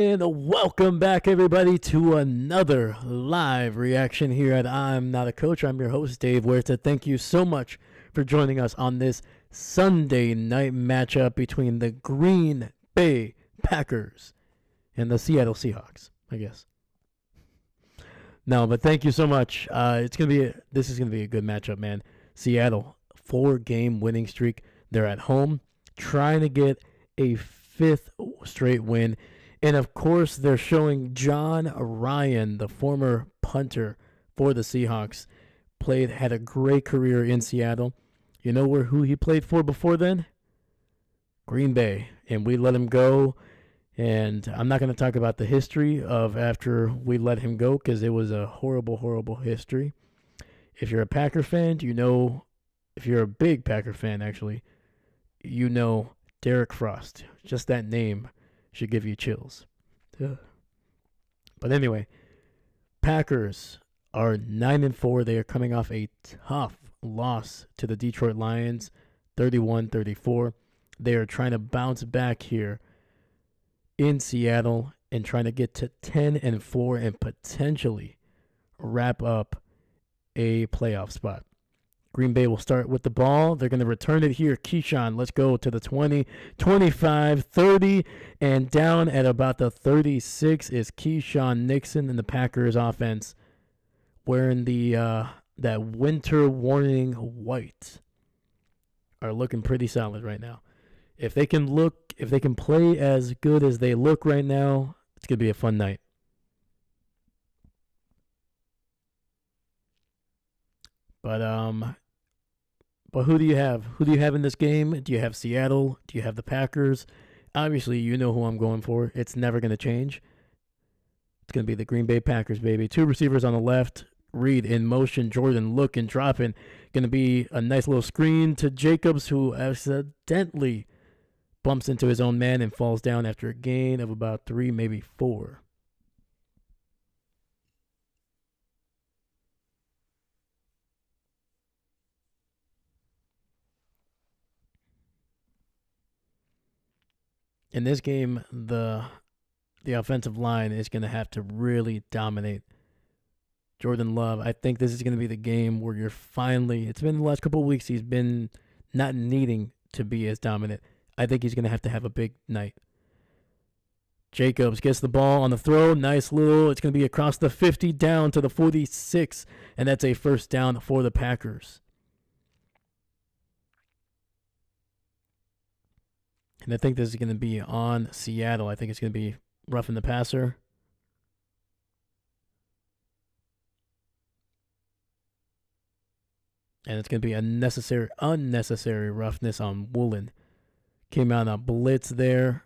And welcome back, everybody, to another live reaction here at I'm Not a Coach. I'm your host, Dave Huerta. Thank you so much for joining us on this Sunday night matchup between the Green Bay Packers and the Seattle Seahawks, I guess. No, but thank you so much. This is gonna be a good matchup, man. Seattle, 4-game winning streak. They're at home, trying to get a fifth straight win. And of course, they're showing John Ryan, the former punter for the Seahawks, had a great career in Seattle. You know who he played for before then? Green Bay. And we let him go. And I'm not going to talk about the history of after we let him go because it was a horrible, horrible history. If you're a Packer fan, if you're a big Packer fan, actually, you know Derek Frost. Just that name should give you chills. But anyway, Packers are 9-4. They are coming off a tough loss to the Detroit Lions, 31-34. They are trying to bounce back here in Seattle and trying to get to 10-4 and potentially wrap up a playoff spot. Green Bay will start with the ball. They're going to return it here. Keyshawn, let's go to the 20, 25, 30, and down at about the 36 is Keyshawn Nixon in the Packers offense wearing that winter warning white. Are looking pretty solid right now. If they can play as good as they look right now, it's going to be a fun night. But who do you have? Who do you have in this game? Do you have Seattle? Do you have the Packers? Obviously, you know who I'm going for. It's never going to change. It's going to be the Green Bay Packers, baby. 2 receivers on the left. Reed in motion. Jordan looking, dropping. Going to be a nice little screen to Jacobs, who accidentally bumps into his own man and falls down after a gain of about 3, maybe 4. In this game, the offensive line is going to have to really dominate. Jordan Love, I think this is going to be the game where it's been the last couple of weeks, he's been not needing to be as dominant. I think he's going to have a big night. Jacobs gets the ball on the throw. Nice little, it's going to be across the 50 down to the 46, and that's a first down for the Packers. And I think this is going to be on Seattle. I think it's going to be roughing the passer. And it's going to be unnecessary roughness on Woolen. Came out on a blitz there.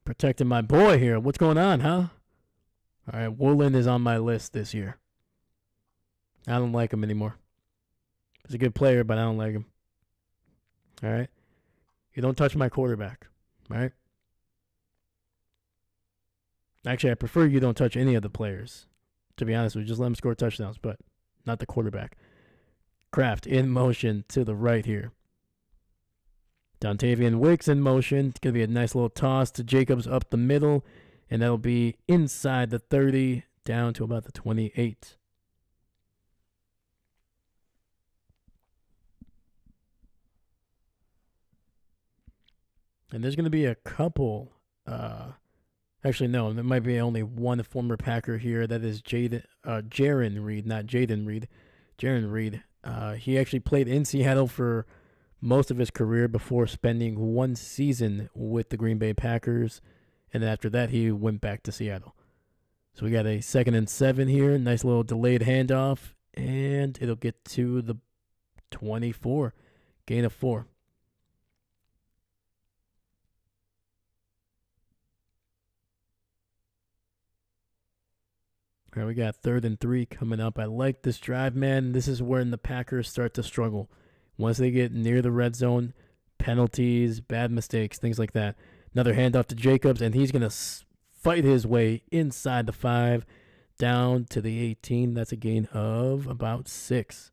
Protecting my boy here. What's going on, huh? All right, Woolen is on my list this year. I don't like him anymore. He's a good player, but I don't like him. All right? You don't touch my quarterback. All right? Actually, I prefer you don't touch any of the players. To be honest with you, just let them score touchdowns, but not the quarterback. Kraft in motion to the right here. Dontavian Wicks in motion. It's going to be a nice little toss to Jacobs up the middle, and that'll be inside the 30 down to about the 28. And there's going to be a couple. Actually, no, there might be only one former Packer here. That is Jaron Reed, not Jaden Reed. Jaron Reed. He actually played in Seattle for most of his career before spending 1 season with the Green Bay Packers. And then after that, he went back to Seattle. So we got a 2nd and 7 here. Nice little delayed handoff. And it'll get to the 24. Gain of 4. All right, we got 3rd and 3 coming up. I like this drive, man. This is when the Packers start to struggle. Once they get near the red zone, penalties, bad mistakes, things like that. Another handoff to Jacobs, and he's going to fight his way inside the 5 down to the 18. That's a gain of about 6.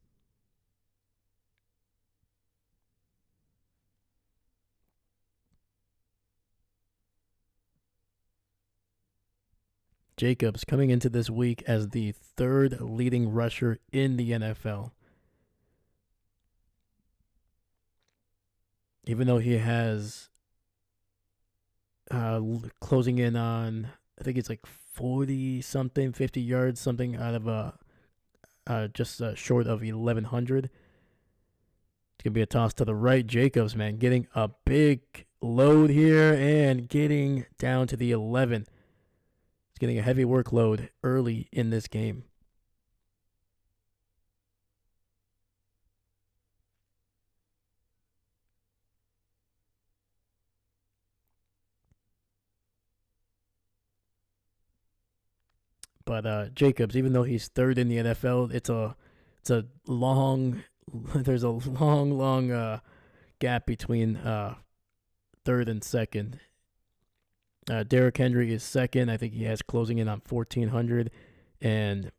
Jacobs coming into this week as the third leading rusher in the NFL. Even though he has closing in on, I think it's like 40 something, 50 yards, something out of just short of 1,100. It's going to be a toss to the right. Jacobs, man, getting a big load here and getting down to the 11. He's getting a heavy workload early in this game. But Jacobs, even though he's third in the NFL, it's a long there's a long gap between third and second. Derrick Henry is second. I think he has closing in on 1,400, and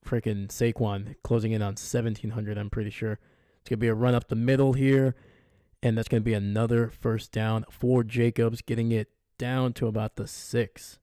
freaking Saquon closing in on 1,700. I'm pretty sure it's gonna be a run up the middle here, and that's gonna be another first down for Jacobs, getting it down to about the 6.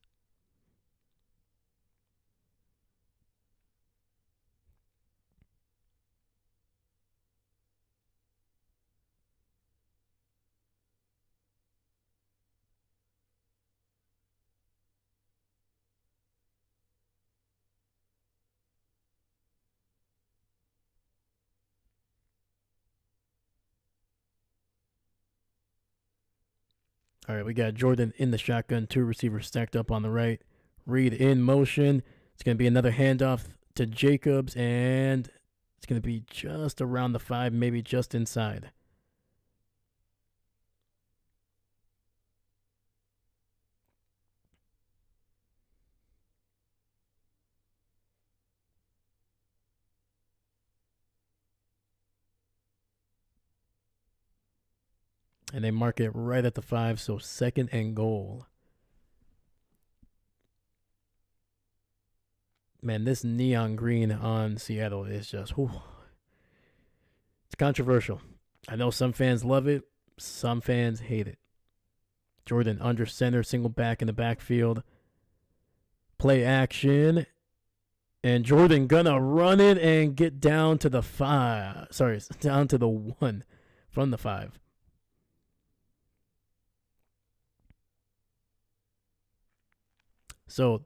All right, we got Jordan in the shotgun, 2 receivers stacked up on the right. Reed in motion. It's going to be another handoff to Jacobs, and it's going to be just around the 5, maybe just inside. And they mark it right at the 5, so 2nd and goal. Man, this neon green on Seattle is just, whew. It's controversial. I know some fans love it, some fans hate it. Jordan under center, single back in the backfield. Play action. And Jordan gonna run it and get down to the 5. Sorry, down to the 1 from the 5. So,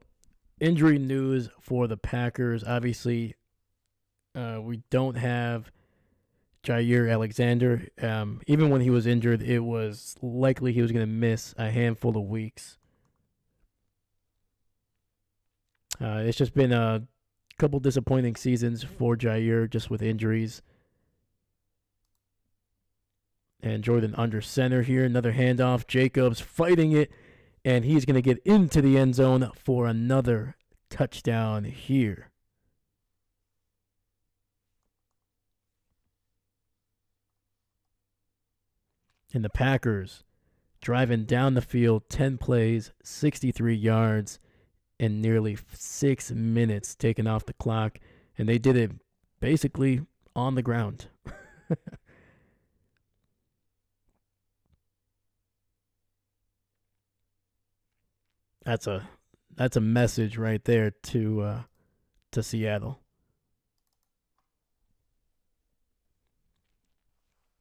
injury news for the Packers. Obviously, we don't have Jair Alexander. Even when he was injured, it was likely he was going to miss a handful of weeks. It's just been a couple disappointing seasons for Jair just with injuries. And Jordan under center here. Another handoff. Jacobs fighting it. And he's going to get into the end zone for another touchdown here. And the Packers driving down the field, 10 plays, 63 yards, and nearly 6 minutes taken off the clock. And they did it basically on the ground. That's a message right there to Seattle.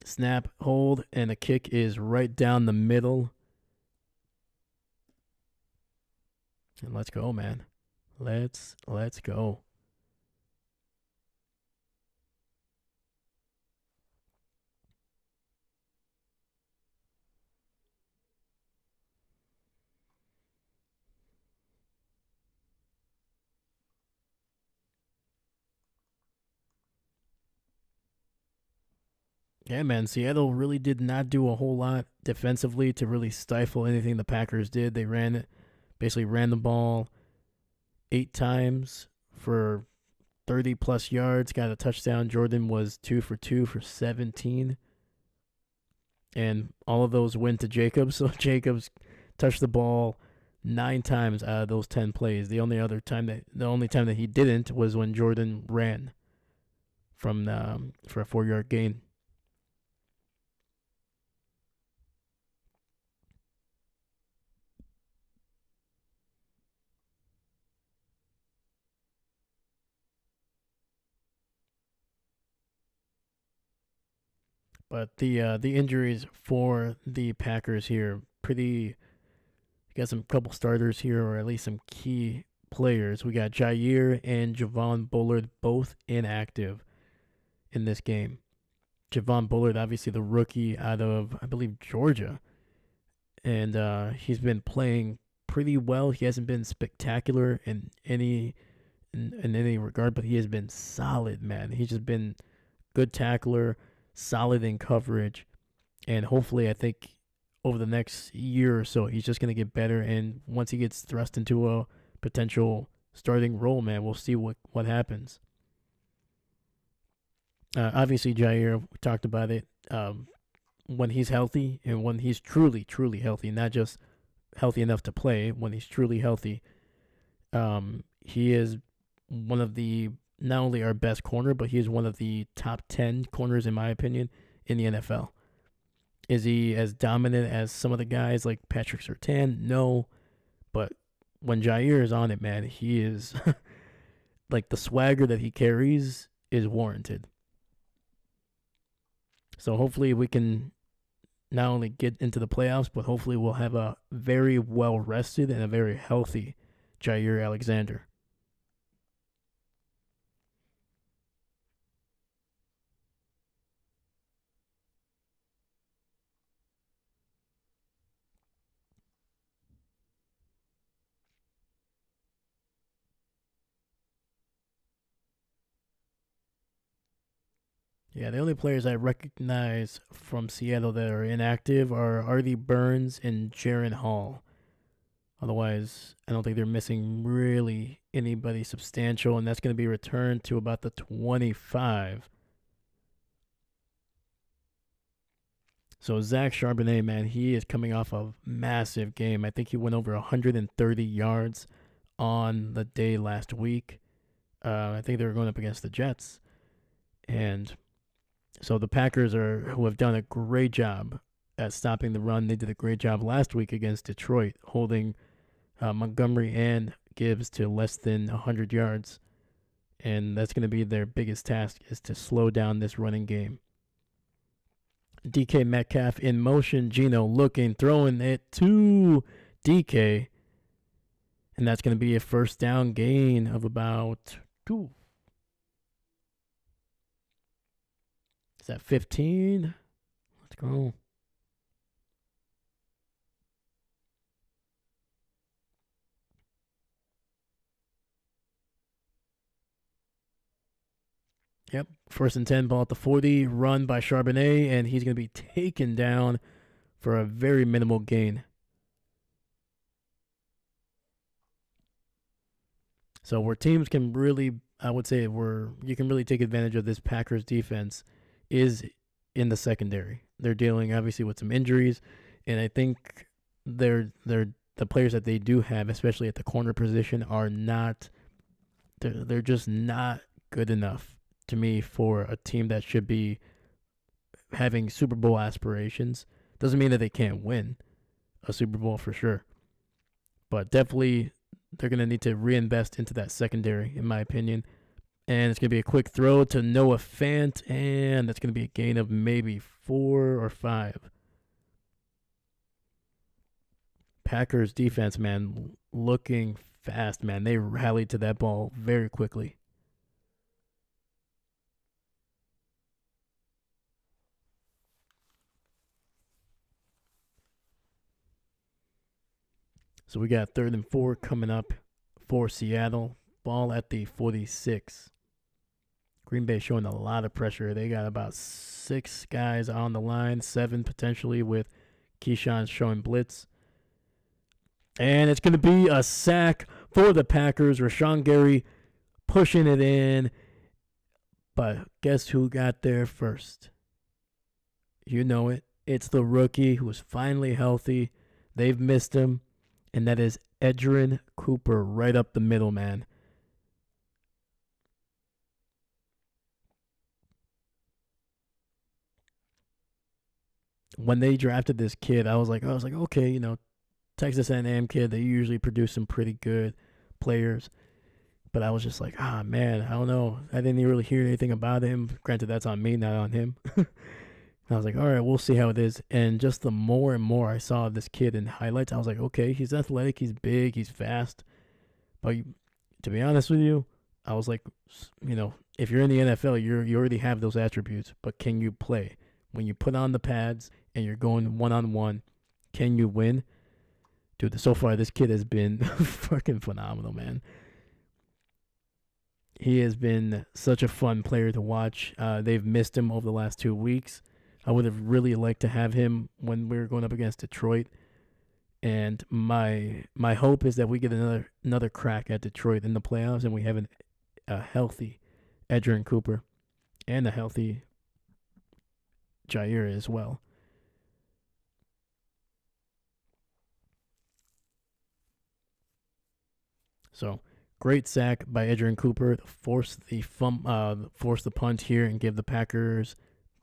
Snap, hold, and the kick is right down the middle. And let's go, man. Let's go. Yeah, man, Seattle really did not do a whole lot defensively to really stifle anything the Packers did. They basically ran the ball 8 times for 30 plus yards, got a touchdown. Jordan was 2 for 2 for 17. And all of those went to Jacobs. So Jacobs touched the ball 9 times out of those 10 plays. The only time that he didn't was when Jordan ran for a 4-yard gain. But the injuries for the Packers here pretty. You got some couple starters here, or at least some key players. We got Jair and Javon Bullard both inactive in this game. Javon Bullard, obviously the rookie out of, I believe, Georgia. And he's been playing pretty well. He hasn't been spectacular in any regard, but he has been solid, man. He's just been good tackler, solid in coverage, and hopefully, I think over the next year or so, he's just gonna get better. And once he gets thrust into a potential starting role, man, we'll see what happens. Obviously, Jair, we talked about it. When he's healthy and when he's truly healthy, not just healthy enough to play, when he's truly healthy, he is one of the not only our best corner, but he is one of the top 10 corners, in my opinion, in the NFL. Is he as dominant as some of the guys like Patrick Surtain? No. But when Jair is on it, man, he is like the swagger that he carries is warranted. So hopefully we can not only get into the playoffs, but hopefully we'll have a very well rested and a very healthy Jair Alexander. Yeah, the only players I recognize from Seattle that are inactive are Artie Burns and Jaron Hall. Otherwise, I don't think they're missing really anybody substantial, and that's going to be returned to about the 25. So Zach Charbonnet, man, he is coming off a massive game. I think he went over 130 yards on the day last week. I think they were going up against the Jets. And so the Packers who have done a great job at stopping the run. They did a great job last week against Detroit, holding Montgomery and Gibbs to less than 100 yards. And that's going to be their biggest task, is to slow down this running game. DK Metcalf in motion. Geno looking, throwing it to DK. And that's going to be a first down gain of about 2. Is that 15? Let's go. Yep, first and 10, ball at the 40, run by Charbonnet, and he's going to be taken down for a very minimal gain. So where teams can really, I would say, where you can really take advantage of this Packers defense is in the secondary. They're dealing obviously with some injuries, and I think the players that they do have, especially at the corner position, are not. They're just not good enough to me for a team that should be having Super Bowl aspirations. Doesn't mean that they can't win a Super Bowl for sure, but definitely they're going to need to reinvest into that secondary, in my opinion. And it's going to be a quick throw to Noah Fant, and that's going to be a gain of maybe 4 or 5. Packers defense, man, looking fast, man. They rallied to that ball very quickly. So we got 3rd and 4 coming up for Seattle. Ball at the 46. Green Bay showing a lot of pressure. They got about 6 guys on the line, 7 potentially, with Keyshawn showing blitz. And it's going to be a sack for the Packers. Rashawn Gary pushing it in. But guess who got there first? You know it. It's the rookie who is finally healthy. They've missed him. And that is Edgerrin Cooper right up the middle, man. When they drafted this kid, I was like, okay, Texas A&M kid, they usually produce some pretty good players. But I was just like, man, I don't know. I didn't really hear anything about him. Granted, that's on me, not on him. And I was like, all right, we'll see how it is. And just the more and more I saw this kid in highlights, I was like, okay, he's athletic, he's big, he's fast. But to be honest with you, I was like, if you're in the NFL, you already have those attributes. But can you play? When you put on the pads and you're going 1-on-1, can you win? Dude, so far this kid has been fucking phenomenal, man. He has been such a fun player to watch. They've missed him over the last 2 weeks. I would have really liked to have him when we were going up against Detroit. And my hope is that we get another crack at Detroit in the playoffs, and we have a healthy Edgerrin Cooper and a healthy Jair as well. So great sack by Edgerrin Cooper to force the punt here and give the Packers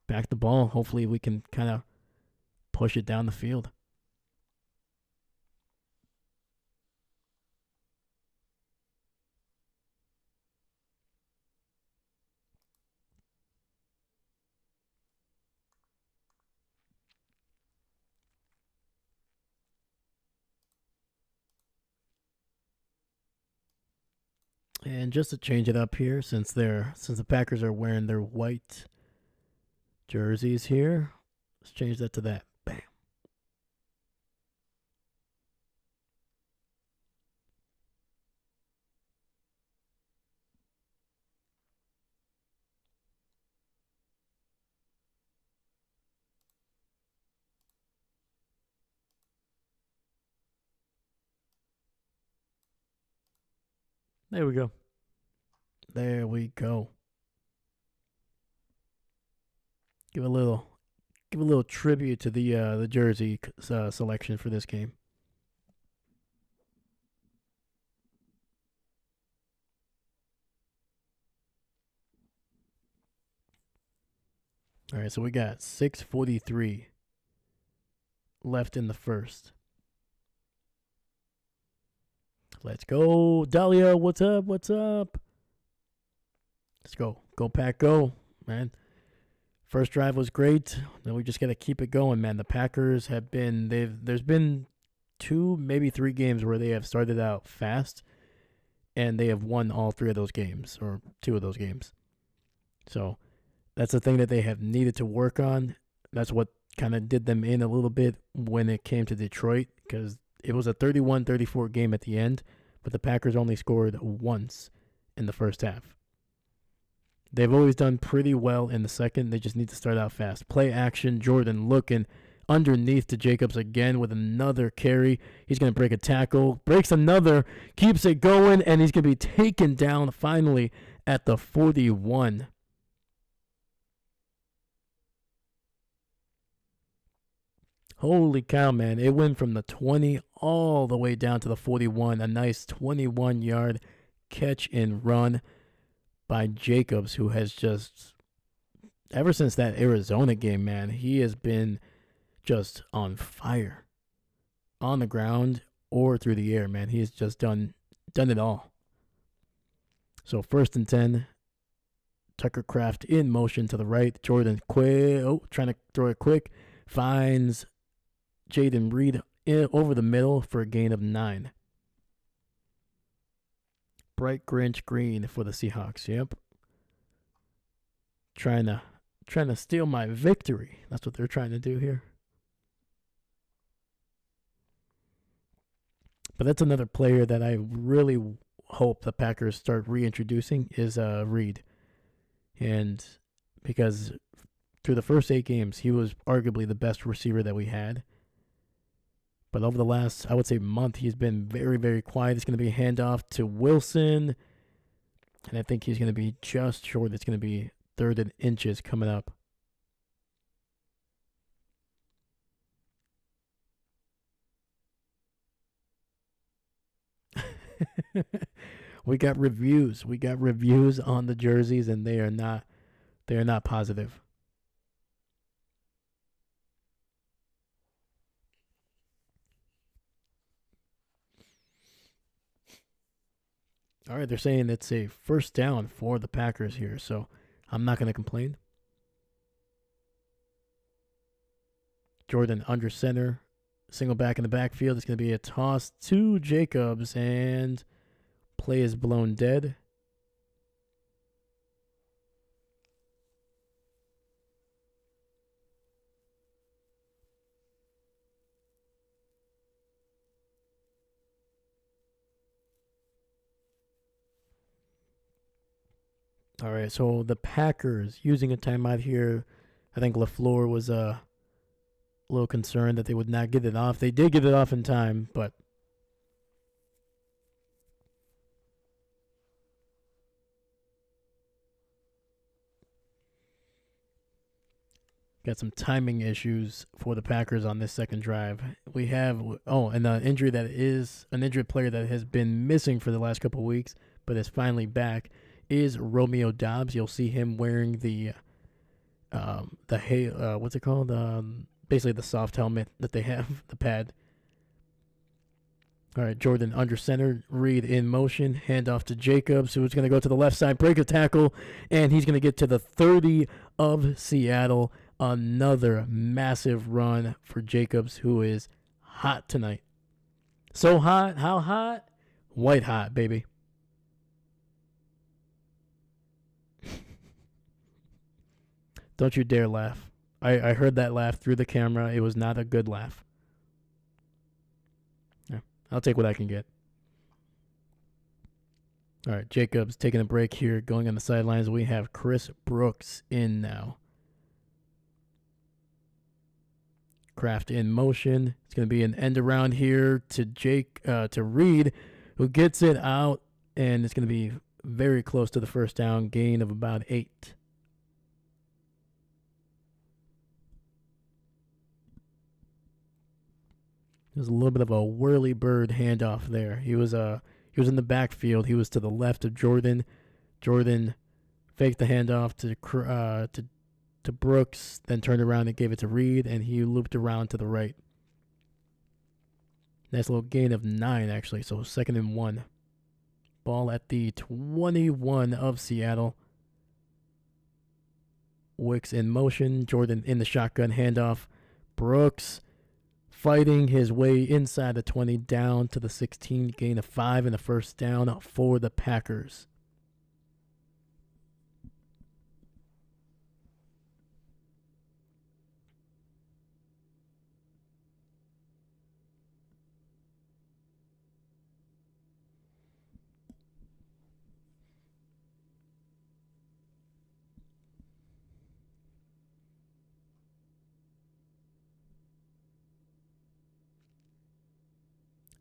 back the ball. Hopefully we can kind of push it down the field. And just to change it up here, since the Packers are wearing their white jerseys here, let's change that to that. Bam. There we go. There we go. Give a little tribute to the jersey selection for this game. All right, so we got 6:43 left in the first. Let's go, Dahlia. What's up? What's up? Let's go. Go Pack, go, man. First drive was great. Then we just got to keep it going, man. The Packers have been there's been 2, maybe 3 games where they have started out fast and they have won all 3 of those games or 2 of those games. So, that's the thing that they have needed to work on. That's what kind of did them in a little bit when it came to Detroit, because it was a 31-34 game at the end, but the Packers only scored once in the first half. They've always done pretty well in the second. They just need to start out fast. Play action. Jordan looking underneath to Jacobs again with another carry. He's going to break a tackle. Breaks another. Keeps it going. And he's going to be taken down finally at the 41. Holy cow, man. It went from the 20 all the way down to the 41. A nice 21-yard catch and run by Jacobs, who has just, ever since that Arizona game, man, he has been just on fire. On the ground or through the air, man. He has just done it all. So 1st and 10. Tucker Kraft in motion to the right. Jordan trying to throw it quick. Finds Jaden Reed over the middle for a gain of 9. Bright Grinch green for the Seahawks. Yep. Trying to steal my victory. That's what they're trying to do here. But that's another player that I really hope the Packers start reintroducing is Reed. And because through the first 8 games, he was arguably the best receiver that we had. But over the last, I would say, month, he's been very, very quiet. It's going to be a handoff to Wilson. And I think he's going to be just short. It's going to be 3rd and inches coming up. We got reviews. We got reviews on the jerseys, and they are not positive. All right, they're saying it's a first down for the Packers here, so I'm not going to complain. Jordan under center. Single back in the backfield. It's going to be a toss to Jacobs, and play is blown dead. All right, so the Packers using a timeout here. I think LaFleur was a little concerned that they would not get it off. They did get it off in time, but got some timing issues for the Packers on this second drive. We have and an injury that is an injured player that has been missing for the last couple of weeks, but is finally back, is Romeo Doubs. You'll see him wearing the what's it called? Basically the soft helmet that they have, the pad. All right, Jordan under center, Reed in motion, handoff to Jacobs, who's going to go to the left side, break a tackle, and he's going to get to the 30 of Seattle. Another massive run for Jacobs, who is hot tonight. So hot, how hot? White hot, baby. Don't you dare laugh. I heard that laugh through the camera. It was not a good laugh. Yeah, I'll take what I can get. All right, Jacobs taking a break here, going on the sidelines. We have Chris Brooks in now. Kraft in motion. It's going to be an end around here to Reed, who gets it out, and it's going to be very close to the first down, gain of about 8. There's a little bit of a whirly bird handoff there. He was in the backfield. He was to the left of Jordan. Jordan faked the handoff to Brooks, then turned around and gave it to Reed, and he looped around to the right. Nice little gain of 9, actually. So 2nd and 1. Ball at the 21 of Seattle. Wicks in motion. Jordan in the shotgun handoff. Brooks fighting his way inside the 20, down to the 16, gain of 5 and a first down for the Packers.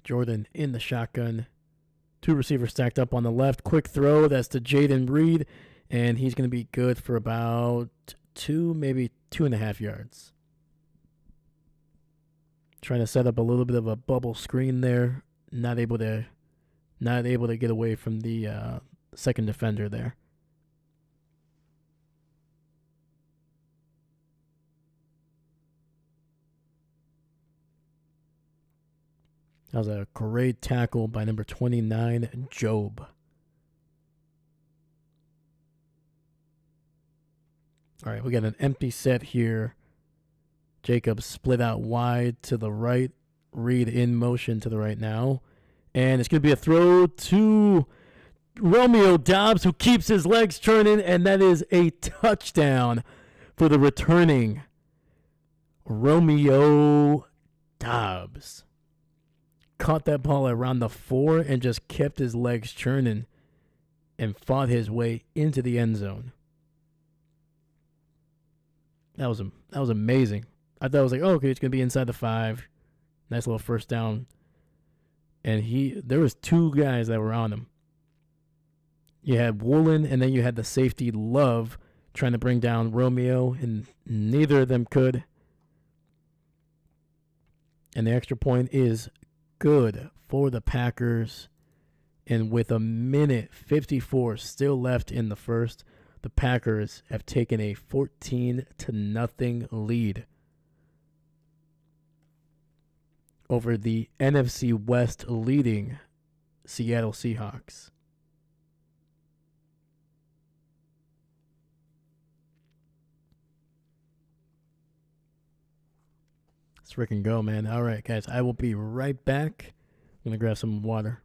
Jordan in the shotgun. 2 receivers stacked up on the left. Quick throw. That's to Jaden Reed. And he's going to be good for about 2, maybe 2.5 yards. Trying to set up a little bit of a bubble screen there. Not able to get away from the second defender there. That was a great tackle by number 29, Job. All right, we got an empty set here. Jacobs split out wide to the right. Reed in motion to the right now. And it's going to be a throw to Romeo Doubs, who keeps his legs turning, and that is a touchdown for the returning Romeo Doubs. Caught that ball around the 4 and just kept his legs churning and fought his way into the end zone. That was amazing. I thought it was like, okay, it's going to be inside the 5. Nice little first down. And there was 2 guys that were on him. You had Woolen, and then you had the safety Love trying to bring down Romeo, and neither of them could. And the extra point is good for the Packers. And with 1:54 still left in the first, the Packers have taken a 14-0 lead over the NFC West leading Seattle Seahawks. Let's freaking go, man. All right, guys. I will be right back. I'm going to grab some water.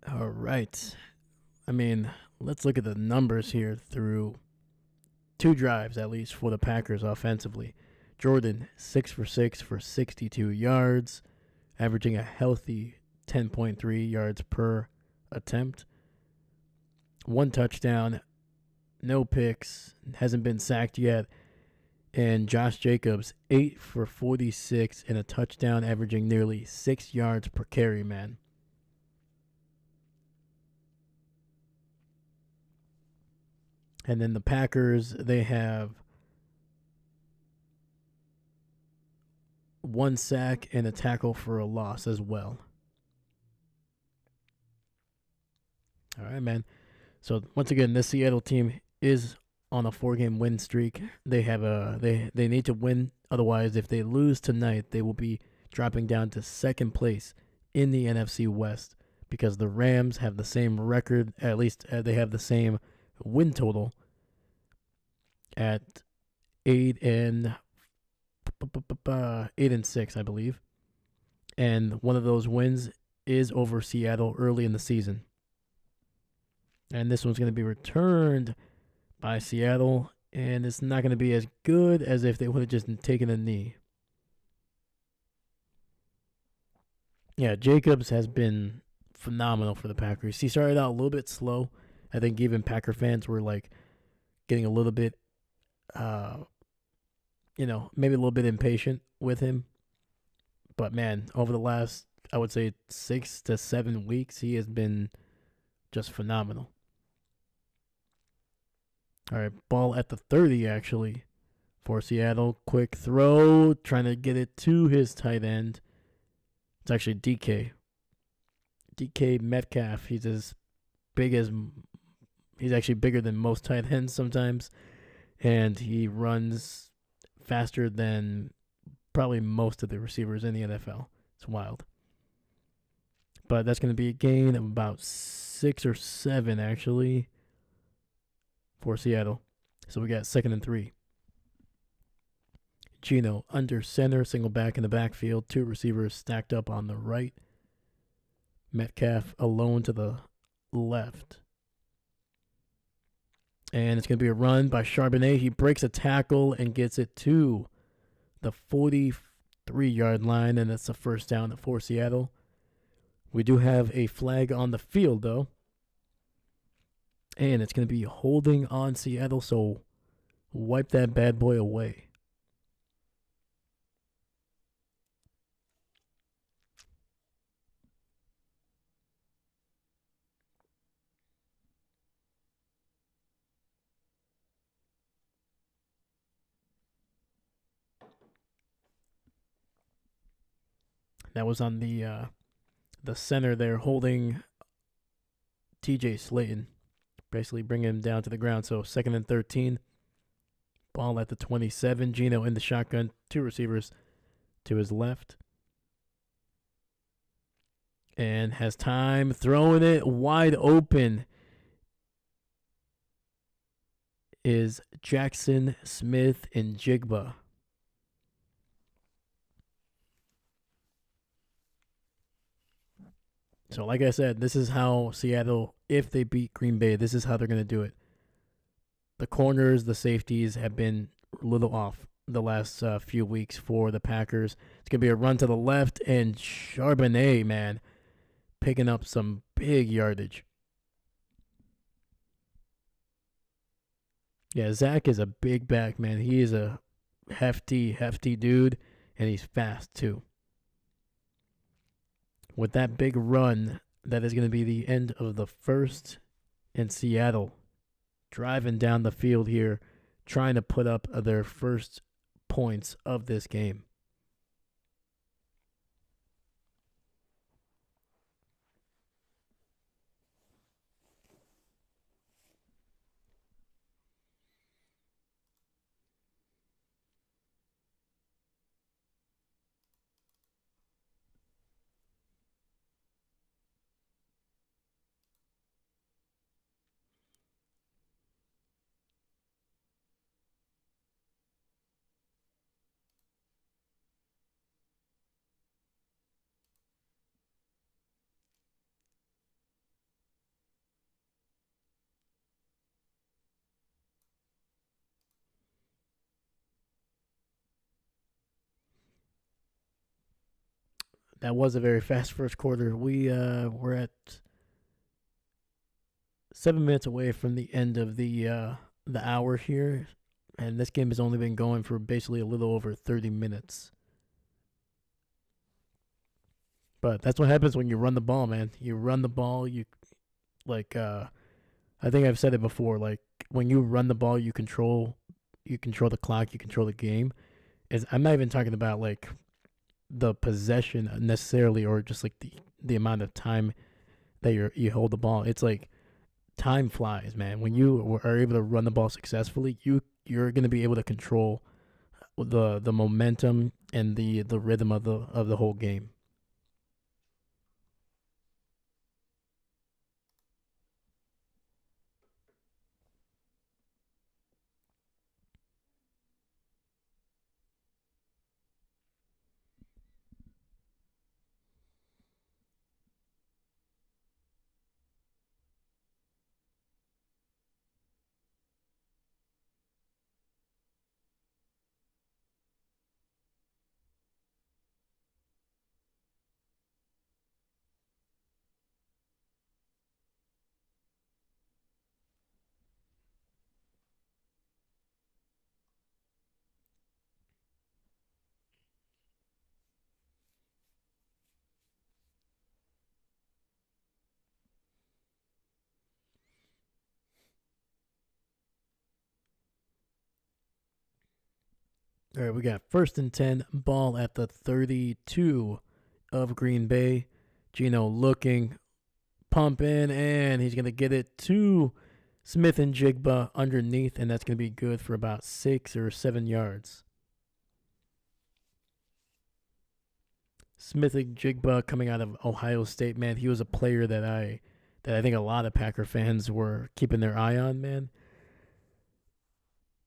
All right. I mean, let's look at the numbers here through 2 drives at least for the Packers offensively. Jordan, 6 for 6 for 62 yards, averaging a healthy 10.3 yards per attempt. 1 touchdown, no picks, hasn't been sacked yet. And Josh Jacobs, 8 for 46 and a touchdown, averaging nearly 6 yards per carry, man. And then the Packers, they have 1 sack and a tackle for a loss as well. All right, man. So once again, this Seattle team is on a 4-game win streak. They have they need to win. Otherwise, if they lose tonight, they will be dropping down to second place in the NFC West because the Rams have the same record. At least they have the same win total at 8-6, I believe. And one of those wins is over Seattle early in the season. And this one's going to be returned by Seattle, and it's not going to be as good as if they would have just taken a knee. Yeah, Jacobs has been phenomenal for the Packers. He started out a little bit slow. I think even Packer fans were like getting a little bit, maybe a little bit impatient with him. But man, over the last, I would say 6 to 7 weeks, he has been just phenomenal. All right, ball at the 30 actually for Seattle. Quick throw, trying to get it to his tight end. It's actually DK Metcalf. He's actually bigger than most tight ends sometimes, and he runs faster than probably most of the receivers in the NFL. It's wild. But that's going to be a gain of about 6 or 7 actually for Seattle. So we got 2nd and 3. Geno under center, single back in the backfield, 2 receivers stacked up on the right. Metcalf alone to the left. And it's going to be a run by Charbonnet. He breaks a tackle and gets it to the 43-yard line, and that's a first down for Seattle. We do have a flag on the field, though. And it's going to be holding on Seattle, so wipe that bad boy away. That was on the center there holding TJ Slayton. Basically bringing him down to the ground. So 2nd and 13. Ball at the 27. Geno in the shotgun. 2 receivers to his left. And has time. Throwing it wide open. is Jackson Smith and Jigba. So, like I said, this is how Seattle, if they beat Green Bay, this is how they're going to do it. The corners, the safeties have been a little off the last few weeks for the Packers. It's going to be a run to the left, and Charbonnet, man, picking up some big yardage. Yeah, Zach is a big back, man. He is a hefty dude, and he's fast, too. With that big run, that is going to be the end of the first, in Seattle driving down the field here, trying to put up their first points of this game. That was a very fast first quarter. We're at 7 minutes away from the end of the hour here, and this game has only been going for basically a little over 30 minutes. But that's what happens when you run the ball, man. You run the ball, you like I think I've said it before, like when you run the ball, you control the clock, you control the game. I'm not even talking about like the possession necessarily, or just like the amount of time that you hold the ball. It's like time flies, man. When you are able to run the ball successfully, you're going to be able to control the momentum and the rhythm of the whole game. All right, we got 1st and 10, ball at the 32 of Green Bay. Gino looking, pump in, and he's going to get it to Smith and Jigba underneath, and that's going to be good for about 6 or 7 yards. Smith and Jigba coming out of Ohio State, man. He was a player that I think a lot of Packer fans were keeping their eye on, man.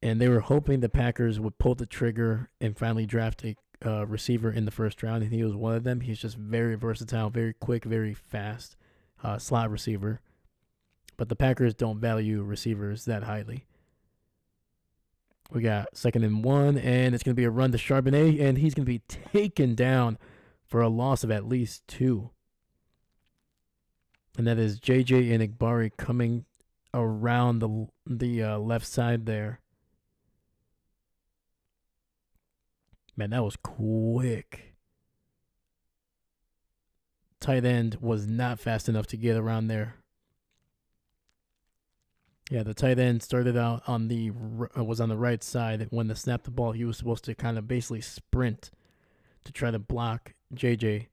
And they were hoping the Packers would pull the trigger and finally draft a receiver in the first round, and he was one of them. He's just very versatile, very quick, very fast slot receiver. But the Packers don't value receivers that highly. We got 2nd and 1, and it's going to be a run to Charbonnet, and he's going to be taken down for a loss of at least 2. And that is JJ and Igbari coming around the left side there. Man, that was quick. Tight end was not fast enough to get around there. Yeah, the tight end started out was on the right side. When they snapped the ball, he was supposed to kind of basically sprint to try to block JJ,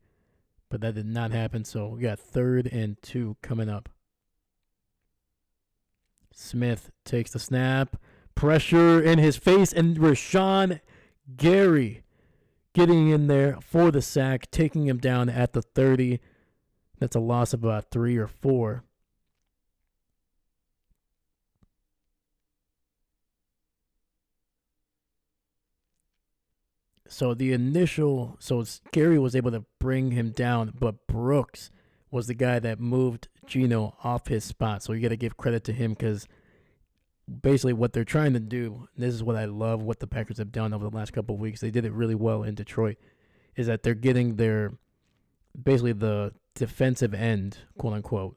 but that did not happen. So we got 3rd and 2 coming up. Smith takes the snap, pressure in his face, and Rashawn Gary getting in there for the sack, taking him down at the 30. That's a loss of about 3 or 4. So the initial, so Gary was able to bring him down, but Brooks was the guy that moved Gino off his spot. So you got to give credit to him because basically what they're trying to do, this is what I love what the Packers have done over the last couple of weeks. They did it really well in Detroit, is that they're getting their basically the defensive end, quote unquote,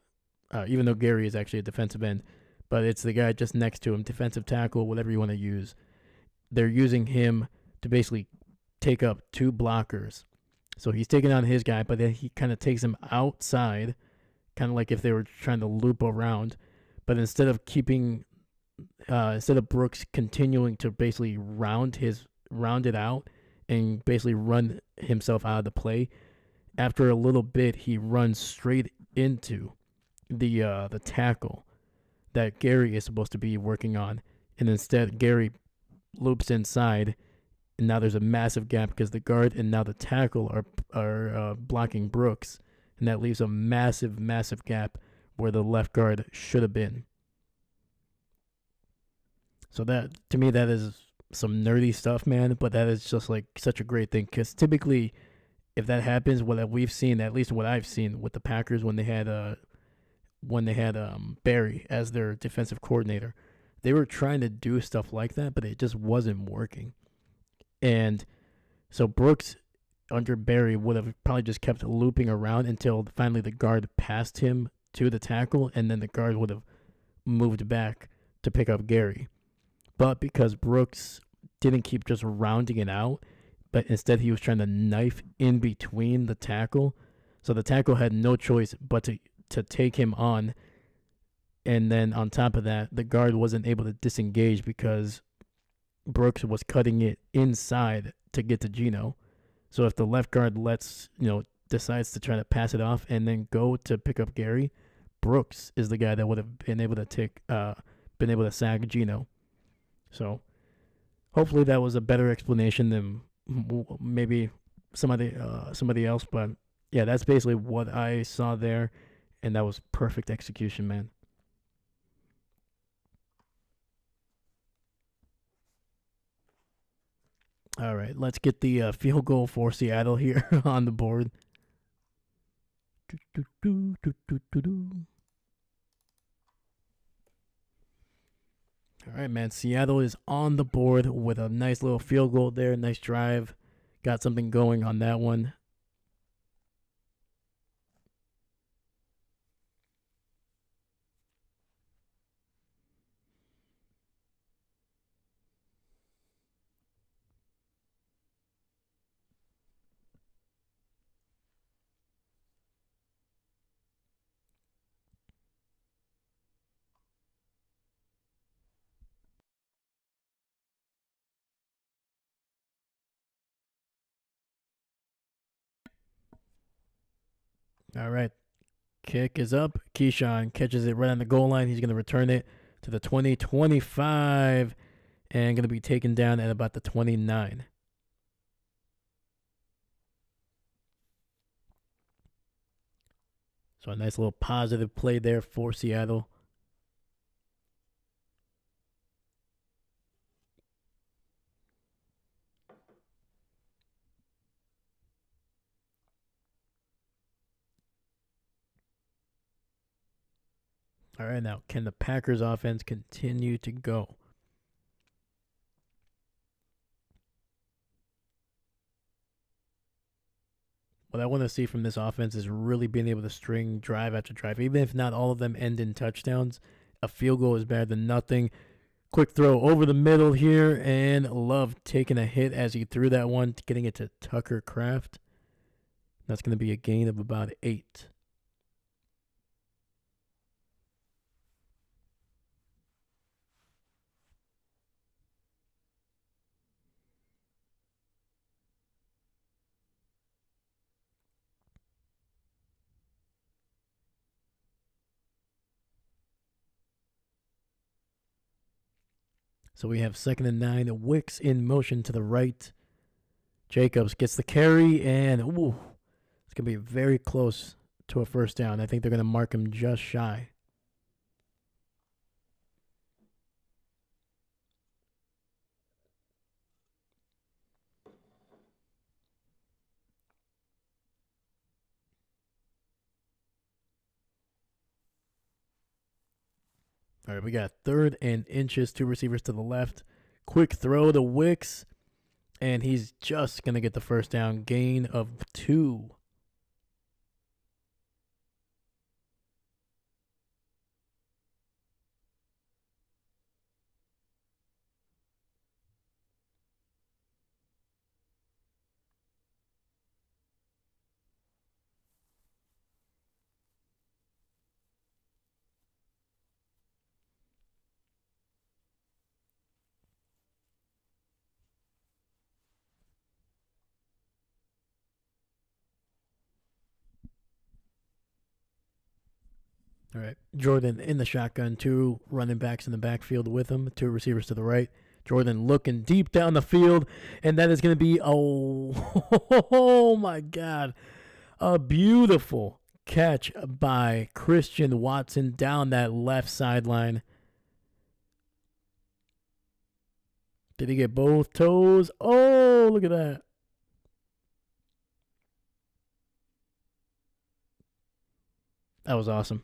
even though Gary is actually a defensive end, but it's the guy just next to him, defensive tackle, whatever you want to use. They're using him to basically take up two blockers. So he's taking on his guy, but then he kind of takes him outside, kind of like if they were trying to loop around. But instead of Brooks continuing to basically round it out and basically run himself out of the play, after a little bit he runs straight into the tackle that Gary is supposed to be working on, and instead Gary loops inside, and now there's a massive gap because the guard and now the tackle are blocking Brooks, and that leaves a massive gap where the left guard should have been. So that, to me, that is some nerdy stuff, man, but that is just like such a great thing because typically if that happens, what we've seen, at least what I've seen with the Packers when they had Barry as their defensive coordinator, they were trying to do stuff like that, but it just wasn't working. And so Brooks under Barry would have probably just kept looping around until finally the guard passed him to the tackle, and then the guard would have moved back to pick up Gary. But because Brooks didn't keep just rounding it out, but instead he was trying to knife in between the tackle, so the tackle had no choice but to take him on. And then on top of that, the guard wasn't able to disengage because Brooks was cutting it inside to get to Gino. So if the left guard decides to try to pass it off and then go to pick up Gary, Brooks is the guy that would have been able to sack Gino. So hopefully that was a better explanation than maybe somebody else. But yeah, that's basically what I saw there, and that was perfect execution, man. All right, let's get the field goal for Seattle here on the board. All right, man. Seattle is on the board with a nice little field goal there. Nice drive. Got something going on that one. All right. Kick is up. Keyshawn catches it right on the goal line. He's going to return it to the 20-25 and going to be taken down at about the 29. So a nice little positive play there for Seattle. All right, now can the Packers offense continue to go? What I want to see from this offense is really being able to string drive after drive, even if not all of them end in touchdowns. A field goal is better than nothing. Quick throw over the middle here, and Love taking a hit as he threw that one, getting it to Tucker Kraft. That's going to be a gain of about 8. So we have 2nd and 9. Wicks in motion to the right. Jacobs gets the carry, and it's going to be very close to a first down. I think they're going to mark him just shy. All right, we got 3rd and inches, 2 receivers to the left. Quick throw to Wicks, and he's just going to get the first down. Gain of 2. All right, Jordan in the shotgun, 2 running backs in the backfield with him, 2 receivers to the right. Jordan looking deep down the field, and that is going to be, oh my God, a beautiful catch by Christian Watson down that left sideline. Did he get both toes? Oh, look at that. That was awesome.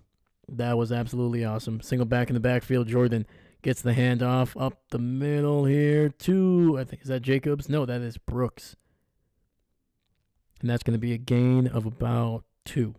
That was absolutely awesome. Single back in the backfield. Jordan gets the handoff up the middle here to, I think, is that Jacobs? No, that is Brooks. And that's going to be a gain of about 2.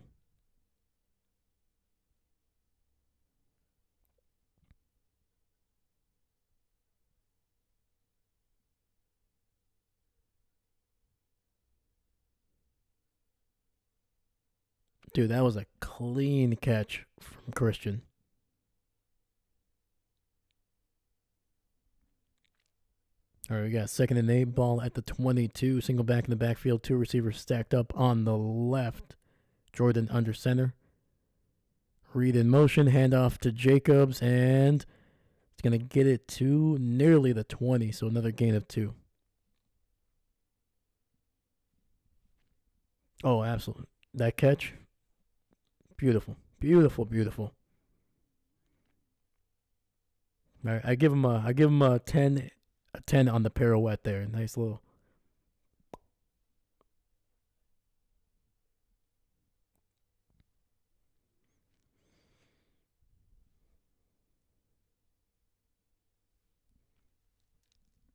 Dude, that was a clean catch from Christian. All right, we got 2nd and 8, ball at the 22. Single back in the backfield, 2 receivers stacked up on the left. Jordan under center. Read in motion, handoff to Jacobs, and it's going to get it to nearly the 20, so another gain of 2. Oh, absolutely. That catch, beautiful, beautiful, beautiful. All right, I give him a 10 on the pirouette there. Nice little.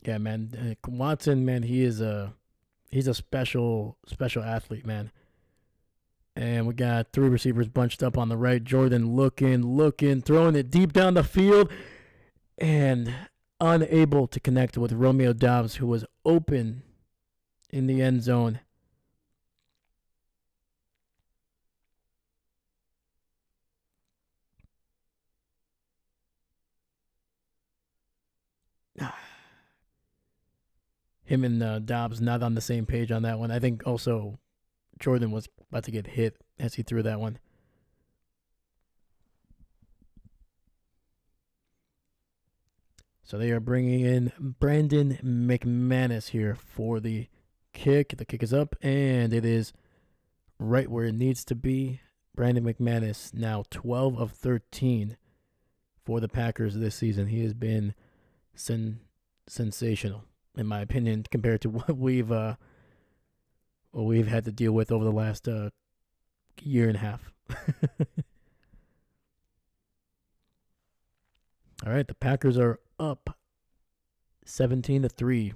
Yeah, man. Watson, man, he's a special athlete, man. And we got 3 receivers bunched up on the right. Jordan looking, throwing it deep down the field, and unable to connect with Romeo Doubs, who was open in the end zone. Him and Dobbs not on the same page on that one. I think also Jordan was about to get hit as he threw that one. So they are bringing in Brandon McManus here for the kick. The kick is up, and it is right where it needs to be. Brandon McManus now 12 of 13 for the Packers this season. He has been sensational, in my opinion, compared to what we've had to deal with over the last year and a half. All right, the Packers are up 17-3.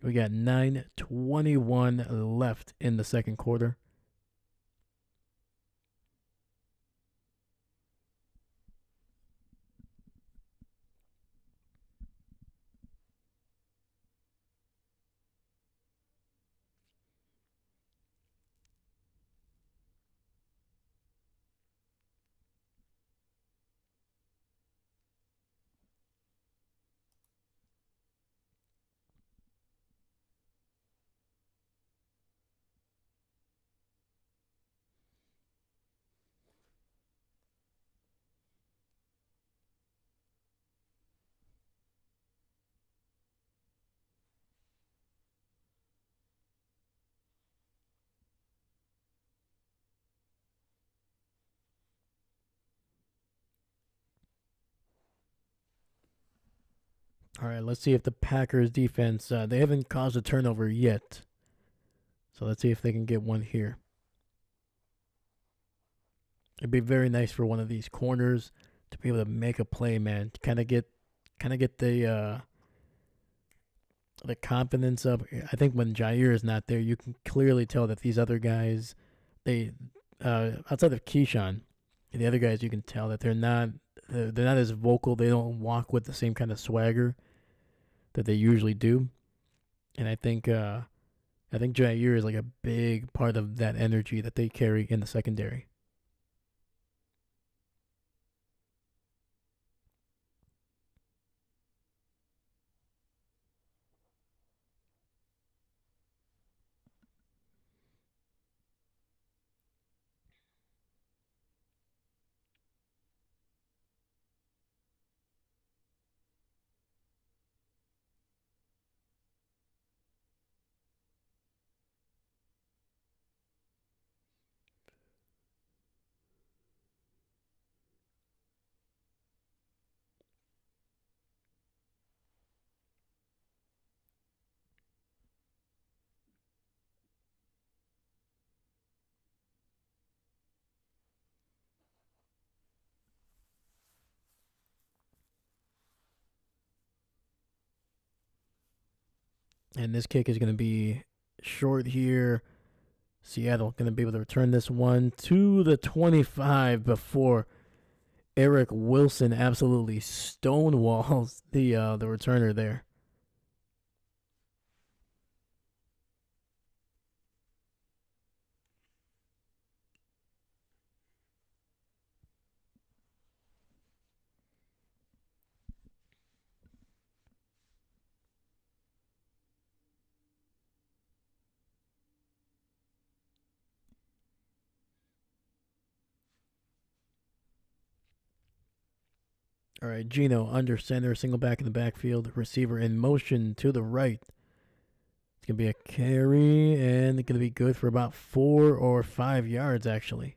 We got 9:21 left in the second quarter. All right, let's see if the Packers defense, they haven't caused a turnover yet. So let's see if they can get one here. It'd be very nice for one of these corners to be able to make a play, man. Kind of get the confidence up. I think when Jair is not there, you can clearly tell that these other guys, they outside of Keyshawn, the other guys, you can tell that they're not as vocal. They don't walk with the same kind of swagger that they usually do. And I think Jair is like a big part of that energy that they carry in the secondary. And this kick is going to be short here. Seattle going to be able to return this one to the 25 before Eric Wilson absolutely stonewalls the returner there. All right, Gino under center, single back in the backfield, receiver in motion to the right. It's going to be a carry, and it's going to be good for about 4 or 5 yards, actually.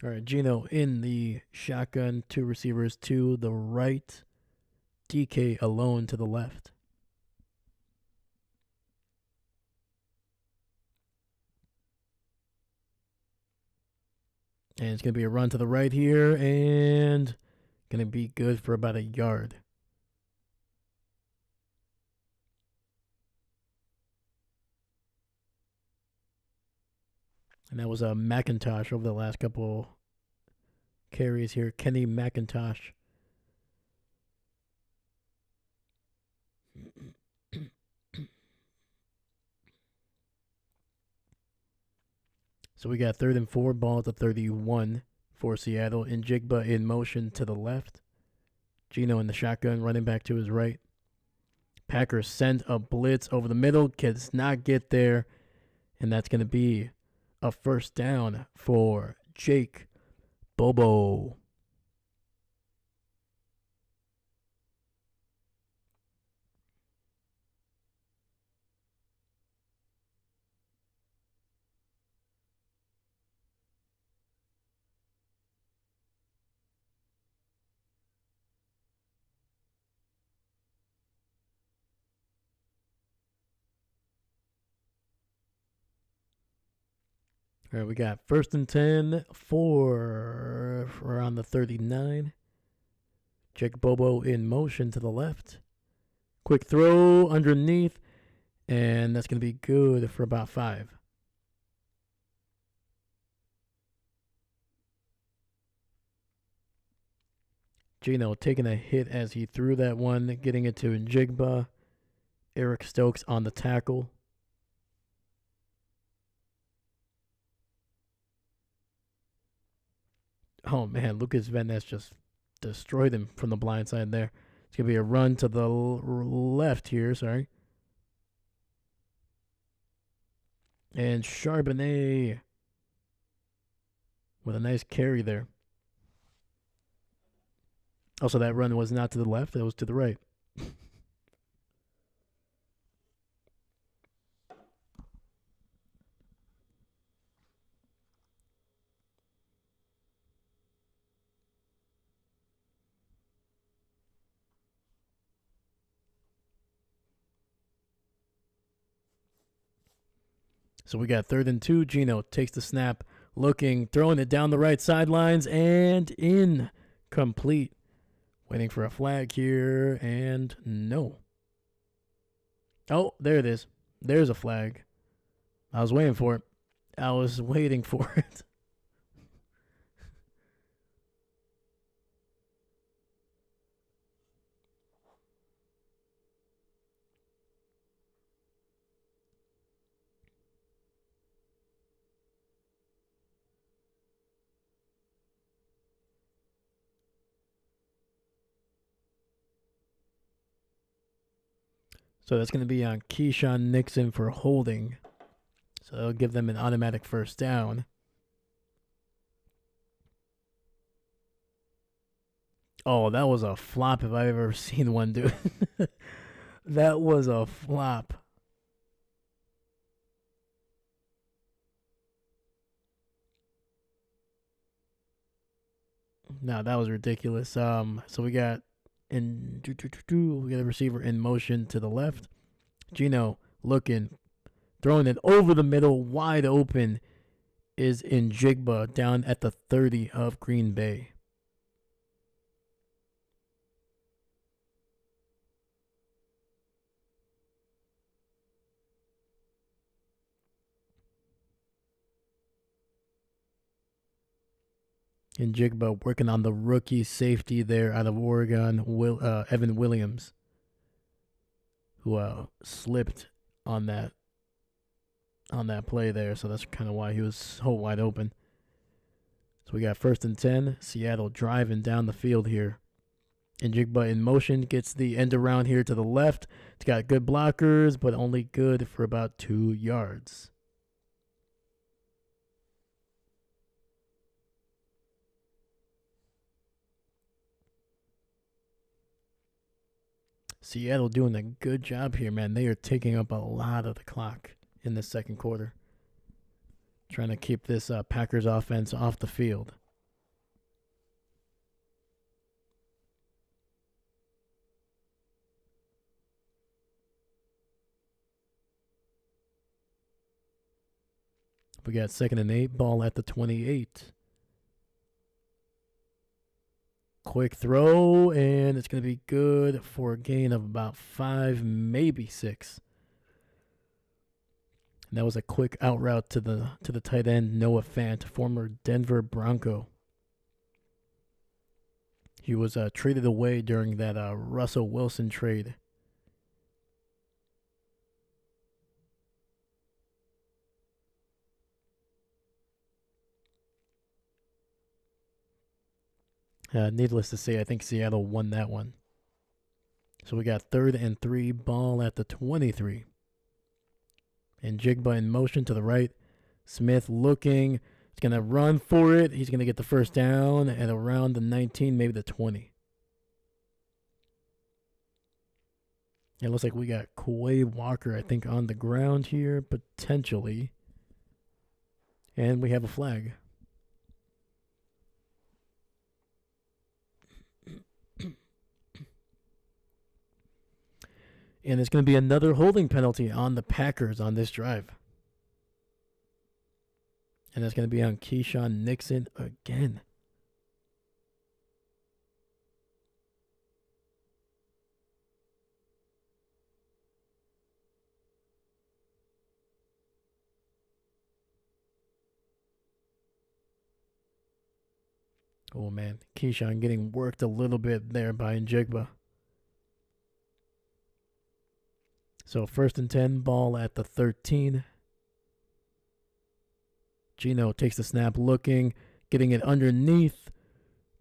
All right, Gino in the shotgun, two receivers to the right, DK alone to the left. And it's going to be a run to the right here, and going to be good for about a yard. And that was a McIntosh over the last couple carries here. Kenny McIntosh. So we got 3rd and 4, ball at the 31 for Seattle. Njigba in motion to the left. Gino in the shotgun, running back to his right. Packers send a blitz over the middle, does not get there, and that's going to be a first down for Jake Bobo. All right, we got 1st and 10 for around the 39. Jake Bobo in motion to the left. Quick throw underneath, and that's going to be good for about 5. Gino taking a hit as he threw that one, getting it to Njigba. Eric Stokes on the tackle. Oh, man, Lucas Van Ness just destroyed him from the blind side there. It's going to be a run to the left here, sorry. And Charbonnet with a nice carry there. Also, that run was not to the left, it was to the right. So we got 3rd and 2. Gino takes the snap, looking, throwing it down the right sidelines, and incomplete. Waiting for a flag here, and no. Oh, there it is. There's a flag. I was waiting for it. I was waiting for it. So that's going to be on Keyshawn Nixon for holding. So that'll give them an automatic first down. Oh, that was a flop if I've ever seen one, dude. That was a flop. No, that was ridiculous. So we got we got a receiver in motion to the left. Gino looking, throwing it over the middle, wide open, is Njigba down at the 30 of Green Bay. Njigba working on the rookie safety there out of Oregon, Evan Williams, who slipped on that play there, so that's kind of why he was so wide open. So we got 1st and 10, Seattle driving down the field here. Njigba in motion, gets the end around here to the left. It's got good blockers, but only good for about 2 yards. Seattle doing a good job here, man. They are taking up a lot of the clock in the second quarter, trying to keep this Packers offense off the field. We got 2nd and 8, ball at the 28. Quick throw, and it's going to be good for a gain of about 5, maybe 6. And that was a quick out route to the tight end, Noah Fant, former Denver Bronco. He was traded away during that Russell Wilson trade. Needless to say, I think Seattle won that one. So we got 3rd and 3, ball at the 23. And Njigba in motion to the right. Smith looking. He's going to run for it. He's going to get the first down at around the 19, maybe the 20. It looks like we got Quay Walker, I think, on the ground here, potentially. And we have a flag. And it's going to be another holding penalty on the Packers on this drive. And that's going to be on Keyshawn Nixon again. Oh, man. Keyshawn getting worked a little bit there by Njigba. So 1st and 10, ball at the 13. Gino takes the snap, looking, getting it underneath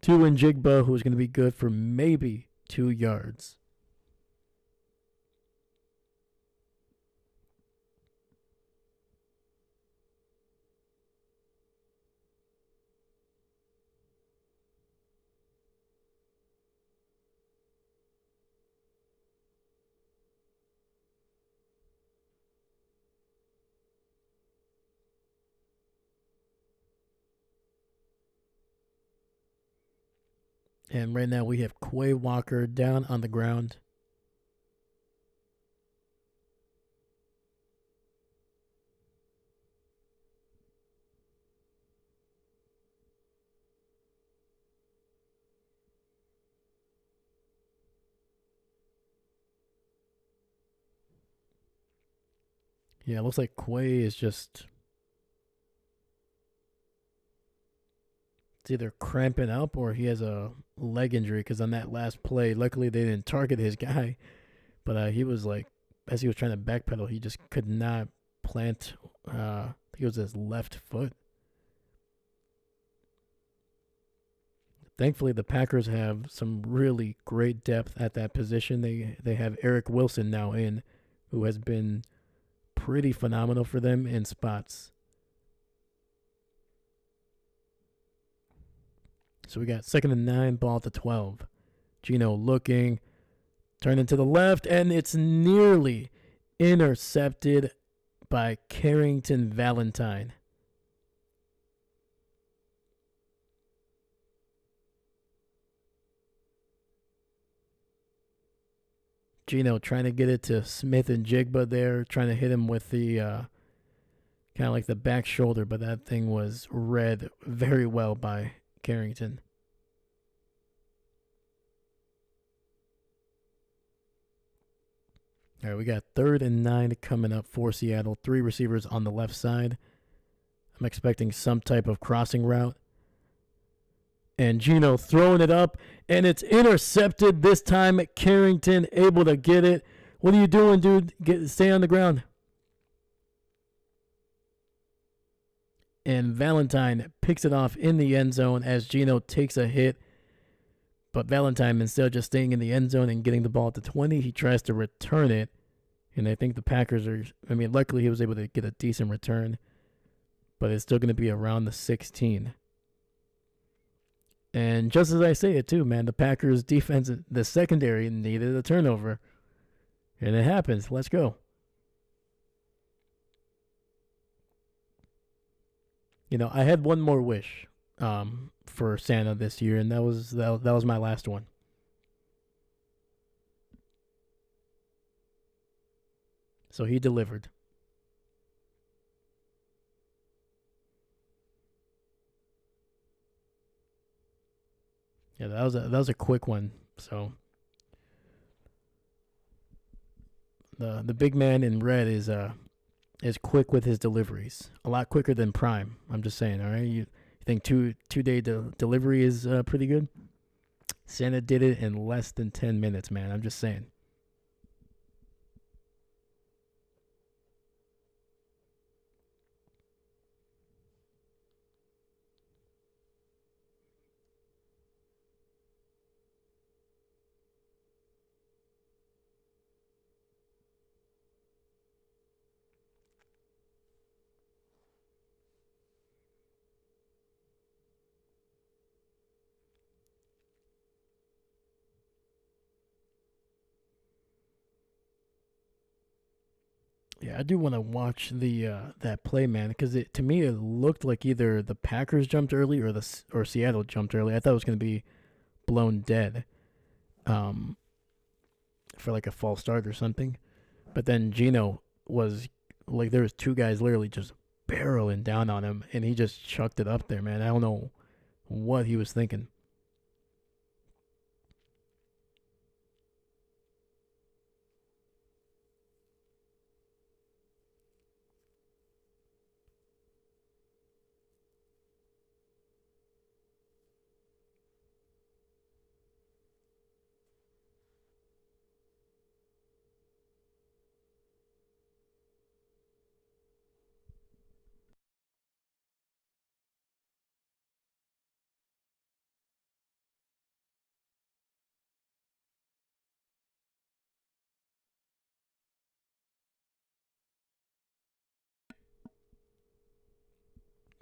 to Njigba, who's going to be good for maybe 2 yards. And right now we have Quay Walker down on the ground. Yeah, it looks like Quay is just, it's either cramping up or he has a leg injury. Because on that last play, luckily they didn't target his guy, but he was like, as he was trying to backpedal, he just could not plant. I think it was his left foot. Thankfully, the Packers have some really great depth at that position. They have Eric Wilson now in, who has been pretty phenomenal for them in spots. So we got 2nd and 9, ball at the 12. Geno looking, turning to the left, and it's nearly intercepted by Carrington Valentine. Geno trying to get it to Smith and Jigba there, trying to hit him with the kind of like the back shoulder, but that thing was read very well by Carrington. All right, we got 3rd and 9 coming up for Seattle. 3 receivers on the left side. I'm expecting some type of crossing route. And Geno throwing it up, and it's intercepted this time. Carrington able to get it. What are you doing, dude? Stay on the ground. And Valentine picks it off in the end zone as Geno takes a hit. But Valentine, instead of just staying in the end zone and getting the ball at the 20, he tries to return it. And I think the Packers are, luckily he was able to get a decent return. But it's still going to be around the 16. And just as I say it too, man, the Packers defense, the secondary needed a turnover. And it happens. Let's go. I had one more wish for Santa this year, and that was my last one. So he delivered. Yeah, that was a quick one. So the big man in red is quick with his deliveries. A lot quicker than Prime. I'm just saying. All right, you think two-day delivery is pretty good? Santa did it in less than 10 minutes, man. I'm just saying. Yeah, I do want to watch the that play, man, because to me it looked like either the Packers jumped early or Seattle jumped early. I thought it was going to be blown dead, um, for like a false start or something. But then Geno was like, there was 2 guys literally just barreling down on him, and he just chucked it up there, man. I don't know what he was thinking.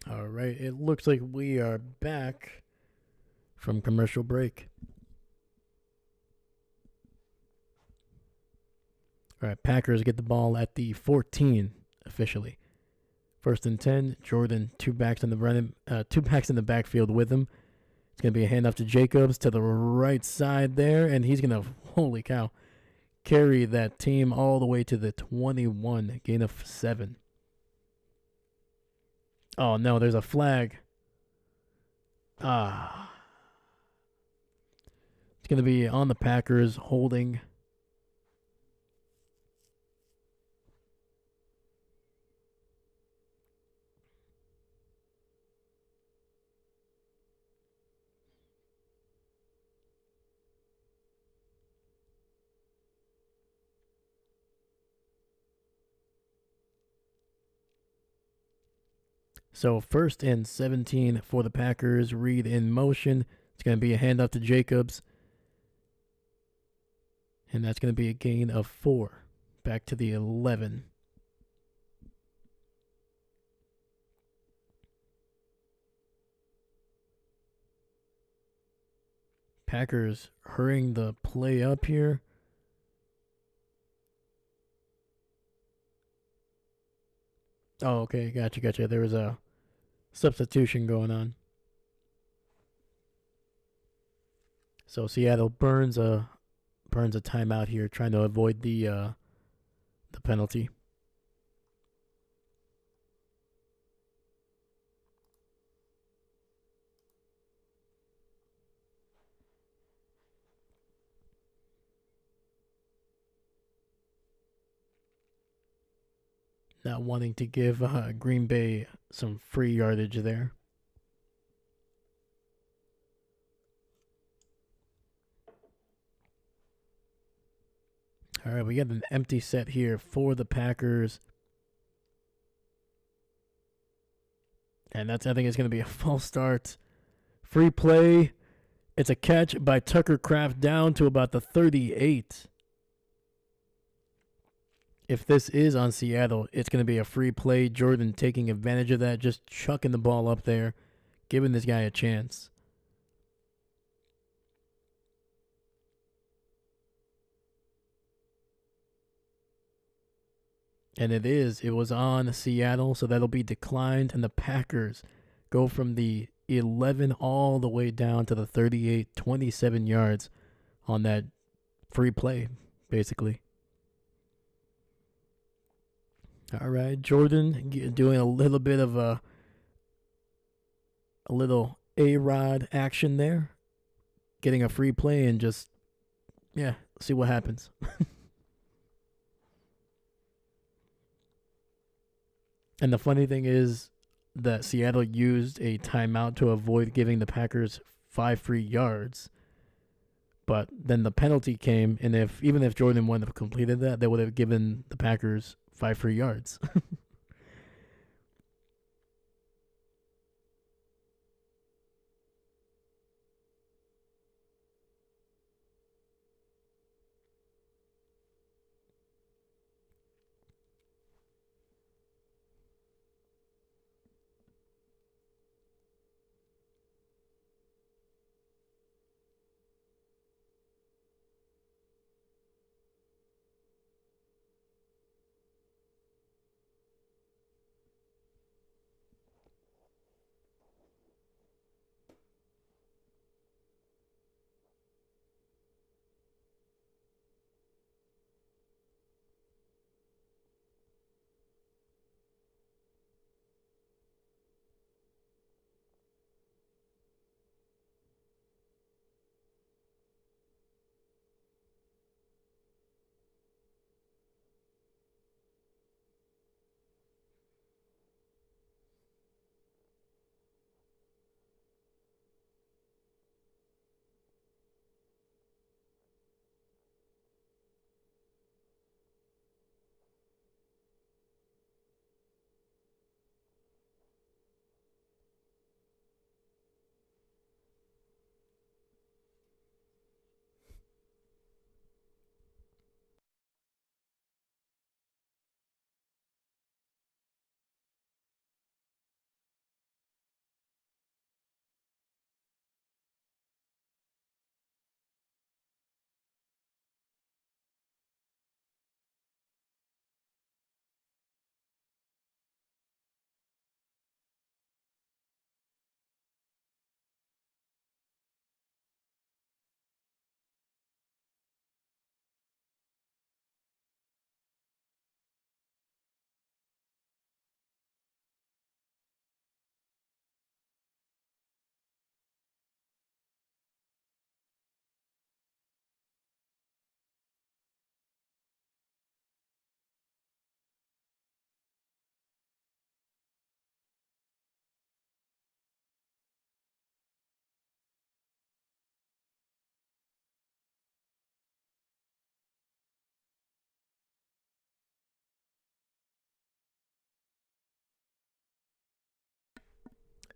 All right, it looks like we are back from commercial break. All right, Packers get the ball at the 14 officially. 1st and 10. Jordan, 2 backs in the backfield with him. It's gonna be a handoff to Jacobs to the right side there, and he's gonna, holy cow, carry that team all the way to the 21, gain of 7. Oh no, there's a flag. It's gonna be on the Packers holding. So 1st and 17 for the Packers. Reed in motion. It's going to be a handoff to Jacobs. And that's going to be a gain of 4. Back to the 11. Packers hurrying the play up here. Oh, okay. Gotcha. There was a substitution going on. So Seattle burns a timeout here, trying to avoid the penalty. Not wanting to give Green Bay some free yardage there. All right, we got an empty set here for the Packers. And I think it's going to be a false start. Free play. It's a catch by Tucker Kraft down to about the 38. If this is on Seattle, it's going to be a free play. Jordan taking advantage of that, just chucking the ball up there, giving this guy a chance. And it was on Seattle, so that'll be declined. And the Packers go from the 11 all the way down to the 38, 27 yards on that free play, basically. All right, Jordan doing a little bit of a little A-Rod action there. Getting a free play and just, see what happens. And the funny thing is that Seattle used a timeout to avoid giving the Packers 5 free yards. But then the penalty came, and even if Jordan wouldn't have completed that, they would have given the Packers 5 free yards.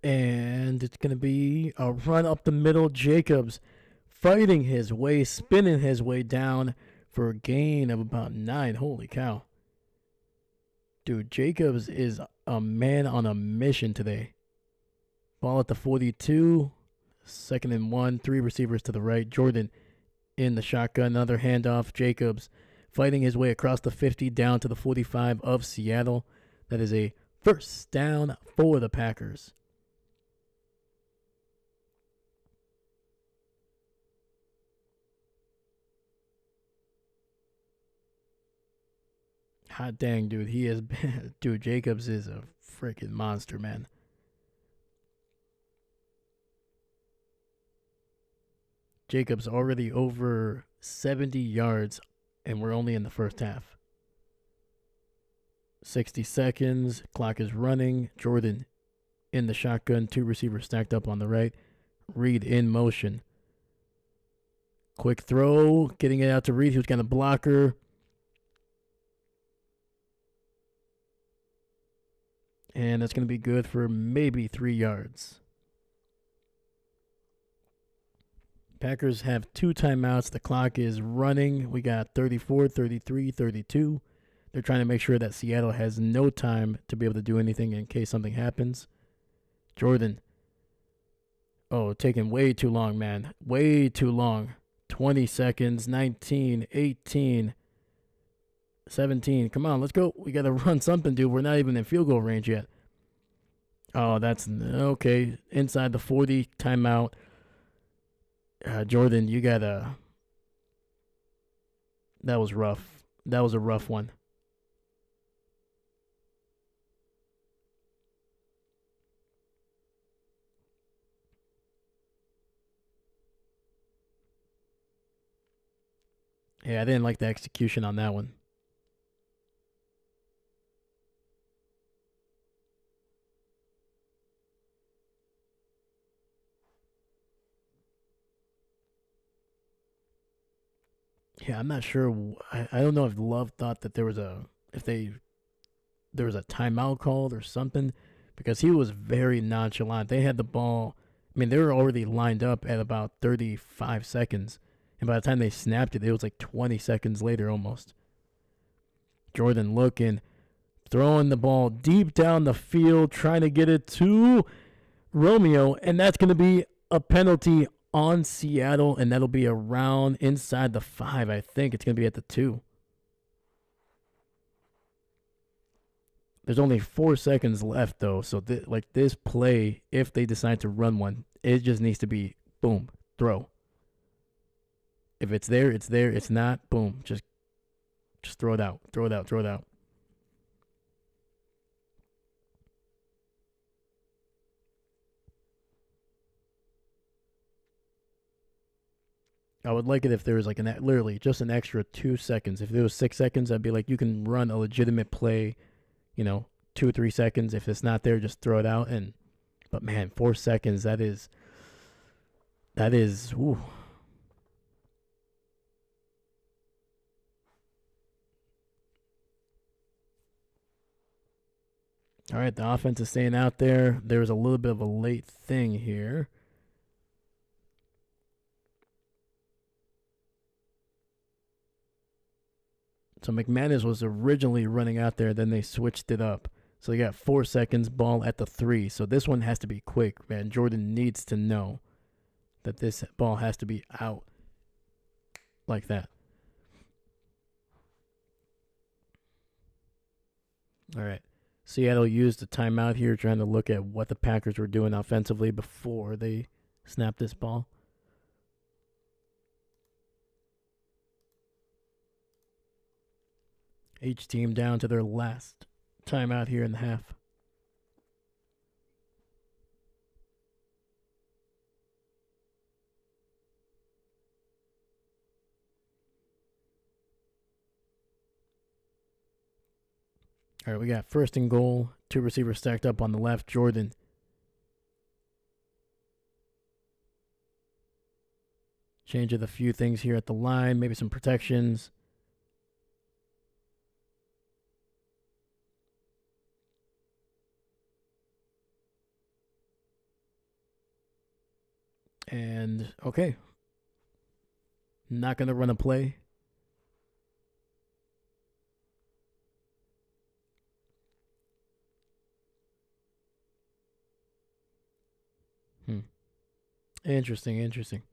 And it's going to be a run up the middle. Jacobs fighting his way, spinning his way down for a gain of about 9. Holy cow. Dude, Jacobs is a man on a mission today. Ball at the 42. 2nd and 1. 3 receivers to the right. Jordan in the shotgun. Another handoff. Jacobs fighting his way across the 50 down to the 45 of Seattle. That is a first down for the Packers. Hot dang, dude. He is, dude, Jacobs is a freaking monster, man. Jacobs already over 70 yards, and we're only in the first half. 60 seconds. Clock is running. Jordan in the shotgun. 2 receivers stacked up on the right. Reed in motion. Quick throw. Getting it out to Reed, who's got a blocker. And that's going to be good for maybe 3 yards. Packers have 2 timeouts. The clock is running. We got 34, 33, 32. They're trying to make sure that Seattle has no time to be able to do anything in case something happens. Jordan. Oh, taking way too long, man. Way too long. 20 seconds. 19, 18. 17. Come on, let's go. We got to run something, dude. We're not even in field goal range yet. Oh, that's okay. Inside the 40, timeout. Jordan, you got to. That was rough. That was a rough one. Yeah, I didn't like the execution on that one. Yeah, I'm not sure. I don't know if Love thought that there was a timeout called or something, because he was very nonchalant. They had the ball. I mean, they were already lined up at about 35 seconds, and by the time they snapped it, it was like 20 seconds later almost. Jordan looking, throwing the ball deep down the field, trying to get it to Romeo, and that's going to be a penalty on Seattle, and that'll be around inside the 5. I think it's going to be at the 2. There's only 4 seconds left, though, so this play, if they decide to run one, it just needs to be, boom, throw. If it's there, it's there. It's not, boom, just throw it out. Throw it out. Throw it out. I would like it if there was like literally just an extra 2 seconds. If there was 6 seconds, I'd be like, you can run a legitimate play, 2 or 3 seconds. If it's not there, just throw it out. But man, 4 seconds, that is, ooh. All right, the offense is staying out there. There was a little bit of a late thing here. So McManus was originally running out there, then they switched it up. So they got 4 seconds, ball at the 3. So this one has to be quick, man. Jordan needs to know that this ball has to be out like that. All right. Seattle used a timeout here trying to look at what the Packers were doing offensively before they snapped this ball. Each team down to their last timeout here in the half. All right, we got 1st and goal. 2 receivers stacked up on the left. Jordan. Change of a few things here at the line. Maybe some protections. And okay, not going to run a play. Interesting, interesting.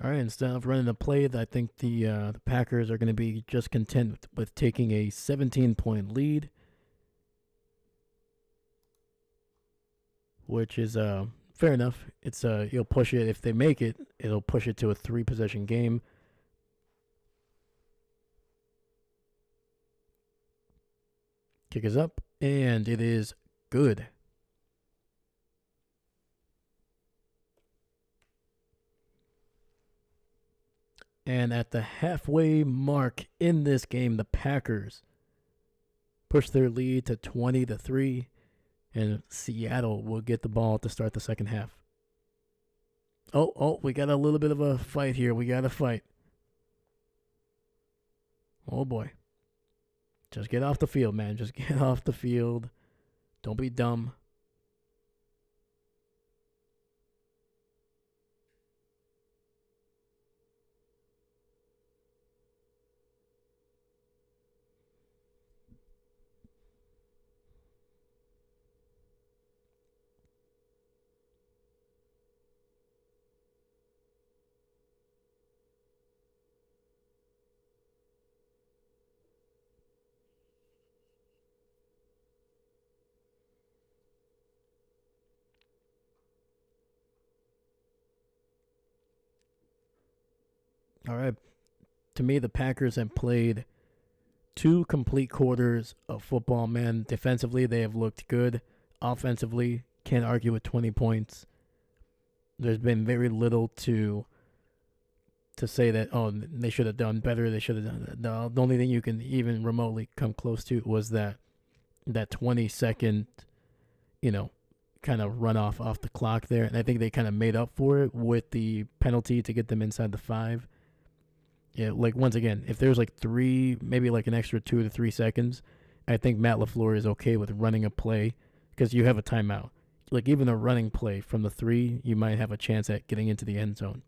All right, instead of running a play, I think the Packers are going to be just content with taking a 17-point lead, which is fair enough. It's you'll push it if they make it. It'll push it to a 3-possession game. Kick is up, and it is good. And at the halfway mark in this game, the Packers push their lead to 20-3, and Seattle will get the ball to start the second half. Oh, we got a little bit of a fight here. We got to fight. Oh, boy. Just get off the field, man. Just get off the field. Don't be dumb. All right. To me, the Packers have played 2 complete quarters of football, man. Defensively, they have looked good. Offensively, can't argue with 20 points. There's been very little to say that, oh, they should have done better. They should have done that. No, the only thing you can even remotely come close to was that 20-second, kind of run off the clock there. And I think they kind of made up for it with the penalty to get them inside the 5. Yeah, like once again, if there's like 3, maybe like an extra 2 to 3 seconds, I think Matt LaFleur is okay with running a play because you have a timeout. Like even a running play from the 3, you might have a chance at getting into the end zone.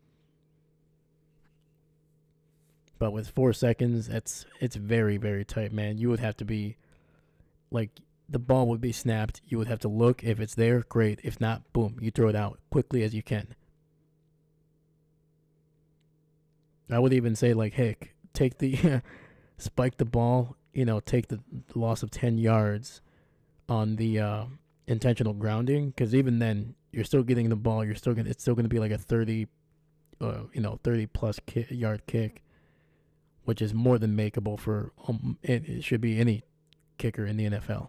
But with 4 seconds, it's very, very tight, man. You would have to be like the ball would be snapped. You would have to look. If it's there, great. If not, boom, you throw it out quickly as you can. I would even say like, hey, take the spike the ball. Take the loss of 10 yards on the intentional grounding, because even then you're still getting the ball. It's still gonna be like a 30 plus yard kick, which is more than makeable for it should be any kicker in the NFL.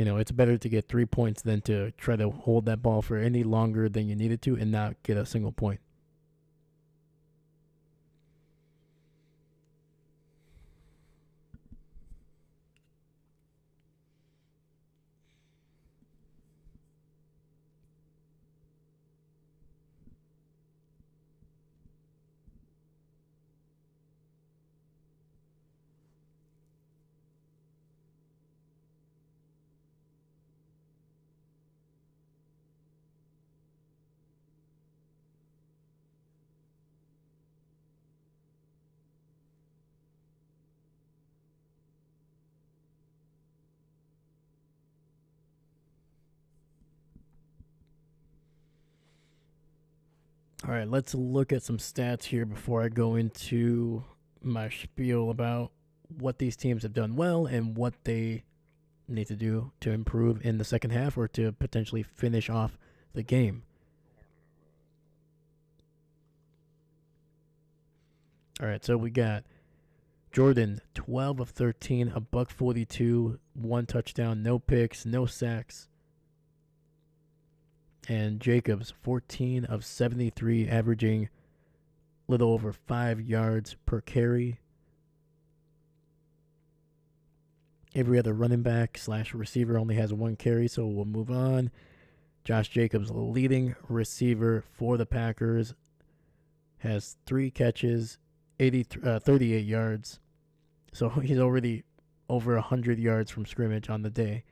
It's better to get 3 points than to try to hold that ball for any longer than you needed to and not get a single point. All right, let's look at some stats here before I go into my spiel about what these teams have done well and what they need to do to improve in the second half or to potentially finish off the game. All right, so we got Jordan, 12 of 13, a buck 42, 1 touchdown, no picks, no sacks. And Jacobs, 14 of 73, averaging a little over 5 yards per carry. Every other running back / receiver only has 1 carry, so we'll move on. Josh Jacobs, leading receiver for the Packers, has 3 catches, 38 yards. So he's already over 100 yards from scrimmage on the day.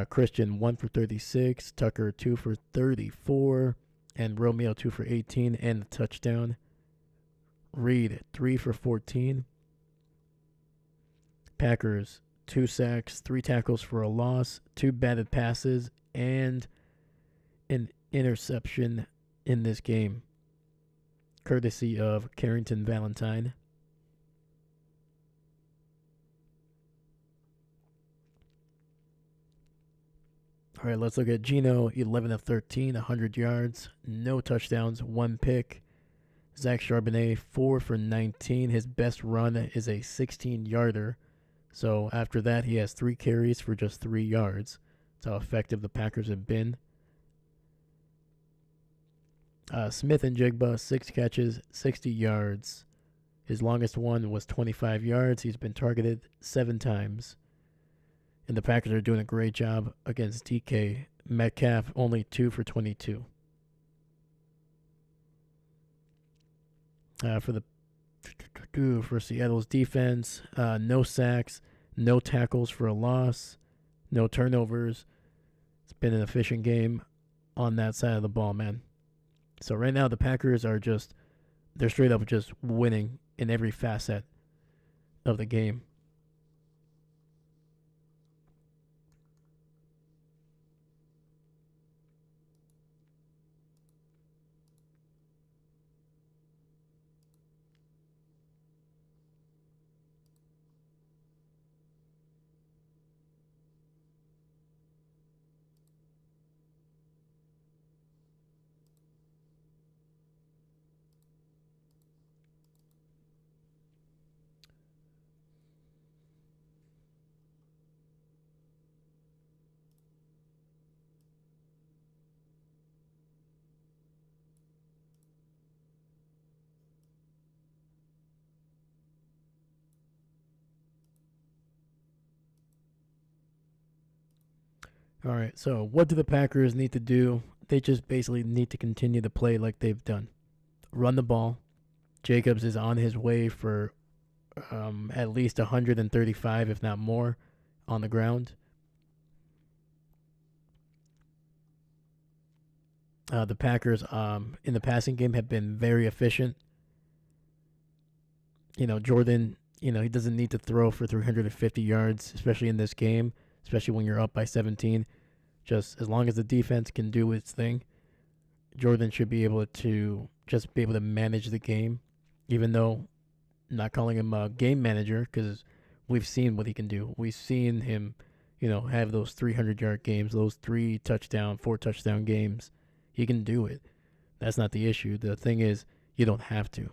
Christian 1 for 36, Tucker 2 for 34, and Romeo 2 for 18 and a touchdown. Reed 3 for 14. Packers 2 sacks, 3 tackles for a loss, 2 batted passes, and an interception in this game, courtesy of Carrington Valentine. All right, let's look at Geno, 11 of 13, 100 yards, no touchdowns, 1 pick. Zach Charbonnet, 4 for 19. His best run is a 16-yarder. So after that, he has 3 carries for just 3 yards. That's how effective the Packers have been. Smith and Jigba, 6 catches, 60 yards. His longest one was 25 yards. He's been targeted 7 times. And the Packers are doing a great job against DK. Metcalf, only 2 for 22. For Seattle's defense, no sacks, no tackles for a loss, no turnovers. It's been an efficient game on that side of the ball, man. So right now the Packers are they're straight up just winning in every facet of the game. All right, so what do the Packers need to do? They just basically need to continue to play like they've done. Run the ball. Jacobs is on his way for at least 135, if not more, on the ground. The Packers in the passing game have been very efficient. Jordan, he doesn't need to throw for 350 yards, especially in this game, especially when you're up by 17. Just as long as the defense can do its thing, Jordan should be able to manage the game, even though I'm not calling him a game manager because we've seen what he can do. We've seen him, have those 300-yard games, those 4 touchdown games. He can do it. That's not the issue. The thing is, you don't have to,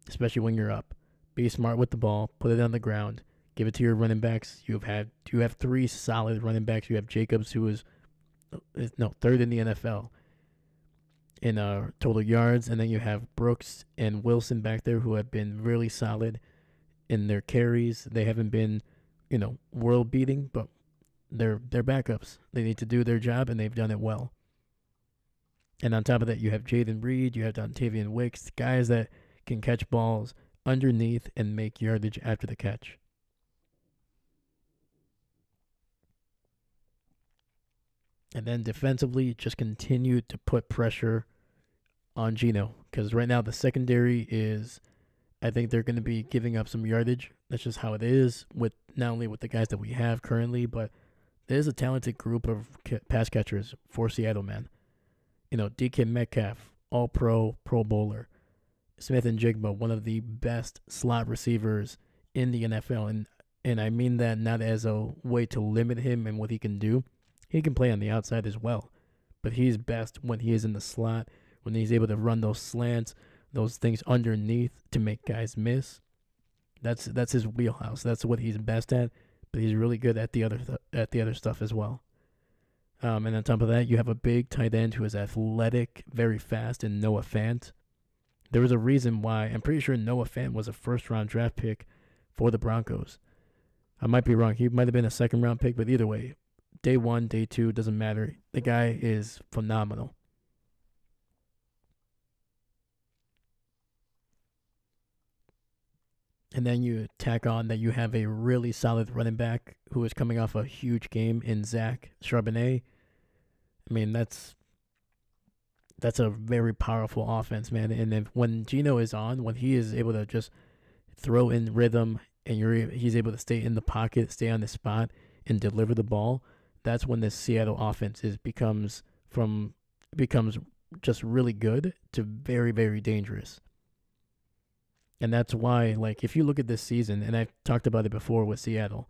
especially when you're up. Be smart with the ball. Put it on the ground. Give it to your running backs. You have 3 solid running backs. You have Jacobs, who is third in the NFL in total yards, and then you have Brooks and Wilson back there, who have been really solid in their carries. They haven't been, world beating, but they're backups. They need to do their job, and they've done it well. And on top of that, you have Jaden Reed, you have Dontavian Wicks, guys that can catch balls underneath and make yardage after the catch. And then defensively, just continue to put pressure on Geno. Because right now the secondary I think they're going to be giving up some yardage. That's just how it is, with not only with the guys that we have currently, but there's a talented group of pass catchers for Seattle, man. DK Metcalf, All-Pro, Pro Bowler. Smith and Jigba, one of the best slot receivers in the NFL. And I mean that not as a way to limit him and what he can do. He can play on the outside as well, but he's best when he is in the slot, when he's able to run those slants, those things underneath to make guys miss. That's his wheelhouse. That's what he's best at, but he's really good at the other stuff as well. And on top of that, you have a big tight end who is athletic, very fast, and Noah Fant. There was a reason why. I'm pretty sure Noah Fant was a first-round draft pick for the Broncos. I might be wrong. He might have been a second-round pick, but either way, day 1, day 2, doesn't matter. The guy is phenomenal. and then you tack on that you have a really solid running back who is coming off a huge game in Zach Charbonnet. I mean, that's a very powerful offense, man. And if, when Gino is on, when he is able to just throw in rhythm and he's able to stay in the pocket, stay on the spot, and deliver the ball, that's when this Seattle offense becomes just really good to very, very dangerous. And that's why, like, if you look at this season, and I've talked about it before with Seattle,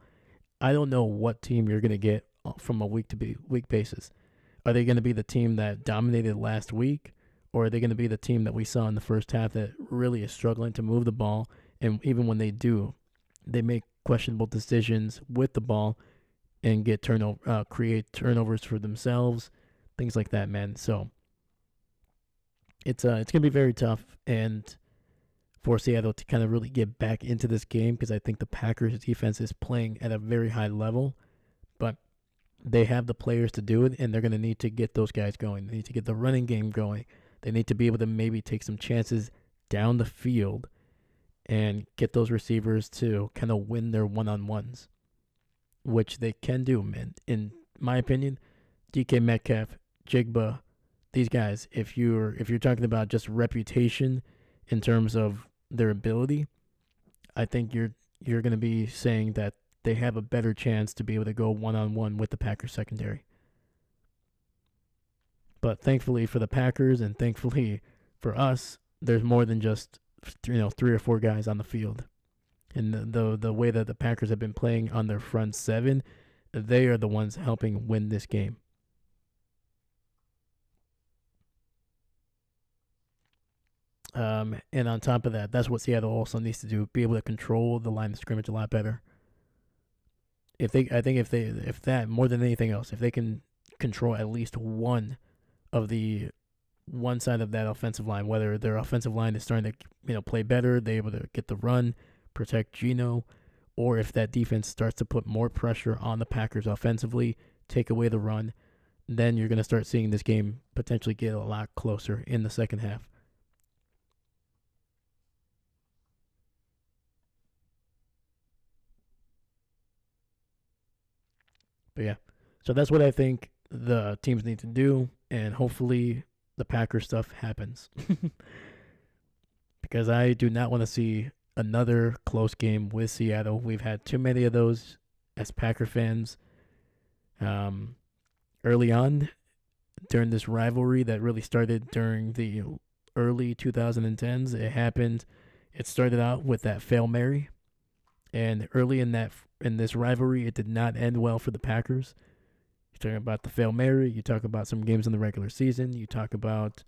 I don't know what team you're going to get from a week basis. Are they going to be the team that dominated last week, or are they going to be the team that we saw in the first half that really is struggling to move the ball? And even when they do, they make questionable decisions with the ball and create turnovers for themselves, things like that, man. So it's gonna be very tough, and for Seattle to kind of really get back into this game because I think the Packers defense is playing at a very high level, but they have the players to do it, and they're going to need to get those guys going. They need to get the running game going. They need to be able to maybe take some chances down the field and get those receivers to kind of win their one-on-ones, which they can do, man. In my opinion, DK Metcalf, Jigba, these guys, if you're talking about just reputation in terms of their ability, I think you're going to be saying that they have a better chance to be able to go one-on-one with the Packers secondary. But thankfully for the Packers and thankfully for us, there's more than just 3 or 4 guys on the field. And the way that the Packers have been playing on their front seven, they are the ones helping win this game. And on top of that, that's what Seattle also needs to do: be able to control the line of scrimmage a lot better. If that more than anything else, if they can control at least one side of that offensive line, whether their offensive line is starting to play better, they're able to get the run, protect Geno, or if that defense starts to put more pressure on the Packers offensively, take away the run, then you're going to start seeing this game potentially get a lot closer in the second half. But yeah, so that's what I think the teams need to do, and hopefully the Packer stuff happens. Because I do not want to see another close game with Seattle. We've had too many of those as Packer fans. Um, Early on during this rivalry that really started during the early 2010s, it happened. It started out with that Fail Mary, and early in this rivalry, it did not end well for the Packers. You talk about the Fail Mary. You talk about some games in the regular season. You talk about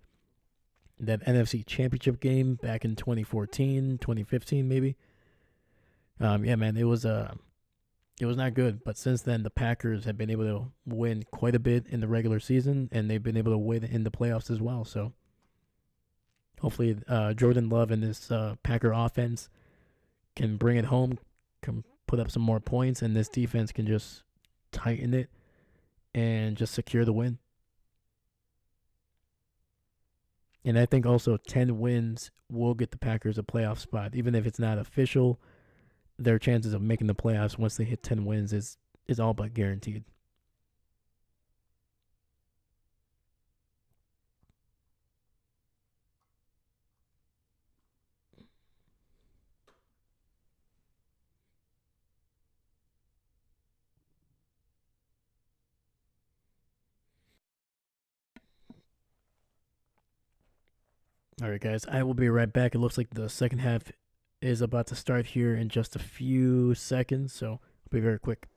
that NFC Championship game back in 2014, 2015, maybe. Yeah, man, it was not good. But since then, the Packers have been able to win quite a bit in the regular season, and they've been able to win in the playoffs as well. So hopefully, Jordan Love and this Packer offense can bring it home, can put up some more points, and this defense can just tighten it and just secure the win. And I think also 10 wins will get the Packers a playoff spot. Even if it's not official, their chances of making the playoffs once they hit 10 wins is all but guaranteed. All right, guys, I will be right back. It looks like the second half is about to start here in just a few seconds, so I'll be very quick.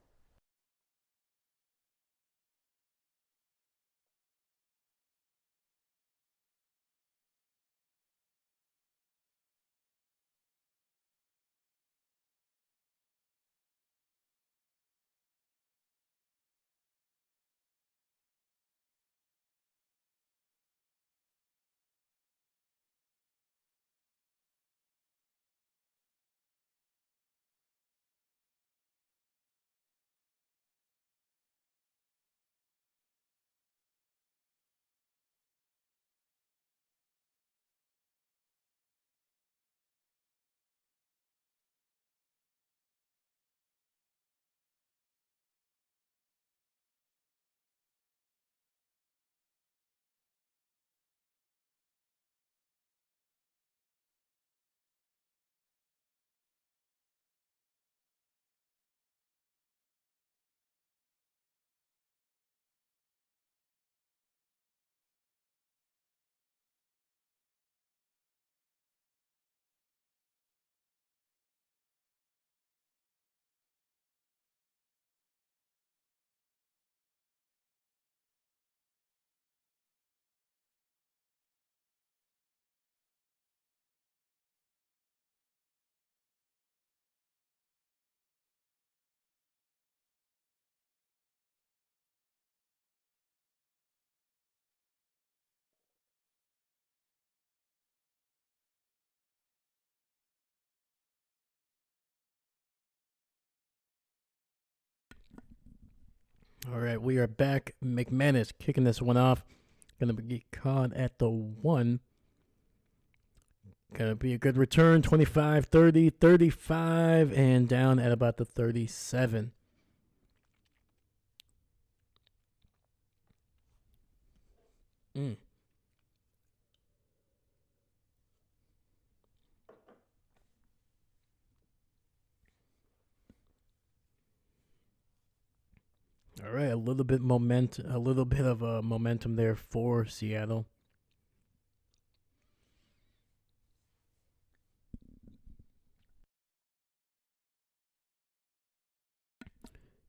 All right, we are back. McManus kicking this one off. Gonna be caught at the 1. Gonna be a good return. 25, 30, 35, and down at about the 37. Mm. All right, a little bit of momentum there for Seattle.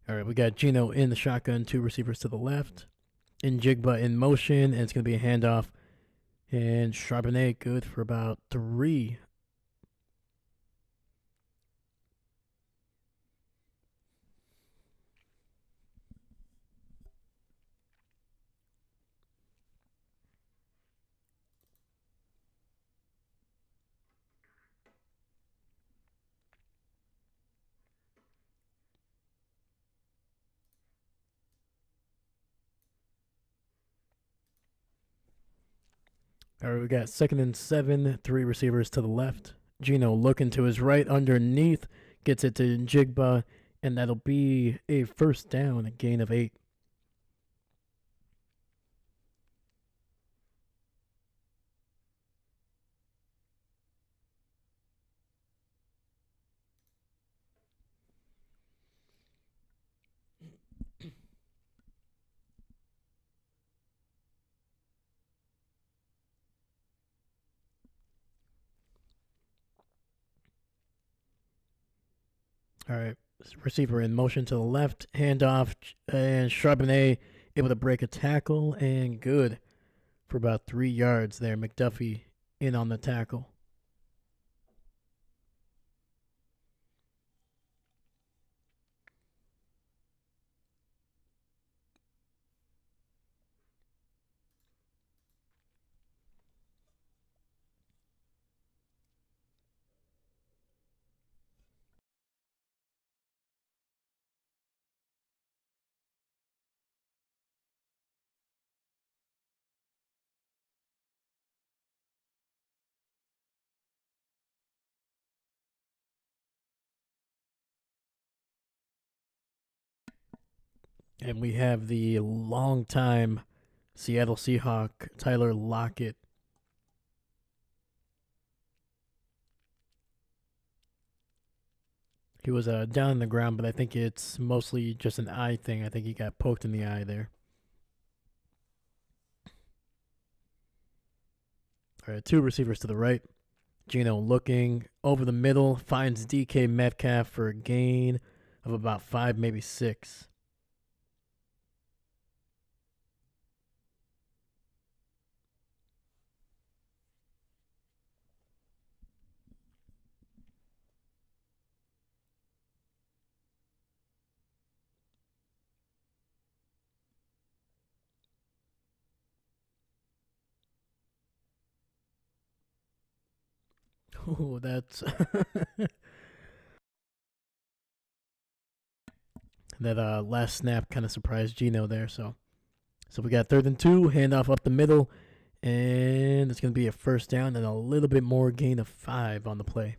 All right, we got Gino in the shotgun, 2 receivers to the left. Njigba in motion, and it's going to be a handoff. And Charbonnet good for about 3. All right, we got 2nd and 7, 3 receivers to the left. Gino looking to his right underneath, gets it to Njigba, and that'll be a first down, a gain of 8. All right, receiver in motion to the left, handoff, and Charbonnet able to break a tackle, and good for about 3 yards there. McDuffie in on the tackle. And we have the longtime Seattle Seahawk, Tyler Lockett. He was down on the ground, but I think it's mostly just an eye thing. I think he got poked in the eye there. All right, 2 receivers to the right. Gino looking over the middle, finds DK Metcalf for a gain of about 5, maybe 6. Oh, that's that last snap kind of surprised Gino there. So we got 3rd and 2, handoff up the middle, and it's going to be a first down and a little bit more, gain of 5 on the play.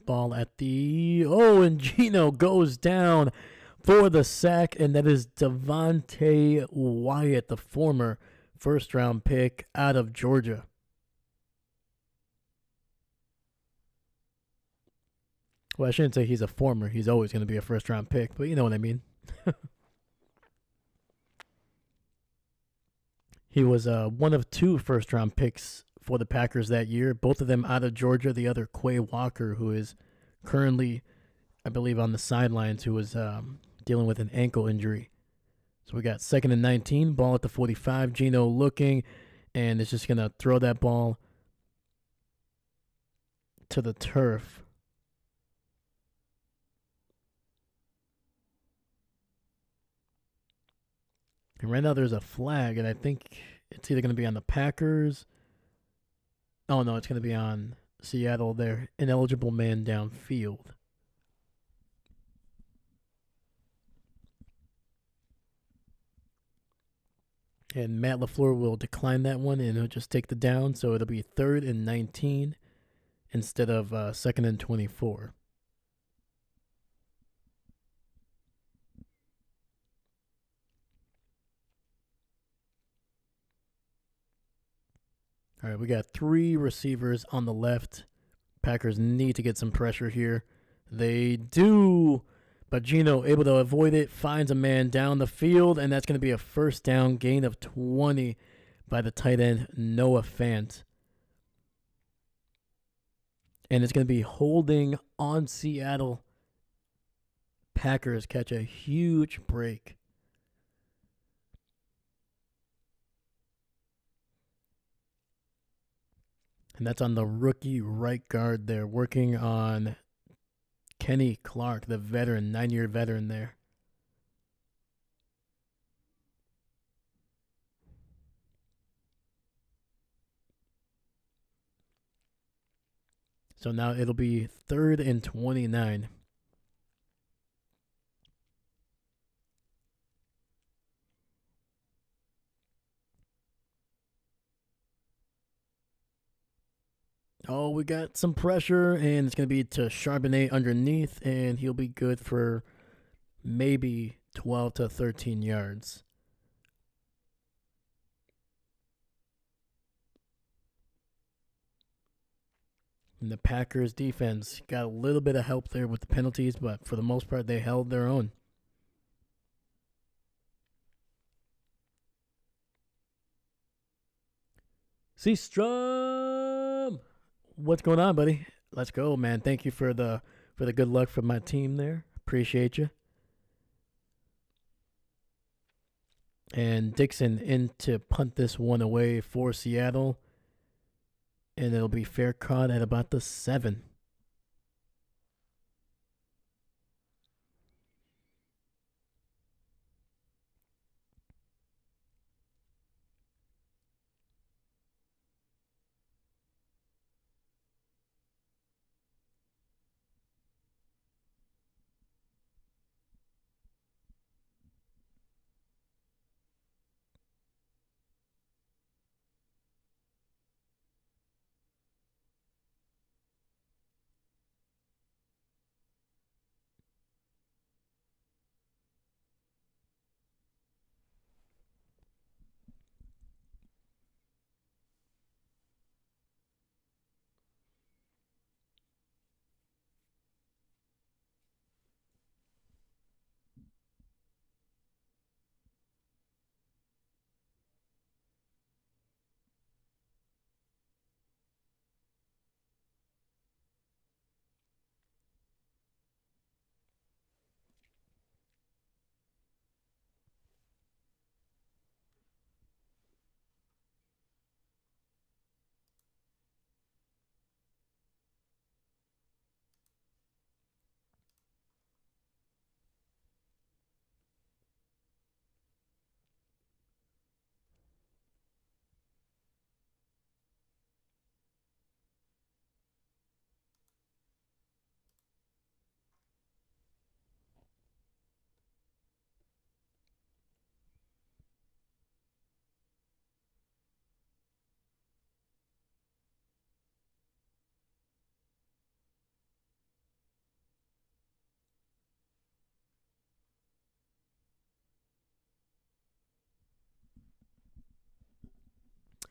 Ball at the and Gino goes down for the sack, and that is Devontae Wyatt, the former first-round pick out of Georgia. Well, I shouldn't say he's a former. He's always going to be a first-round pick, but you know what I mean. He was one of 2 first-round picks for the Packers that year, both of them out of Georgia. The other, Quay Walker, who is currently, I believe, on the sidelines, who was dealing with an ankle injury. So we got 2nd and 19, ball at the 45. Gino looking, and is just going to throw that ball to the turf. And right now there's a flag, and I think it's either going to be on the Packers. Oh, no, it's going to be on Seattle there. Ineligible man downfield. And Matt LaFleur will decline that one, and he'll just take the down. So it'll be 3rd and 19 instead of 2nd and 24. All right, we got 3 receivers on the left. Packers need to get some pressure here. They do. But Gino, able to avoid it, finds a man down the field, and that's going to be a first down, gain of 20 by the tight end, Noah Fant. And it's going to be holding on Seattle. Packers catch a huge break. And that's on the rookie right guard there, working on Kenny Clark, the veteran, 9-year veteran there. So now it'll be 3rd and 29. Oh, we got some pressure, and it's going to be to Charbonnet underneath, and he'll be good for maybe 12 to 13 yards. And the Packers defense got a little bit of help there with the penalties, but for the most part, they held their own. Seastrom, what's going on, buddy? Let's go, man. Thank you for the good luck from my team there. Appreciate you. And Dixon in to punt this one away for Seattle. And it'll be fair caught at about the 7.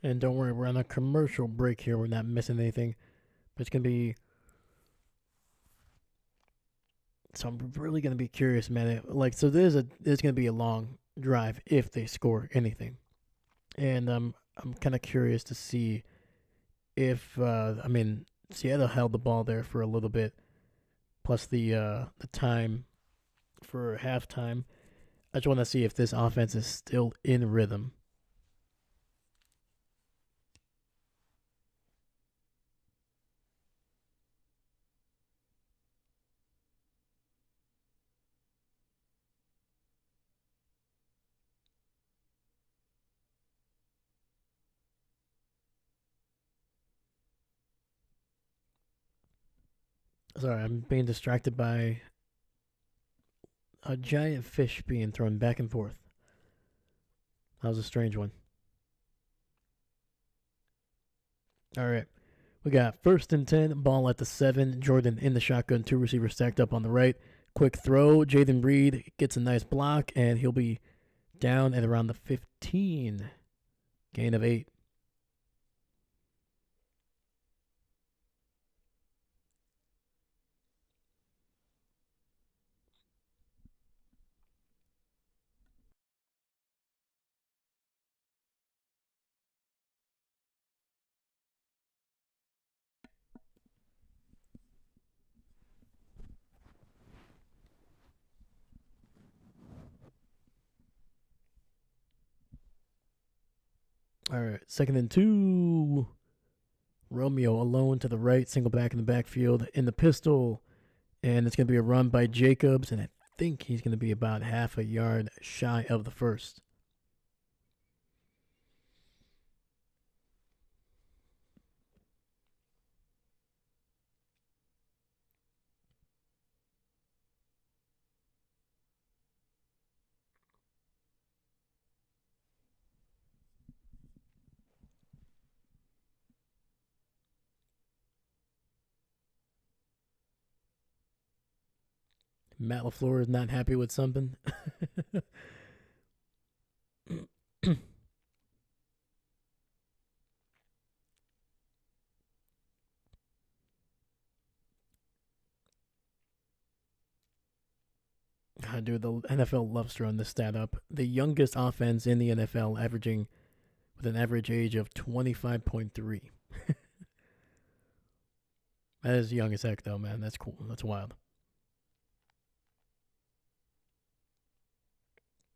And don't worry, we're on a commercial break here. We're not missing anything. But it's going to be. So I'm really going to be curious, man. So there's going to be a long drive if they score anything. And I'm kind of curious to see if, Seattle held the ball there for a little bit, plus the time for halftime. I just want to see if this offense is still in rhythm. Sorry, I'm being distracted by a giant fish being thrown back and forth. That was a strange one. All right. We got first and 10, ball at the 7. Jordan in the shotgun, two receivers stacked up on the right. Quick throw. Jathan Reed gets a nice block, and he'll be down at around the 15. Gain of 8. All right. Second and 2. Romeo alone to the right, single back in the backfield in the pistol. And it's going to be a run by Jacobs, and I think he's going to be about half a yard shy of the first. Matt LaFleur is not happy with something. Dude, the NFL loves throwing this stat up. The youngest offense in the NFL, averaging with an average age of 25.3. That is young as heck, though, man. That's cool. That's wild.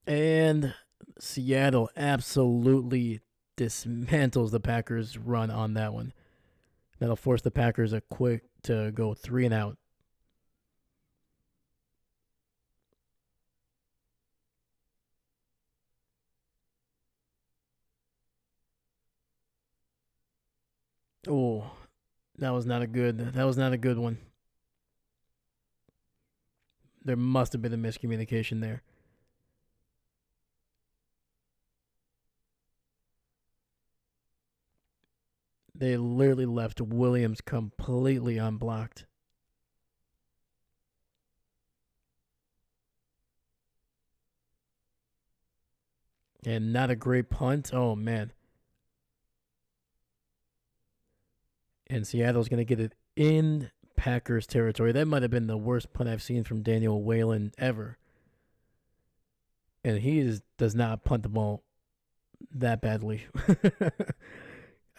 And Seattle absolutely dismantles the Packers' run on that one. That'll force the Packers a quick to go 3-and-out. Oh, that was not a good. That was not a good one. There must have been a miscommunication there. They literally left Williams completely unblocked. And not a great punt. Oh, man. And Seattle's going to get it in Packers territory. That might have been the worst punt I've seen from Daniel Whalen ever. And does not punt the ball that badly.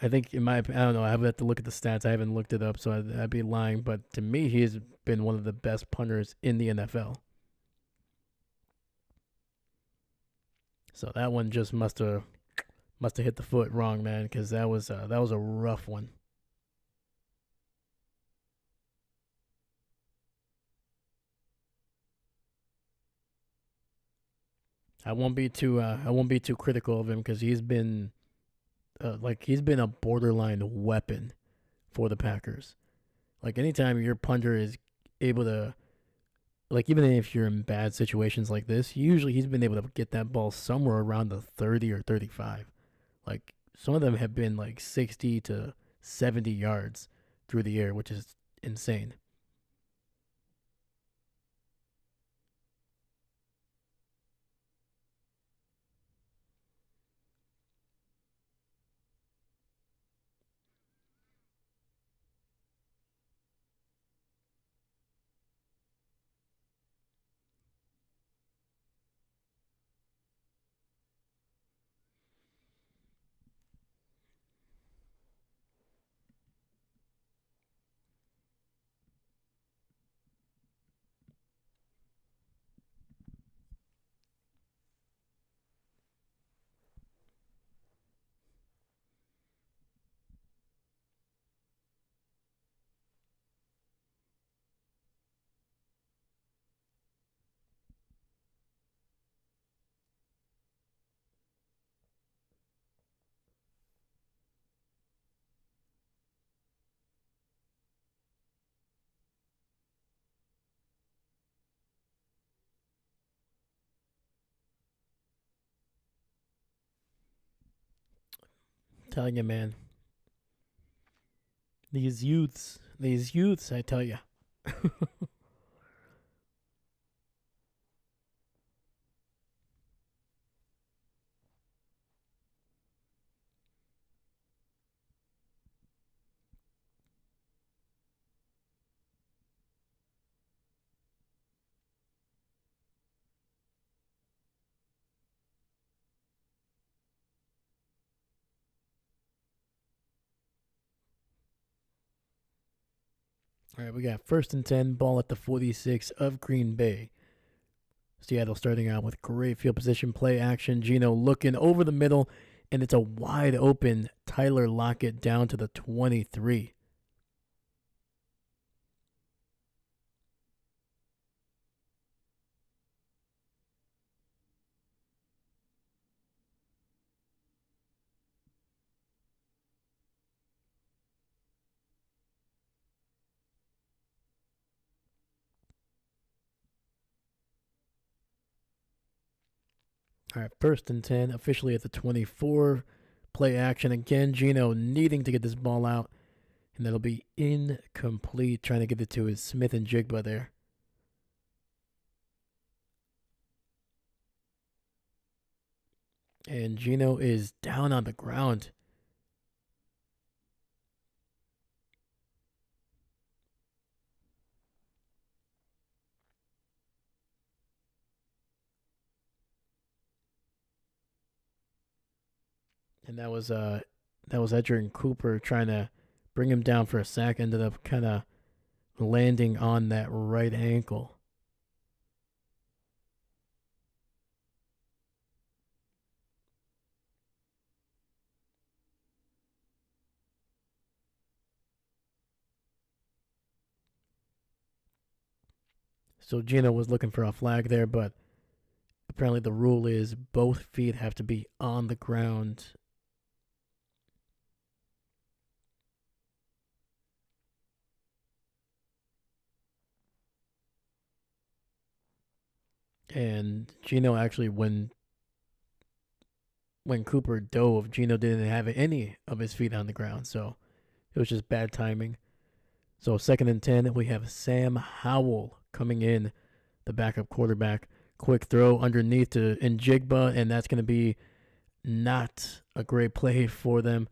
I think, I don't know. I have to look at the stats. I haven't looked it up, so I'd be lying. But to me, he's been one of the best punters in the NFL. So that one just must have hit the foot wrong, man, because that was a rough one. I won't be too critical of him because he's been a borderline weapon for the Packers. Like anytime your punter is able to, like, even if you're in bad situations like this, usually he's been able to get that ball somewhere around the 30 or 35. Like some of them have been like 60 to 70 yards through the air, which is insane. Telling you, man. These youths, I tell you. All right, we got first and 10, ball at the 46 of Green Bay. Seattle starting out with great field position, play action. Geno looking over the middle, and it's a wide open Tyler Lockett down to the 23. All right, first and 10, officially at the 24. Play action again. Geno needing to get this ball out, and that'll be incomplete. Trying to get it to his Smith and Jigba there. And Geno is down on the ground. And that was Edgerrin Cooper trying to bring him down for a sack. Ended up kind of landing on that right ankle. So Geno was looking for a flag there, but apparently the rule is both feet have to be on the ground. And Geno actually, when Cooper dove, Geno didn't have any of his feet on the ground, so it was just bad timing. So second and 10, we have Sam Howell coming in, the backup quarterback. Quick throw underneath to Njigba, and that's going to be not a great play for them.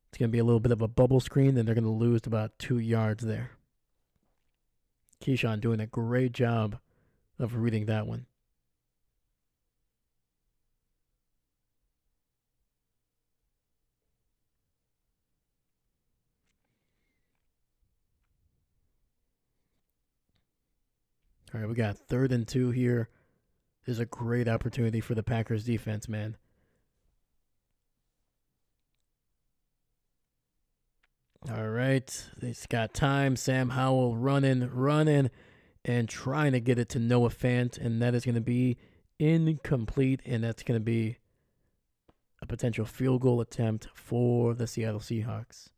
It's going to be a little bit of a bubble screen, and they're going to lose about 2 yards there. Keyshawn doing a great job of reading that one. All right, we got third and 2 here. This is a great opportunity for the Packers defense, man. All right, he's got time. Sam Howell running, and trying to get it to Noah Fant, and that is going to be incomplete, and that's going to be a potential field goal attempt for the Seattle Seahawks.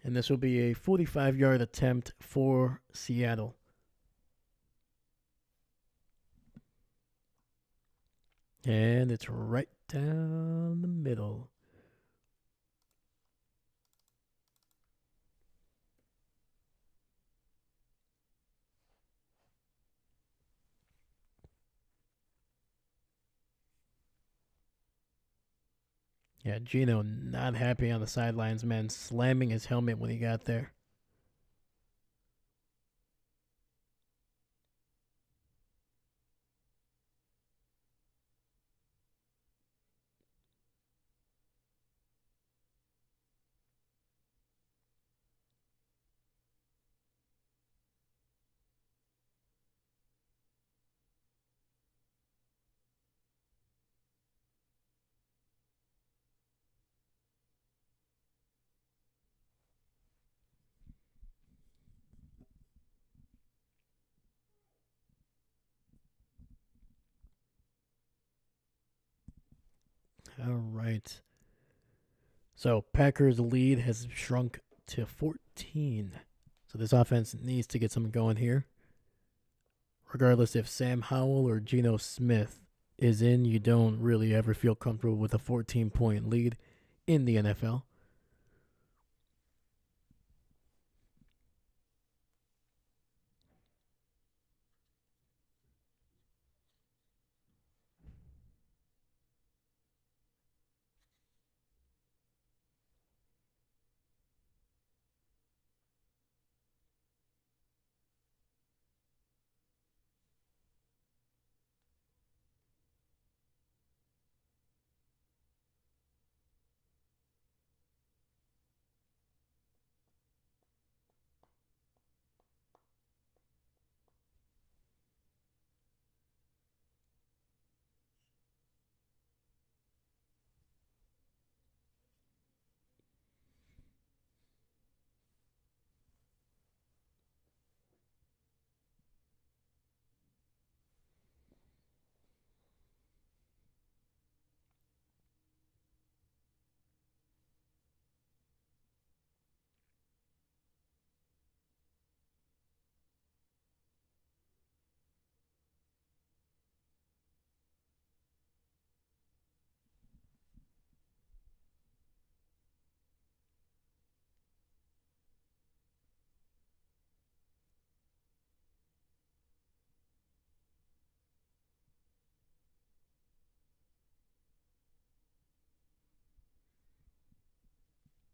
And this will be a 45-yard attempt for Seattle. And it's right down the middle. Yeah, Geno not happy on the sidelines, man, slamming his helmet when he got there. All right. So Packers' lead has shrunk to 14. So this offense needs to get something going here. Regardless if Sam Howell or Geno Smith is in, you don't really ever feel comfortable with a 14-point lead in the NFL.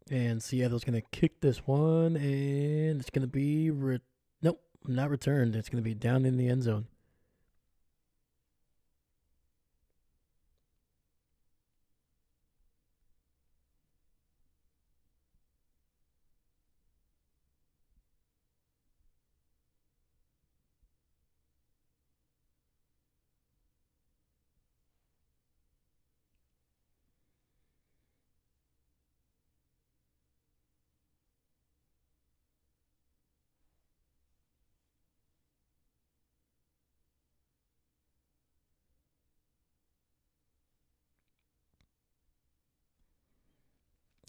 And Seattle's going to kick this one, and it's going to be nope, not returned. It's going to be down in the end zone.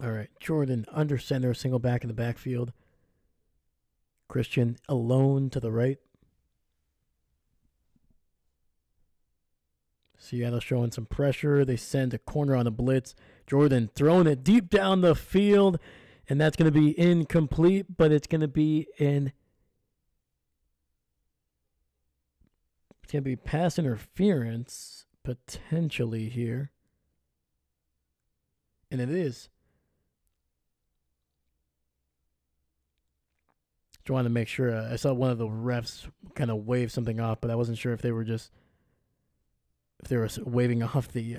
All right, Jordan under center, single back in the backfield. Christian alone to the right. Seattle showing some pressure. They send a corner on a blitz. Jordan throwing it deep down the field, and that's going to be incomplete, but it's going to be pass interference potentially here. And it is. Just wanted to make sure. I saw one of the refs kind of wave something off, but I wasn't sure if they were waving off the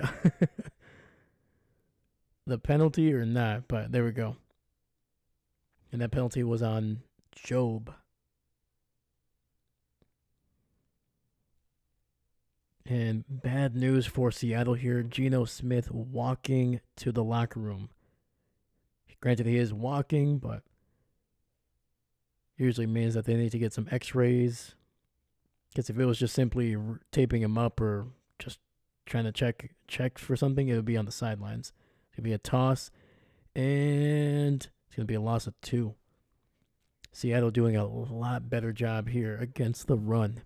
the penalty or not. But there we go. And that penalty was on Job. And bad news for Seattle here. Geno Smith walking to the locker room. Granted, he is walking, but usually means that they need to get some x-rays. Because if it was just simply taping him up or just trying to check for something, it would be on the sidelines. It's going to be a toss, and it's going to be a loss of 2. Seattle doing a lot better job here against the run.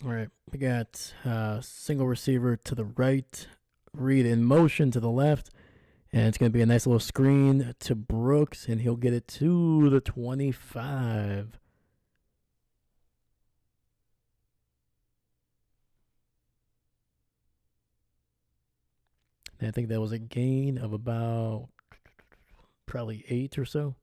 All right, we got single receiver to the right, read in motion to the left, and it's going to be a nice little screen to Brooks, and he'll get it to the 25. And I think that was a gain of about probably 8 or so.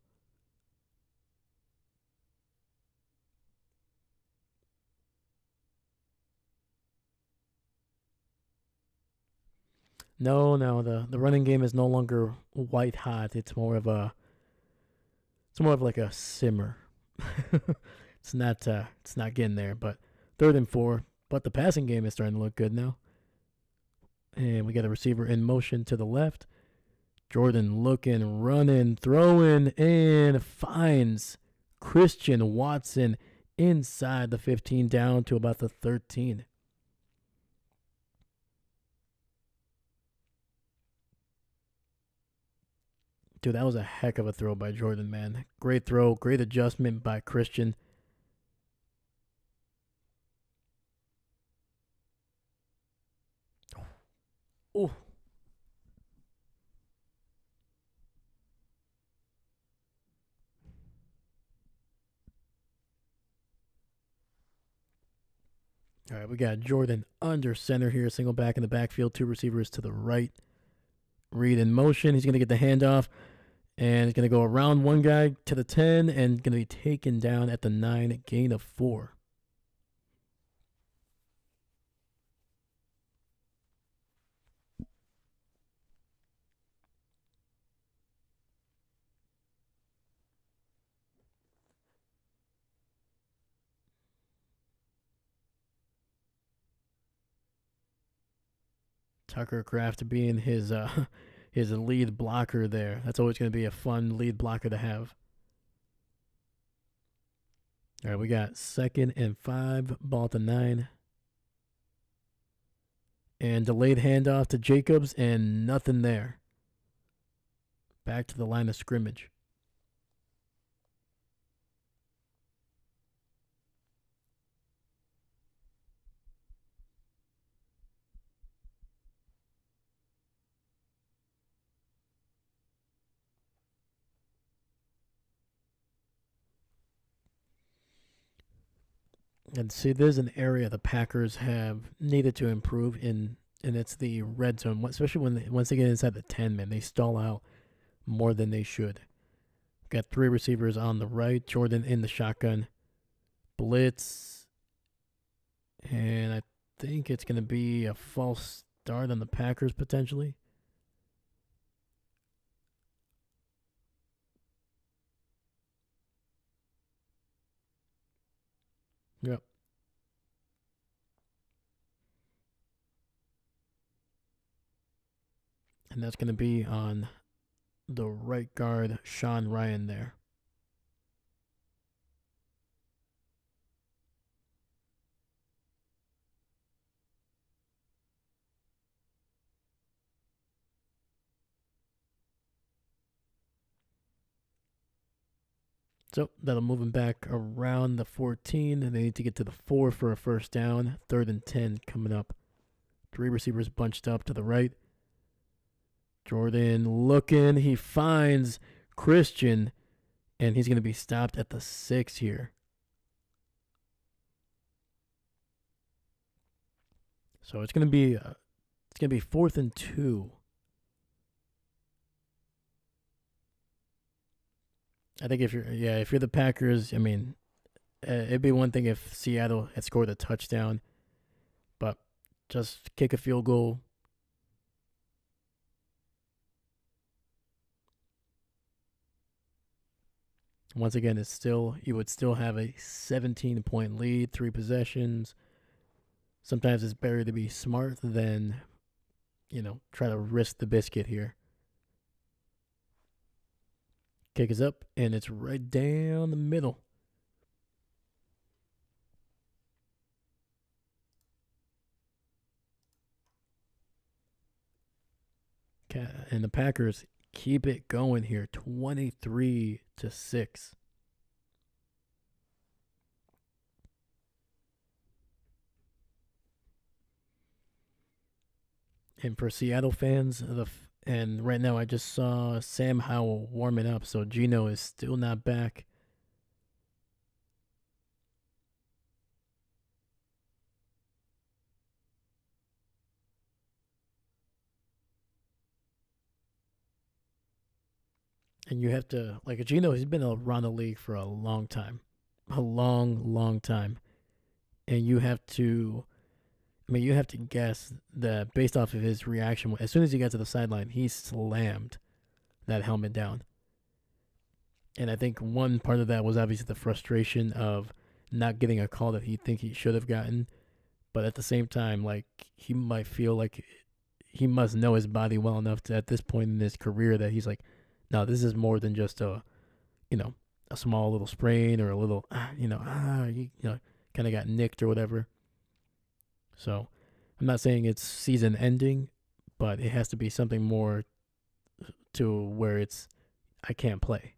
No, the running game is no longer white hot. It's more of like a simmer. It's It's not getting there. But 3rd and 4. But the passing game is starting to look good now. And we got a receiver in motion to the left. Jordan looking, running, throwing, and finds Christian Watson inside the 15 down to about the 13. Dude, that was a heck of a throw by Jordan, man. Great throw, great adjustment by Christian. Oh. All right, we got Jordan under center here, single back in the backfield, 2 receivers to the right. Reed in motion. He's going to get the handoff, and he's going to go around one guy to the 10 and going to be taken down at the 9, gain of 4. Tucker Kraft being his lead blocker there. That's always going to be a fun lead blocker to have. All right, we got 2nd and 5, ball at the 9. And delayed handoff to Jacobs, and nothing there. Back to the line of scrimmage. And see, there's an area the Packers have needed to improve in, and it's the red zone. Especially once they get inside the 10, man, they stall out more than they should. Got 3 receivers on the right. Jordan in the shotgun. Blitz. And I think it's going to be a false start on the Packers potentially. Yep. And that's going to be on the right guard, Sean Ryan there. So that'll move him back around the 14, and they need to get to the 4 for a first down. 3rd and 10 coming up. 3 receivers bunched up to the right. Jordan looking. He finds Christian, and he's going to be stopped at the 6 here. So it's going to be 4th and 2. I think if you're the Packers, I mean, it'd be one thing if Seattle had scored a touchdown, but just kick a field goal. Once again, you would still have a 17-point lead, 3 possessions. Sometimes it's better to be smart than, try to risk the biscuit here. Kick is up, and it's right down the middle. And the Packers keep it going here, 23-6. And for Seattle fans, and right now I just saw Sam Howell warming up, so Geno is still not back. And you have to, like Geno, he's been around the league for a long time. A long, long time. And you have to guess that based off of his reaction, as soon as he got to the sideline, he slammed that helmet down. And I think one part of that was obviously the frustration of not getting a call that he think he should have gotten. But at the same time, like he might feel like he must know his body well enough to at this point in his career that he's like, no, this is more than just a you know a small little sprain or a little kind of got nicked or whatever. So I'm not saying it's season ending, but it has to be something more to where it's I can't play.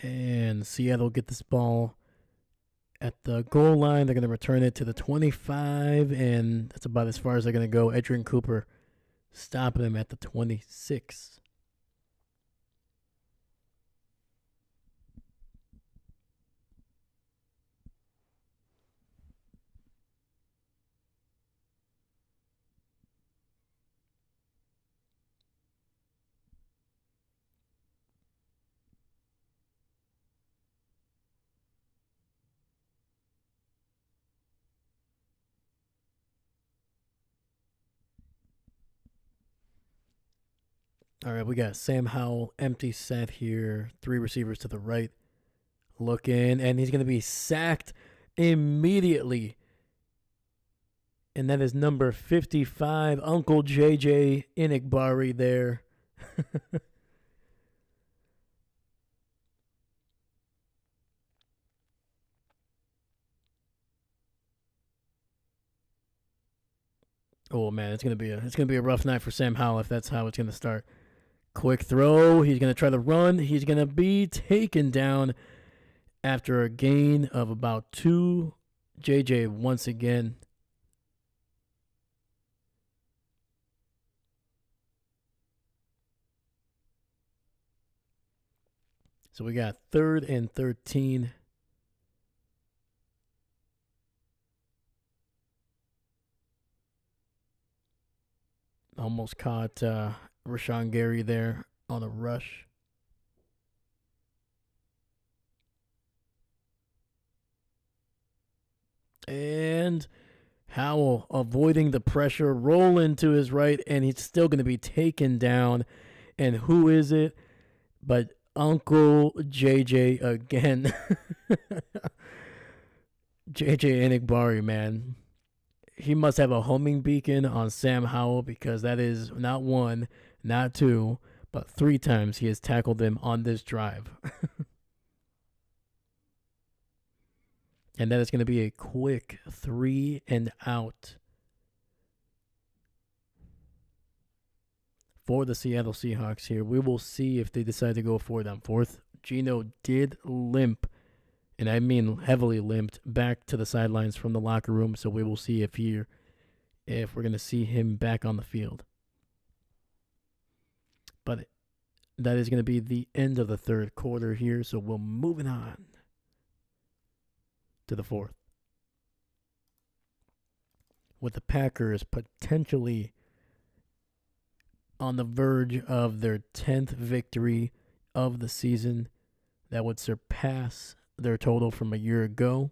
And Seattle get this ball at the goal line. They're going to return it to the 25, and that's about as far as they're going to go. Adrian Cooper stopping him at the 26. All right, we got Sam Howell, empty set here. Three receivers to the right. Looking, and he's going to be sacked immediately. And that is number 55, Uncle JJ Inigbari there. Oh man, it's gonna be a rough night for Sam Howell if that's how it's gonna start. Quick throw. He's gonna try to run. He's gonna be taken down after a gain of about 2. JJ once again. So we got 3rd and 13. Almost caught Rashawn Gary there on a rush. And Howell avoiding the pressure, roll into his right, and he's still going to be taken down. And who is it but Uncle JJ again? JJ Enigbari, man. He must have a homing beacon on Sam Howell because that is not one, not two, but 3 times he has tackled him on this drive. And that is going to be a quick 3 and out for the Seattle Seahawks here. We will see if they decide to go for it on 4th. Geno did limp, and I mean heavily limped, back to the sidelines from the locker room. So we will see if we're going to see him back on the field. But that is going to be the end of the 3rd quarter here. So we're moving on to the 4th, with the Packers potentially on the verge of their 10th victory of the season. That would surpass their total from a year ago.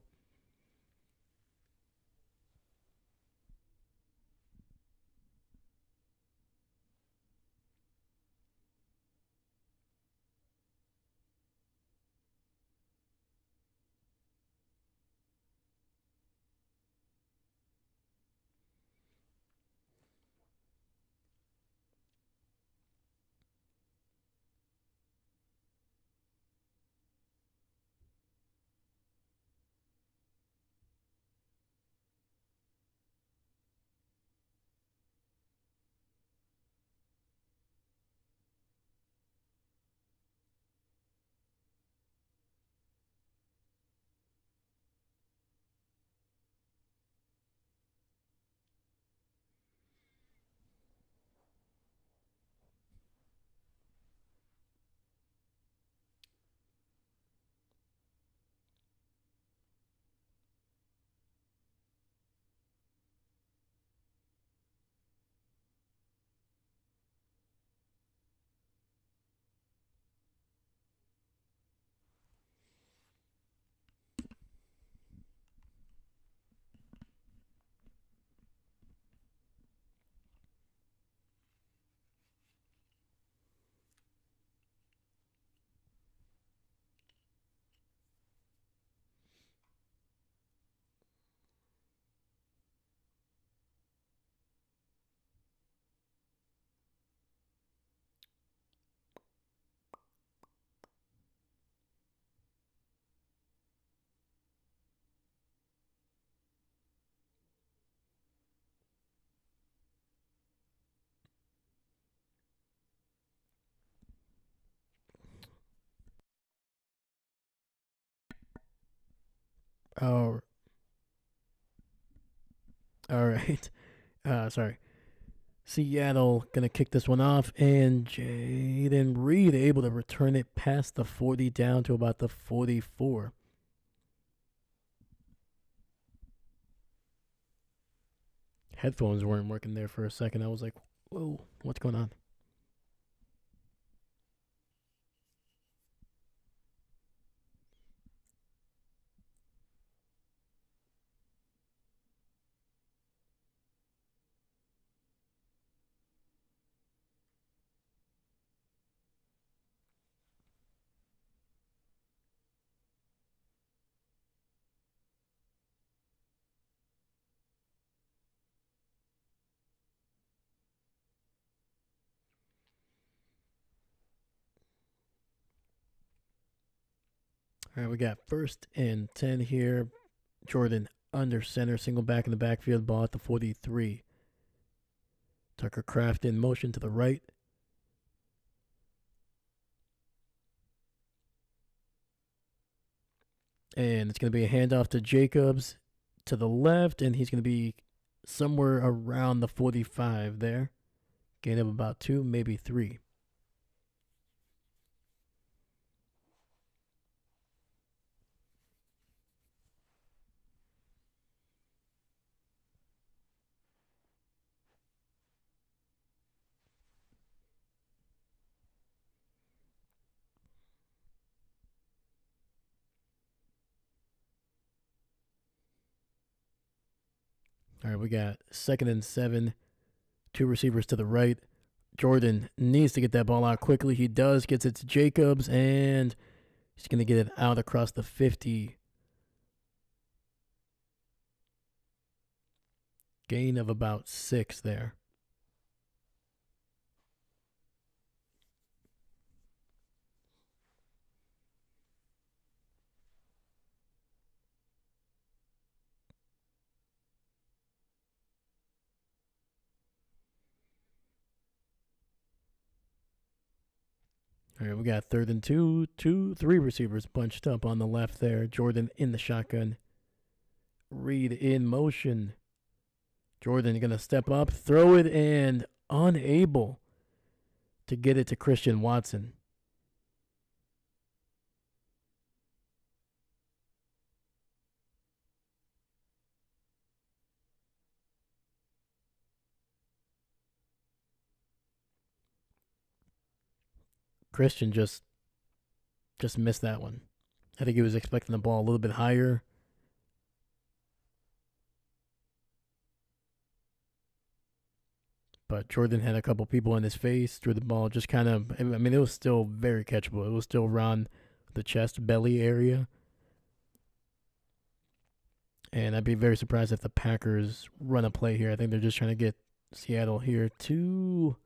Oh, all right. Sorry. Seattle gonna kick this one off, and Jaden Reed able to return it past the 40 down to about the 44. Headphones weren't working there for a second. I was like, whoa, what's going on? All right, we got 1st and 10 here. Jordan under center, single back in the backfield, ball at the 43. Tucker Kraft in motion to the right. And it's going to be a handoff to Jacobs to the left, and he's going to be somewhere around the 45 there. Gain of about 2, maybe 3. All right, we got 2nd and 7. 2 receivers to the right. Jordan needs to get that ball out quickly. He does. Gets it to Jacobs, and he's going to get it out across the 50. Gain of about 6 there. All right, we got 3rd and 2. 3 receivers bunched up on the left there. Jordan in the shotgun. Reed in motion. Jordan going to step up, throw it, and unable to get it to Christian Watson. Christian just missed that one. I think he was expecting the ball a little bit higher. But Jordan had a couple people in his face, threw the ball just kind of, I mean, it was still very catchable. It was still around the chest, belly area. And I'd be very surprised if the Packers run a play here. I think they're just trying to get Seattle here to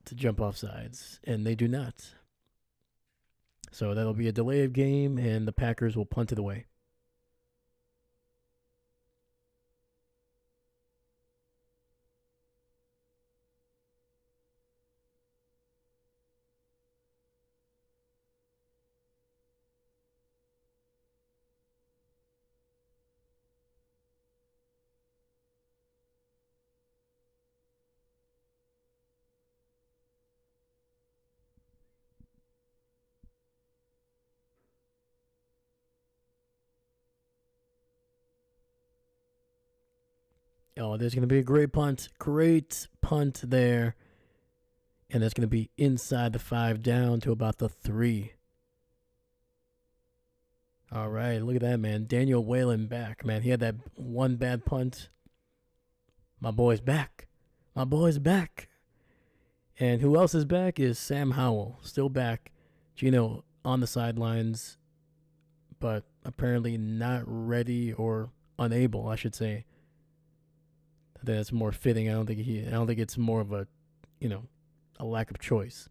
to jump off sides, and they do not. So that'll be a delay of game, and the Packers will punt it away. Oh, there's going to be a great punt. Great punt there. And that's going to be inside the 5 down to about the 3. All right, look at that, man. Daniel Whalen back, man. He had that one bad punt. My boy's back. My boy's back. And who else is back is Sam Howell, still back. Gino on the sidelines, but apparently not ready or unable, I should say. I think that's more fitting. I don't think it's more of a, a lack of choice.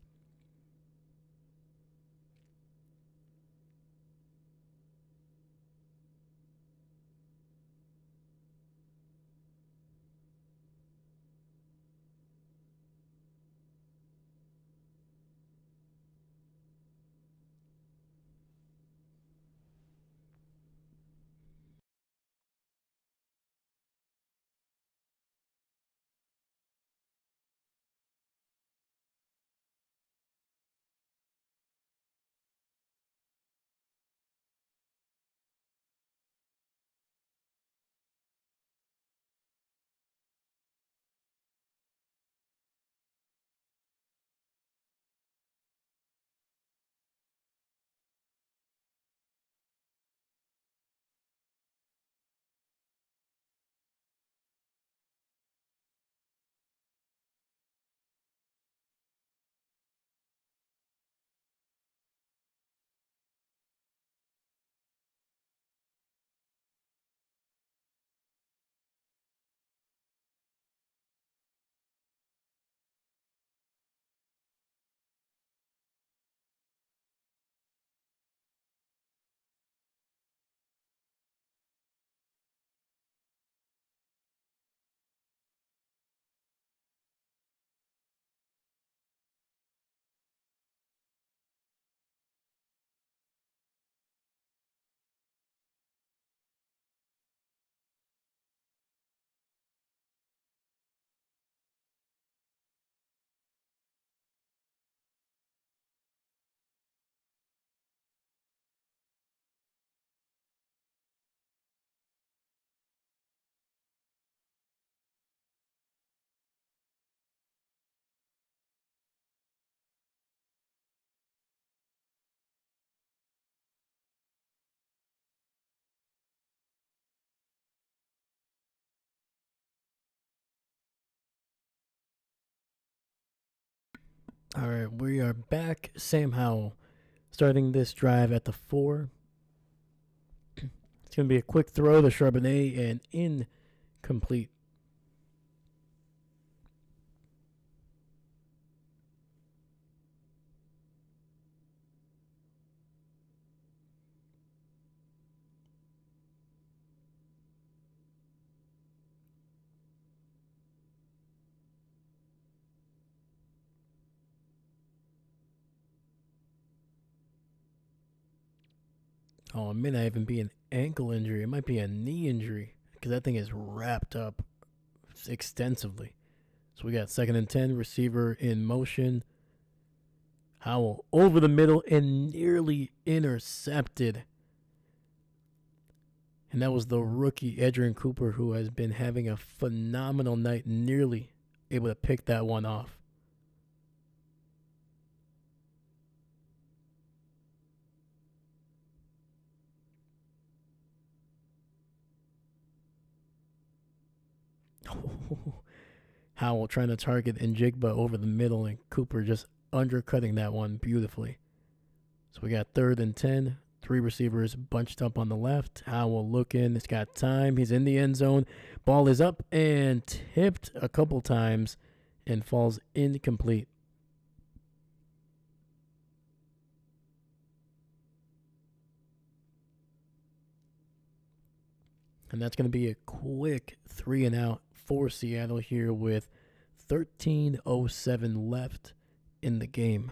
All right, we are back. Sam Howell starting this drive at the 4. It's going to be a quick throw to Charbonnet and incomplete. Oh, it may not even be an ankle injury. It might be a knee injury because that thing is wrapped up extensively. So we got 2nd and 10, receiver in motion. Howell over the middle and nearly intercepted. And that was the rookie Edgerrin Cooper, who has been having a phenomenal night, nearly able to pick that one off. Howell trying to target Njigba over the middle, and Cooper just undercutting that one beautifully. So we got 3rd and 10, 3 receivers bunched up on the left. Howell looking, he's got time, he's in the end zone. Ball is up and tipped a couple times and falls incomplete. And that's going to be a quick 3 and out for Seattle here with 13:07 left in the game.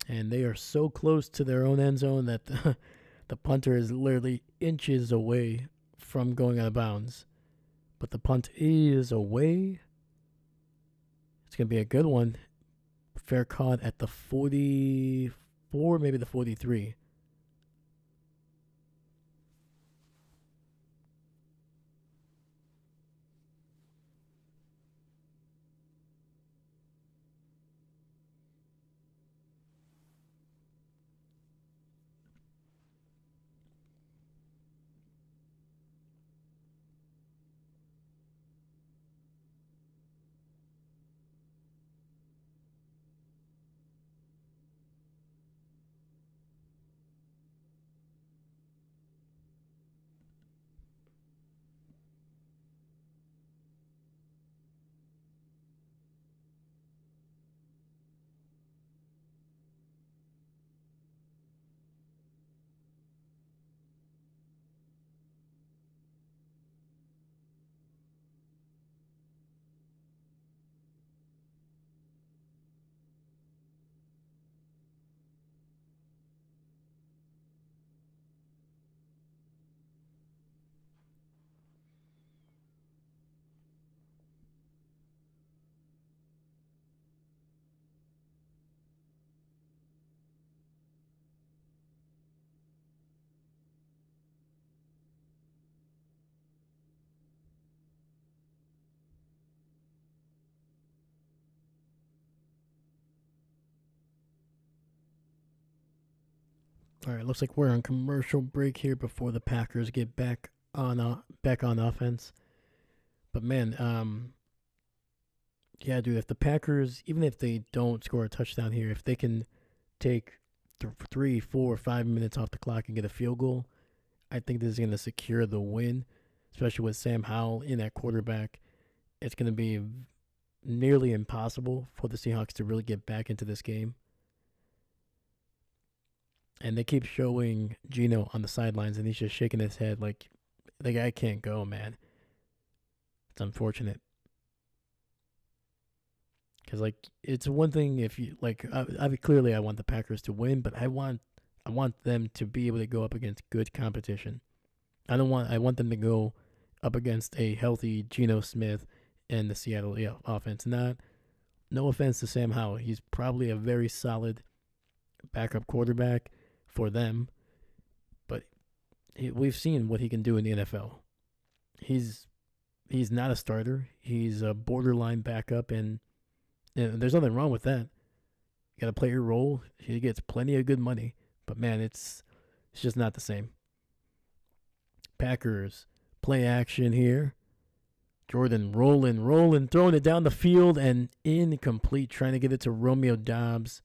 And they are so close to their own end zone that the punter is literally inches away from going out of bounds. But the punt is away. It's going to be a good one. Fair caught at the 44, maybe the 43. All right, looks like we're on commercial break here before the Packers get back on offense. But man, yeah, dude, if the Packers, even if they don't score a touchdown here, if they can take 3, 4, 5 minutes off the clock and get a field goal, I think this is going to secure the win, especially with Sam Howell in at quarterback. It's going to be nearly impossible for the Seahawks to really get back into this game. And they keep showing Gino on the sidelines, and he's just shaking his head like the guy can't go, man. It's unfortunate. Because like it's one thing if you like, clearly I want the Packers to win, but I want them to be able to go up against good competition. I want them to go up against a healthy Geno Smith and the Seattle offense. No offense to Sam Howell, he's probably a very solid backup quarterback for them, but we've seen what he can do in the NFL. He's not a starter. He's a borderline backup, and there's nothing wrong with that. You got to play your role. He gets plenty of good money, but man, it's just not the same. Packers play action here. Jordan rolling, throwing it down the field and incomplete, trying to get it to Romeo Doubs,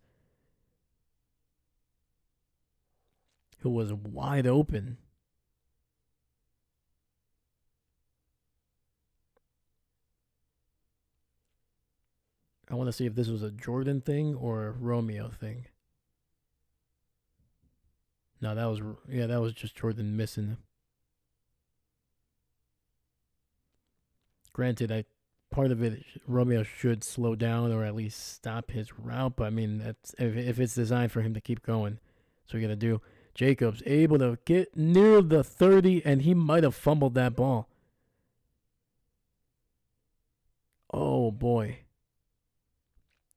who was wide open. I want to see if this was a Jordan thing or a Romeo thing. No, that was just Jordan missing. Granted, part of it Romeo should slow down or at least stop his route, but I mean that's if it's designed for him to keep going. So we got to do. Jacobs able to get near the 30 and he might have fumbled that ball. Oh boy.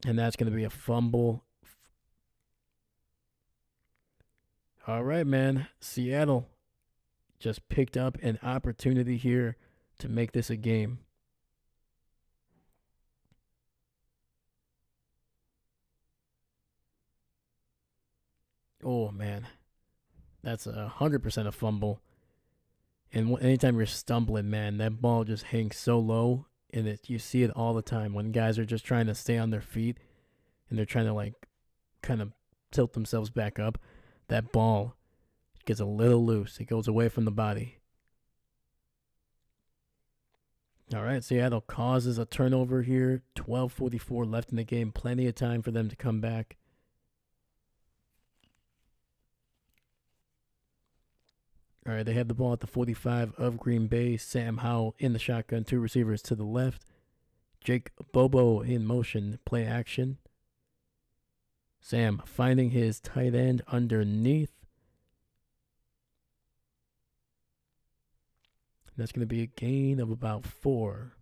And that's going to be a fumble. All right, man. Seattle just picked up an opportunity here to make this a game. Oh, man. That's 100% a fumble. And anytime you're stumbling, man, that ball just hangs so low. And you see it all the time when guys are just trying to stay on their feet and they're trying to, like, kind of tilt themselves back up. That ball gets a little loose. It goes away from the body. All right, Seattle causes a turnover here. 12:44 left in the game. Plenty of time for them to come back. All right, they have the ball at the 45 of Green Bay. Sam Howell in the shotgun, two receivers to the left. Jake Bobo in motion, play action. Sam finding his tight end underneath. That's going to be a gain of about 4.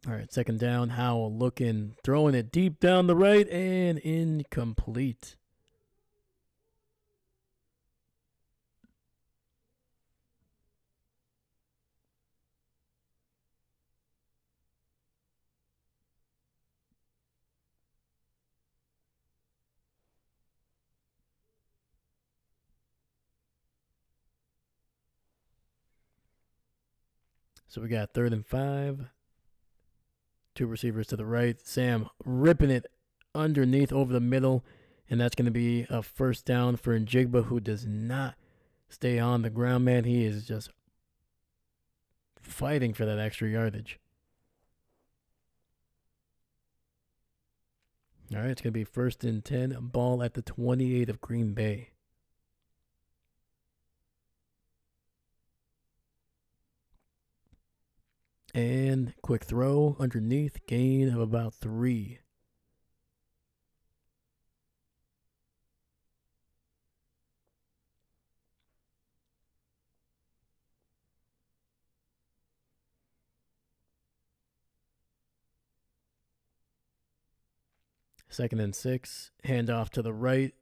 All right, second down. Howell looking, throwing it deep down the right and incomplete. So we got 3rd and 5. Two receivers to the right. Sam ripping it underneath over the middle. And that's going to be a first down for Njigba, who does not stay on the ground, man. He is just fighting for that extra yardage. All right, it's going to be 1st and 10. Ball at the 28 of Green Bay. And quick throw underneath, gain of about 3. Second and 6, handoff to the right.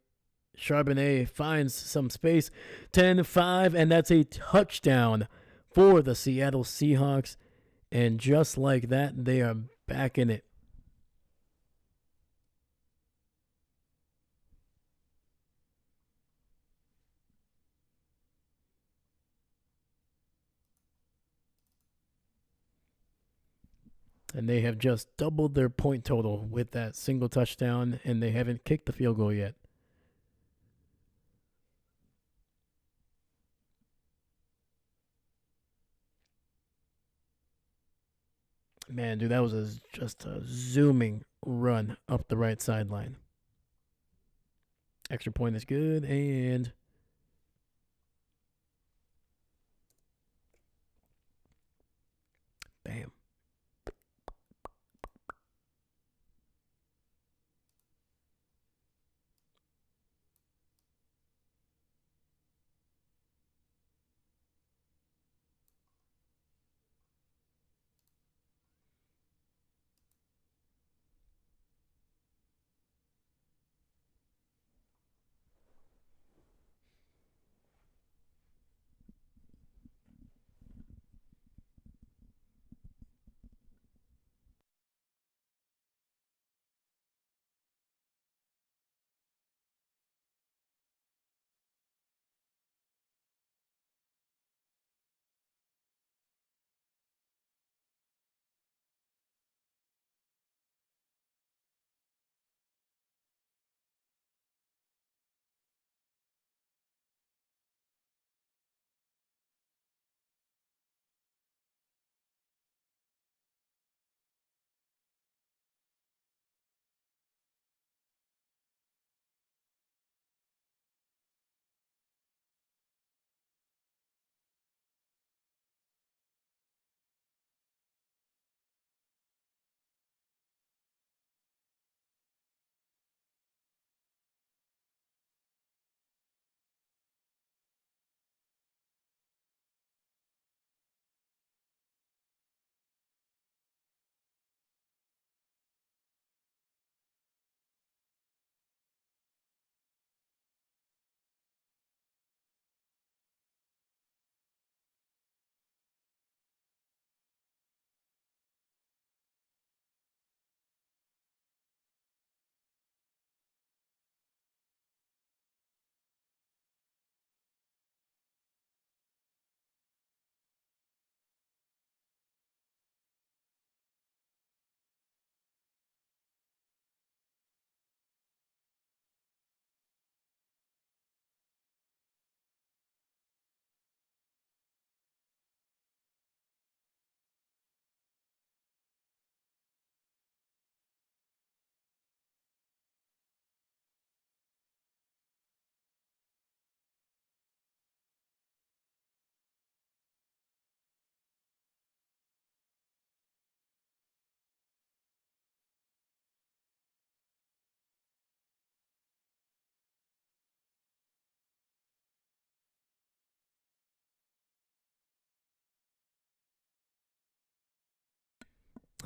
Charbonnet finds some space, 10-5, and that's a touchdown for the Seattle Seahawks. And just like that, they are back in it. And they have just doubled their point total with that single touchdown, and they haven't kicked the field goal yet. Man, dude, that was just a zooming run up the right sideline. Extra point is good, and bam.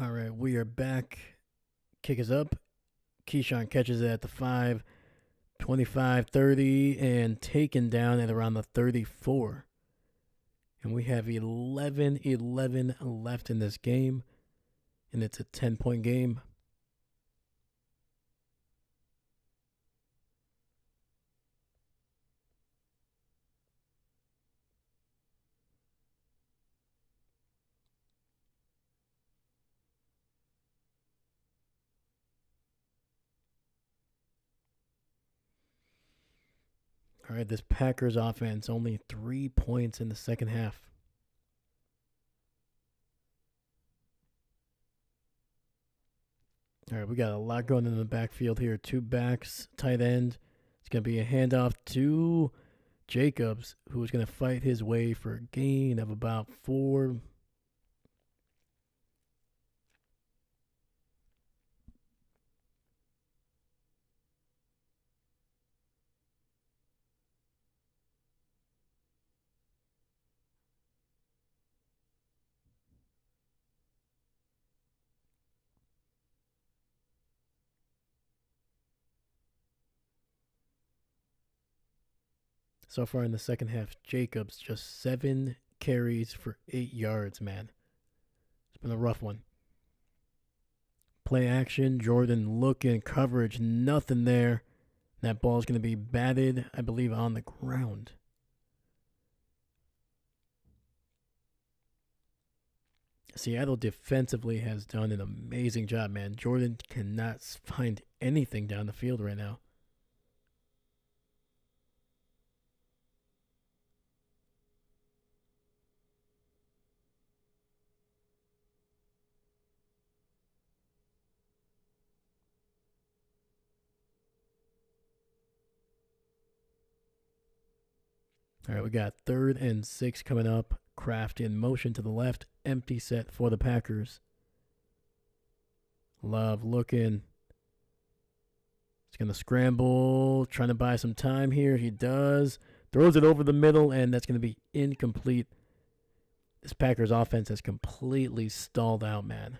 All right, we are back. Kick is up. Keyshawn catches it at the 5, 25, 30, and taken down at around the 34. And we have 11 left in this game, and it's a 10-point game. All right, this Packers offense only 3 points in the second half. All right, we got a lot going in the backfield here. Two backs, tight end. It's going to be a handoff to Jacobs, who is going to fight his way for a gain of about 4. So far in the second half, Jacobs just 7 carries for 8 yards, man. It's been a rough one. Play action, Jordan looking, coverage, nothing there. That ball is going to be batted, I believe, on the ground. Seattle defensively has done an amazing job, man. Jordan cannot find anything down the field right now. All right, we got 3rd and 6 coming up. Kraft in motion to the left. Empty set for the Packers. Love looking. He's going to scramble, trying to buy some time here. He does. Throws it over the middle, and that's going to be incomplete. This Packers offense has completely stalled out, man.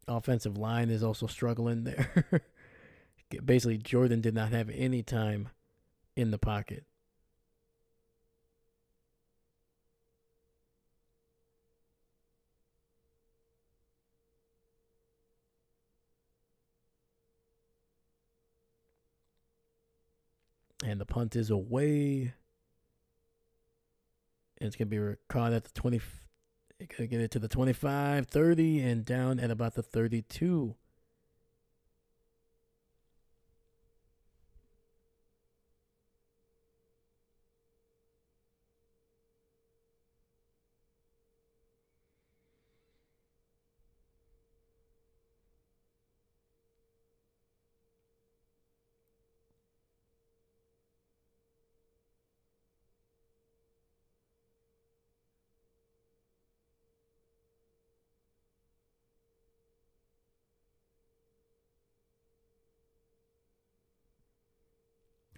Offensive line is also struggling there. Basically, Jordan did not have any time in the pocket. And the punt is away. And it's going to be caught at the 20. Going to get it to the 25, 30, and down at about the 32.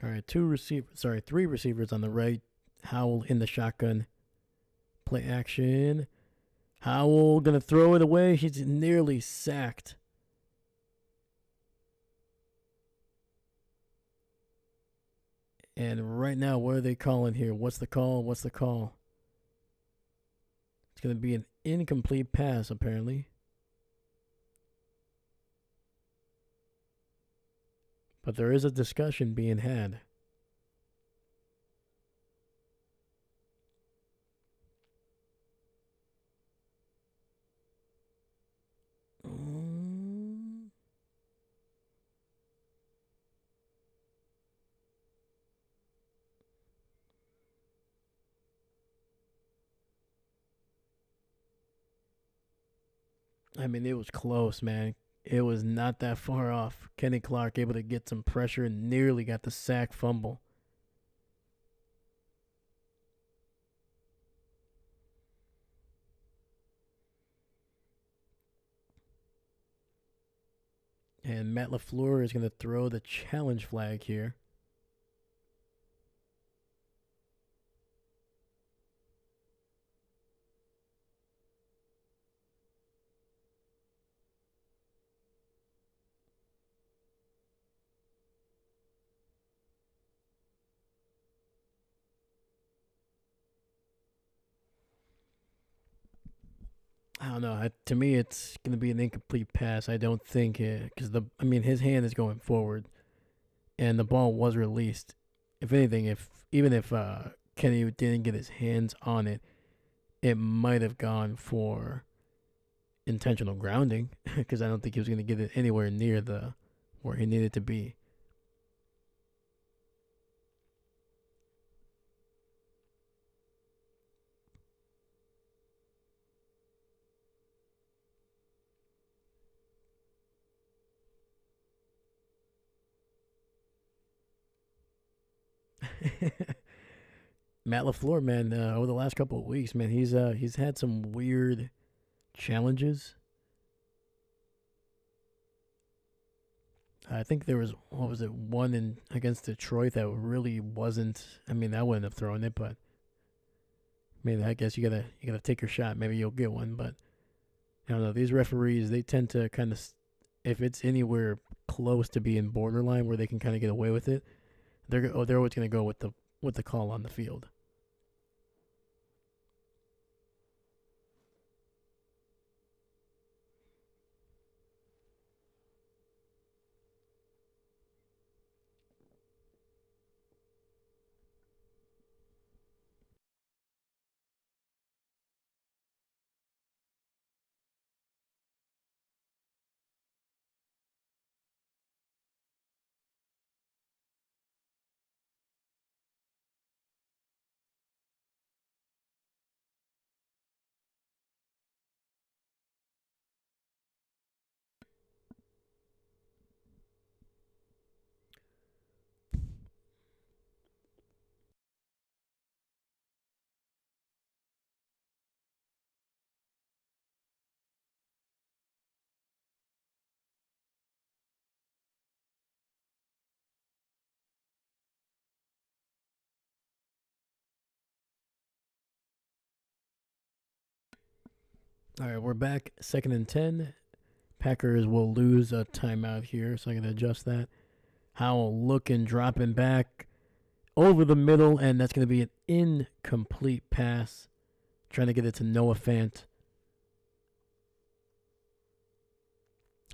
All right, 3 receivers on the right. Howell in the shotgun. Play action. Howell gonna throw it away. He's nearly sacked. And right now, what are they calling here? What's the call? What's the call? It's gonna be an incomplete pass, apparently. But there is a discussion being had. I mean, it was close, man. It was not that far off. Kenny Clark able to get some pressure and nearly got the sack fumble. And Matt LaFleur is going to throw the challenge flag here. I don't know. To me, it's going to be an incomplete pass. I don't think it because his hand is going forward, and the ball was released. If anything, if Kenny didn't get his hands on it, it might have gone for intentional grounding because I don't think he was going to get it anywhere near the where he needed to be. Matt LaFleur, man, over the last couple of weeks, man, he's had some weird challenges. I think there was what was it one in against Detroit that really wasn't. I mean, I wouldn't have thrown it, but I guess you gotta take your shot. Maybe you'll get one, but I don't know. These referees, they tend to kind of, if it's anywhere close to being borderline where they can kind of get away with it, they're always gonna go with the call on the field. All right, we're back. 2nd and 10. Packers will lose a timeout here, so I can adjust that. Howell looking, dropping back over the middle, and that's going to be an incomplete pass. Trying to get it to Noah Fant.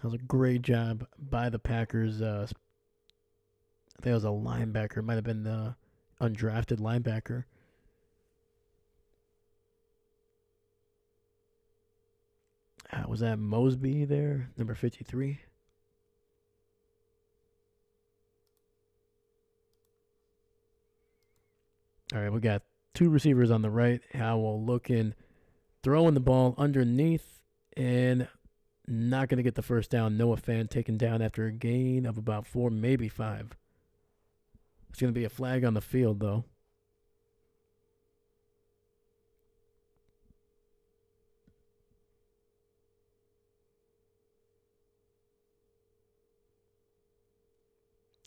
That was a great job by the Packers. I think it was a linebacker. It might have been the undrafted linebacker. Was that Mosby there? Number 53? All right, we got two receivers on the right. Howell looking, throwing the ball underneath, and not going to get the first down. Noah Fant taken down after a gain of about 4, maybe 5. It's going to be a flag on the field, though.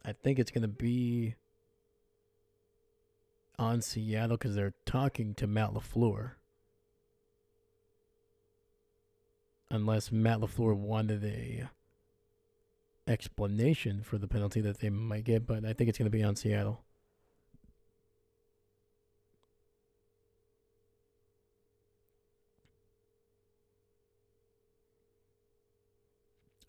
I think it's going to be on Seattle because they're talking to Matt LaFleur. Unless Matt LaFleur wanted a explanation for the penalty that they might get, but I think it's going to be on Seattle.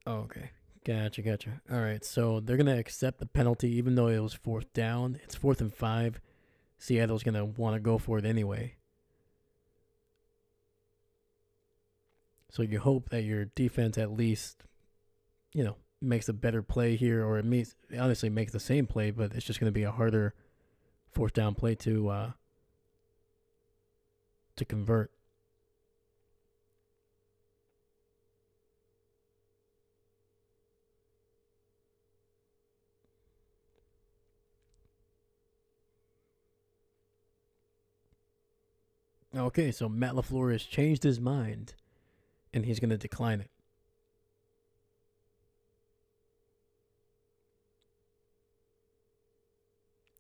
Oh, okay. Gotcha. All right, so they're going to accept the penalty even though it was 4th down. It's 4th and 5. Seattle's going to want to go for it anyway. So you hope that your defense at least, makes a better play here, or honestly makes the same play, but it's just going to be a harder 4th down play to convert. Okay, so Matt LaFleur has changed his mind, and he's going to decline it.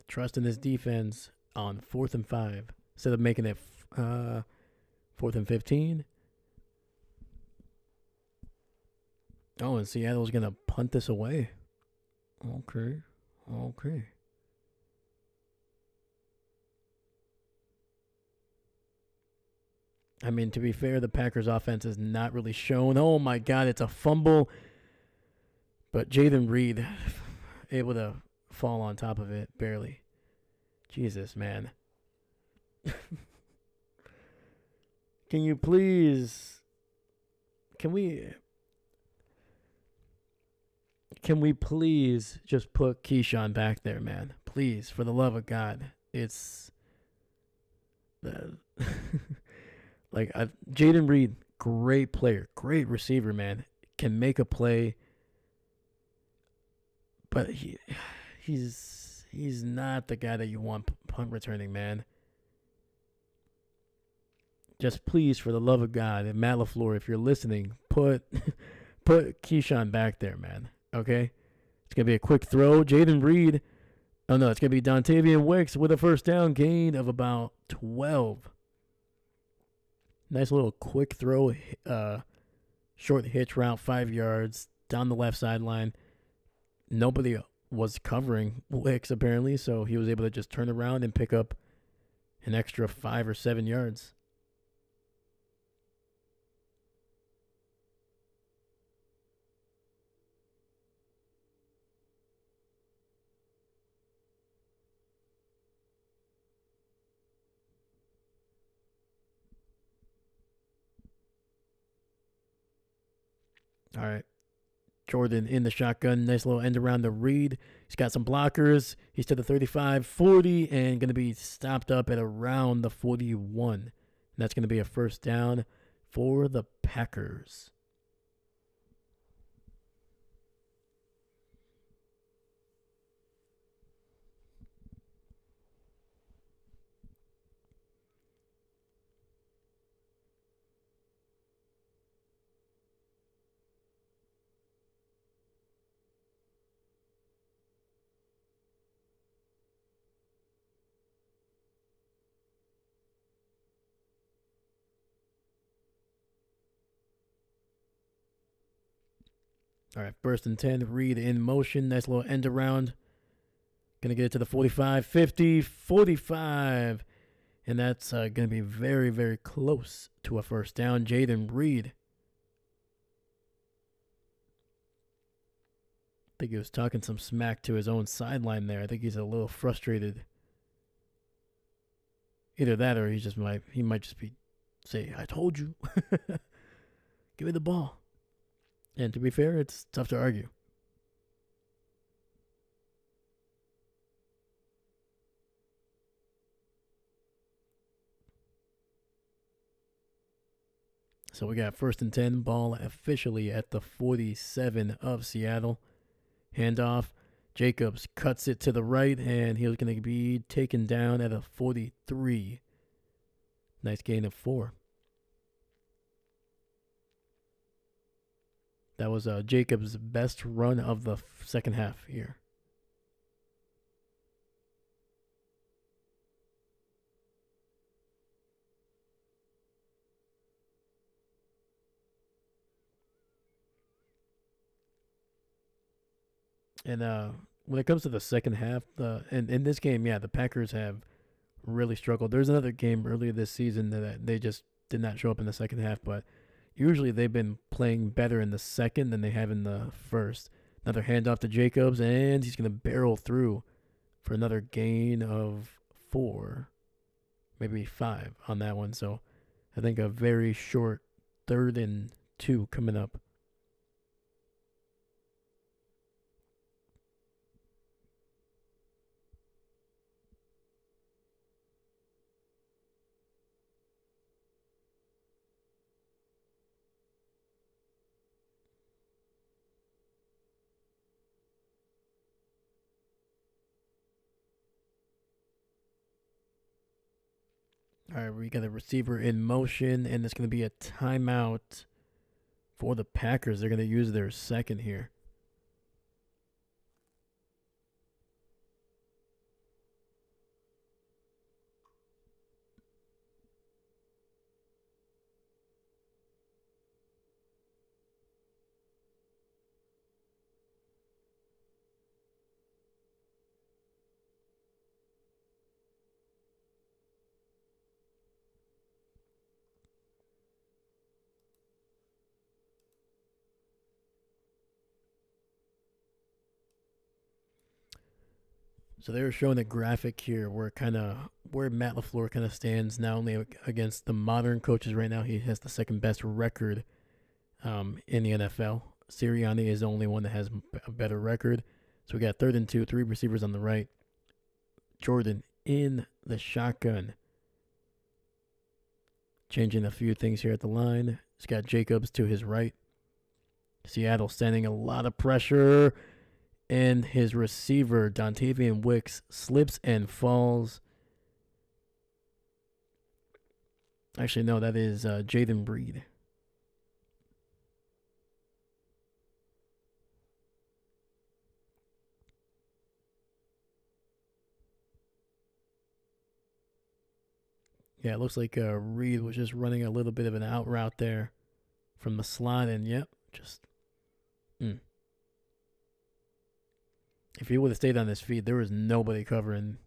trusting this defense on 4th and 5 instead of making it 4th and 15. Oh, and Seattle's going to punt this away. Okay. I mean, to be fair, the Packers offense is not really shown. Oh my God, it's a fumble. But Jayden Reed able to fall on top of it, barely. Jesus, man. Can you please... Can we please just put Keyshawn back there, man? Please, for the love of God. It's... like, Jayden Reed, great player, great receiver, man. Can make a play, but he's not the guy that you want punt returning, man. Just please, for the love of God, and Matt LaFleur, if you're listening, put Keyshawn back there, man. Okay, it's gonna be a quick throw. Jayden Reed. Oh no, it's gonna be Dontavian Wicks with a first down, gain of about 12. Nice little quick throw, short hitch route, 5 yards down the left sideline. Nobody was covering Wicks apparently, so he was able to just turn around and pick up an extra 5 or 7 yards. All right. Jordan in the shotgun. Nice little end around the Reed. He's got some blockers. He's to the 35, 40, and going to be stopped up at around the 41. And that's going to be a first down for the Packers. All right, 1st and 10. Reed in motion. Nice little end around. Going to get it to the 45, 50, 45. And that's going to be very, very close to a first down. Jayden Reed. I think he was talking some smack to his own sideline there. I think he's a little frustrated. Either that or he might just be say, I told you. Give me the ball. And to be fair, it's tough to argue. So we got 1st and 10, ball officially at the 47 of Seattle. Handoff. Jacobs cuts it to the right, and he's going to be taken down at a 43. Nice gain of 4. That was Jacobs' best run of the second half here. And when it comes to the second half, in this game, yeah, the Packers have really struggled. There's another game earlier this season that they just did not show up in the second half, but usually they've been playing better in the second than they have in the first. Another handoff to Jacobs, and he's going to barrel through for another gain of 4, maybe 5 on that one. So I think a very short 3rd and 2 coming up. All right, we got a receiver in motion, and it's going to be a timeout for the Packers. They're going to use their second here. So they were showing a graphic here where Matt LaFleur kind of stands not only against the modern coaches right now. He has the second best record in the NFL. Sirianni is the only one that has a better record. So we got 3rd and 2, 3 receivers on the right. Jordan in the shotgun. Changing a few things here at the line. He's got Jacobs to his right. Seattle sending a lot of pressure. And his receiver, Dontavian Wicks, slips and falls. Actually, no, that is Jaden Breed. Yeah, it looks like Reed was just running a little bit of an out route there from the slot, and yep, just. If he would have stayed on his feet, there was nobody covering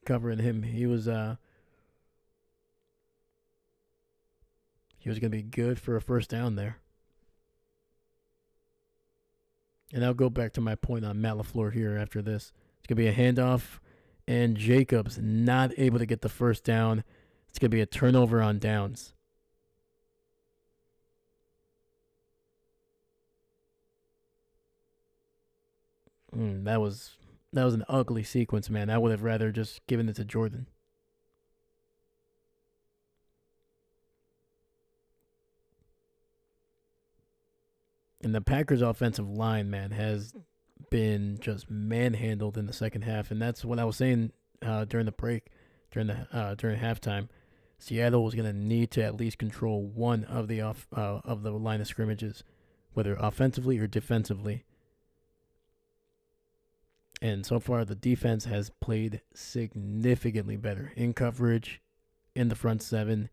him. He was going to be good for a first down there. And I'll go back to my point on Matt LaFleur here after this. It's going to be a handoff, and Jacobs not able to get the first down. It's going to be a turnover on downs. That was an ugly sequence, man. I would have rather just given it to Jordan. And the Packers' offensive line, man, has been just manhandled in the second half, and that's what I was saying during the break, during halftime. Seattle was going to need to at least control one of the line of scrimmages, whether offensively or defensively. And so far, the defense has played significantly better in coverage, in the front seven.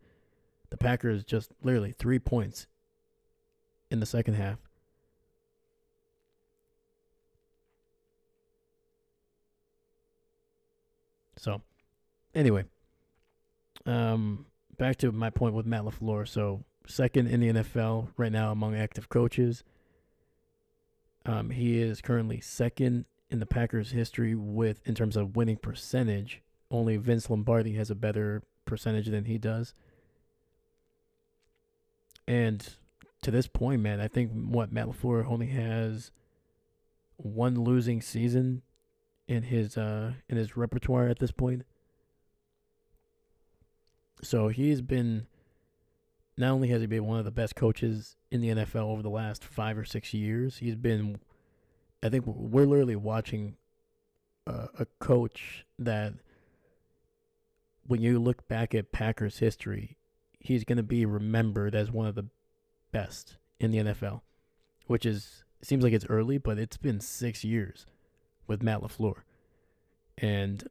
The Packers just literally 3 points in the second half. So, anyway, back to my point with Matt LaFleur. So, second in the NFL right now among active coaches. He is currently second in the Packers' history in terms of winning percentage. Only Vince Lombardi has a better percentage than he does. And to this point, man, I think Matt LaFleur only has one losing season in his repertoire at this point. So he's been, not only has he been one of the best coaches in the NFL over the last 5 or 6 years, he's been, I think we're literally watching a coach that, when you look back at Packers history, he's going to be remembered as one of the best in the NFL, which is, it seems like it's early, but it's been 6 years with Matt LaFleur. And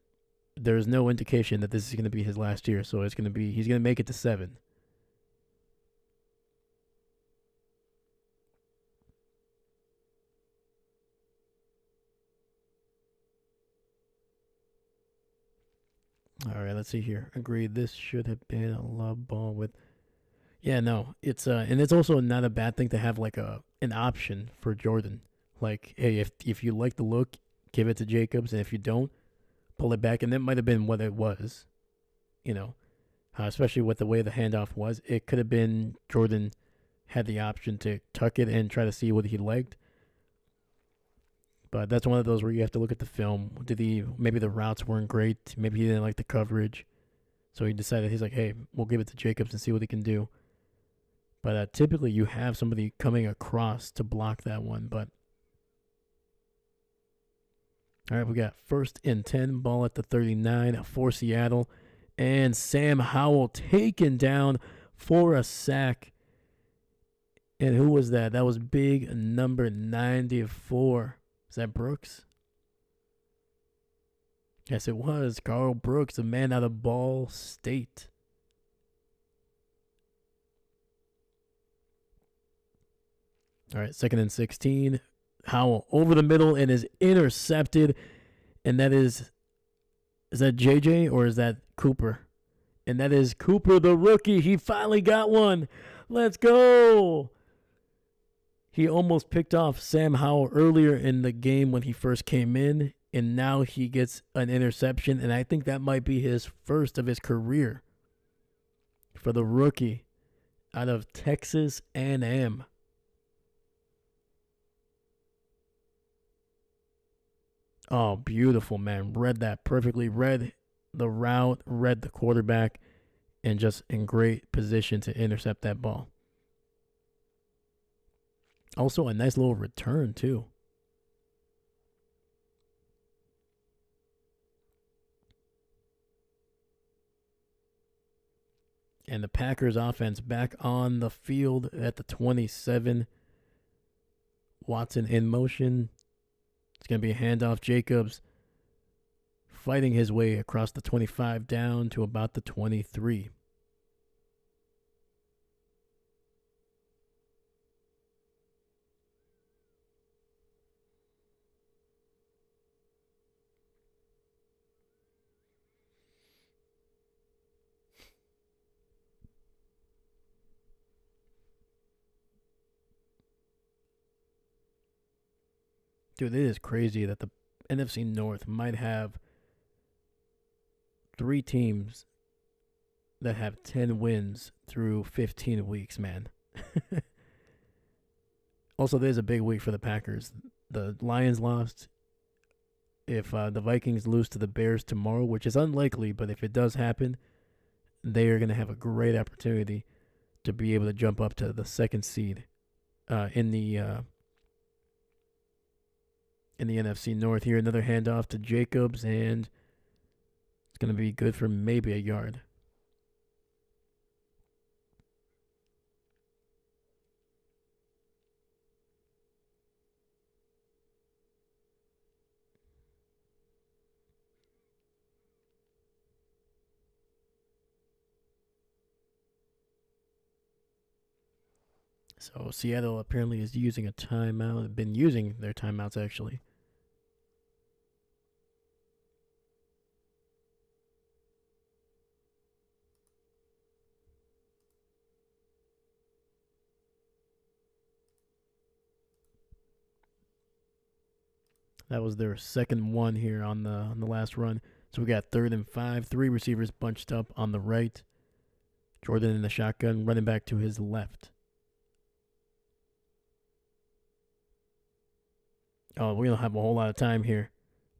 there's no indication that this is going to be his last year, so he's going to make it to 7. All right, let's see here. Agreed. This should have been a love ball with. Yeah, no, it's and it's also not a bad thing to have like an option for Jordan. Like, hey, if you like the look, give it to Jacobs, and if you don't, pull it back. And that might have been what it was, especially with the way the handoff was. It could have been Jordan had the option to tuck it and try to see what he liked. But that's one of those where you have to look at the film. Maybe the routes weren't great. Maybe he didn't like the coverage. So he decided, he's like, hey, we'll give it to Jacobs and see what he can do. But typically you have somebody coming across to block that one. But all right, we got 1st and 10, ball at the 39 for Seattle. And Sam Howell taken down for a sack. And who was that? That was big number 94. Is that Brooks? Yes, it was. Carl Brooks, a man out of Ball State. All right, 2nd and 16. Howell over the middle and is intercepted. And that is that JJ or is that Cooper? And that is Cooper, the rookie. He finally got one. Let's go. He almost picked off Sam Howell earlier in the game when he first came in. and now he gets an interception, and I think that might be his first of his career for the rookie out of Texas A&M. Oh, beautiful, man. Read that perfectly. Read the route, read the quarterback, and just in great position to intercept that ball. Also, a nice little return, too. And the Packers offense back on the field at the 27. Watson in motion. It's going to be a handoff. Jacobs fighting his way across the 25 down to about the 23. Dude, it is crazy that the NFC North might have 3 teams that have 10 wins through 15 weeks, man. Also, there's a big week for the Packers. The Lions lost. If the Vikings lose to the Bears tomorrow, which is unlikely, but if it does happen, they are going to have a great opportunity to be able to jump up to the 2nd seed in the NFC North here. Another handoff to Jacobs, and it's going to be good for maybe a yard. So Seattle apparently is using a timeout. Been using their timeouts, actually. That was their second one here on the last run. So we got 3rd and 5. 3 receivers bunched up on the right. Jordan in the shotgun, running back to his left. Oh, we don't have a whole lot of time here.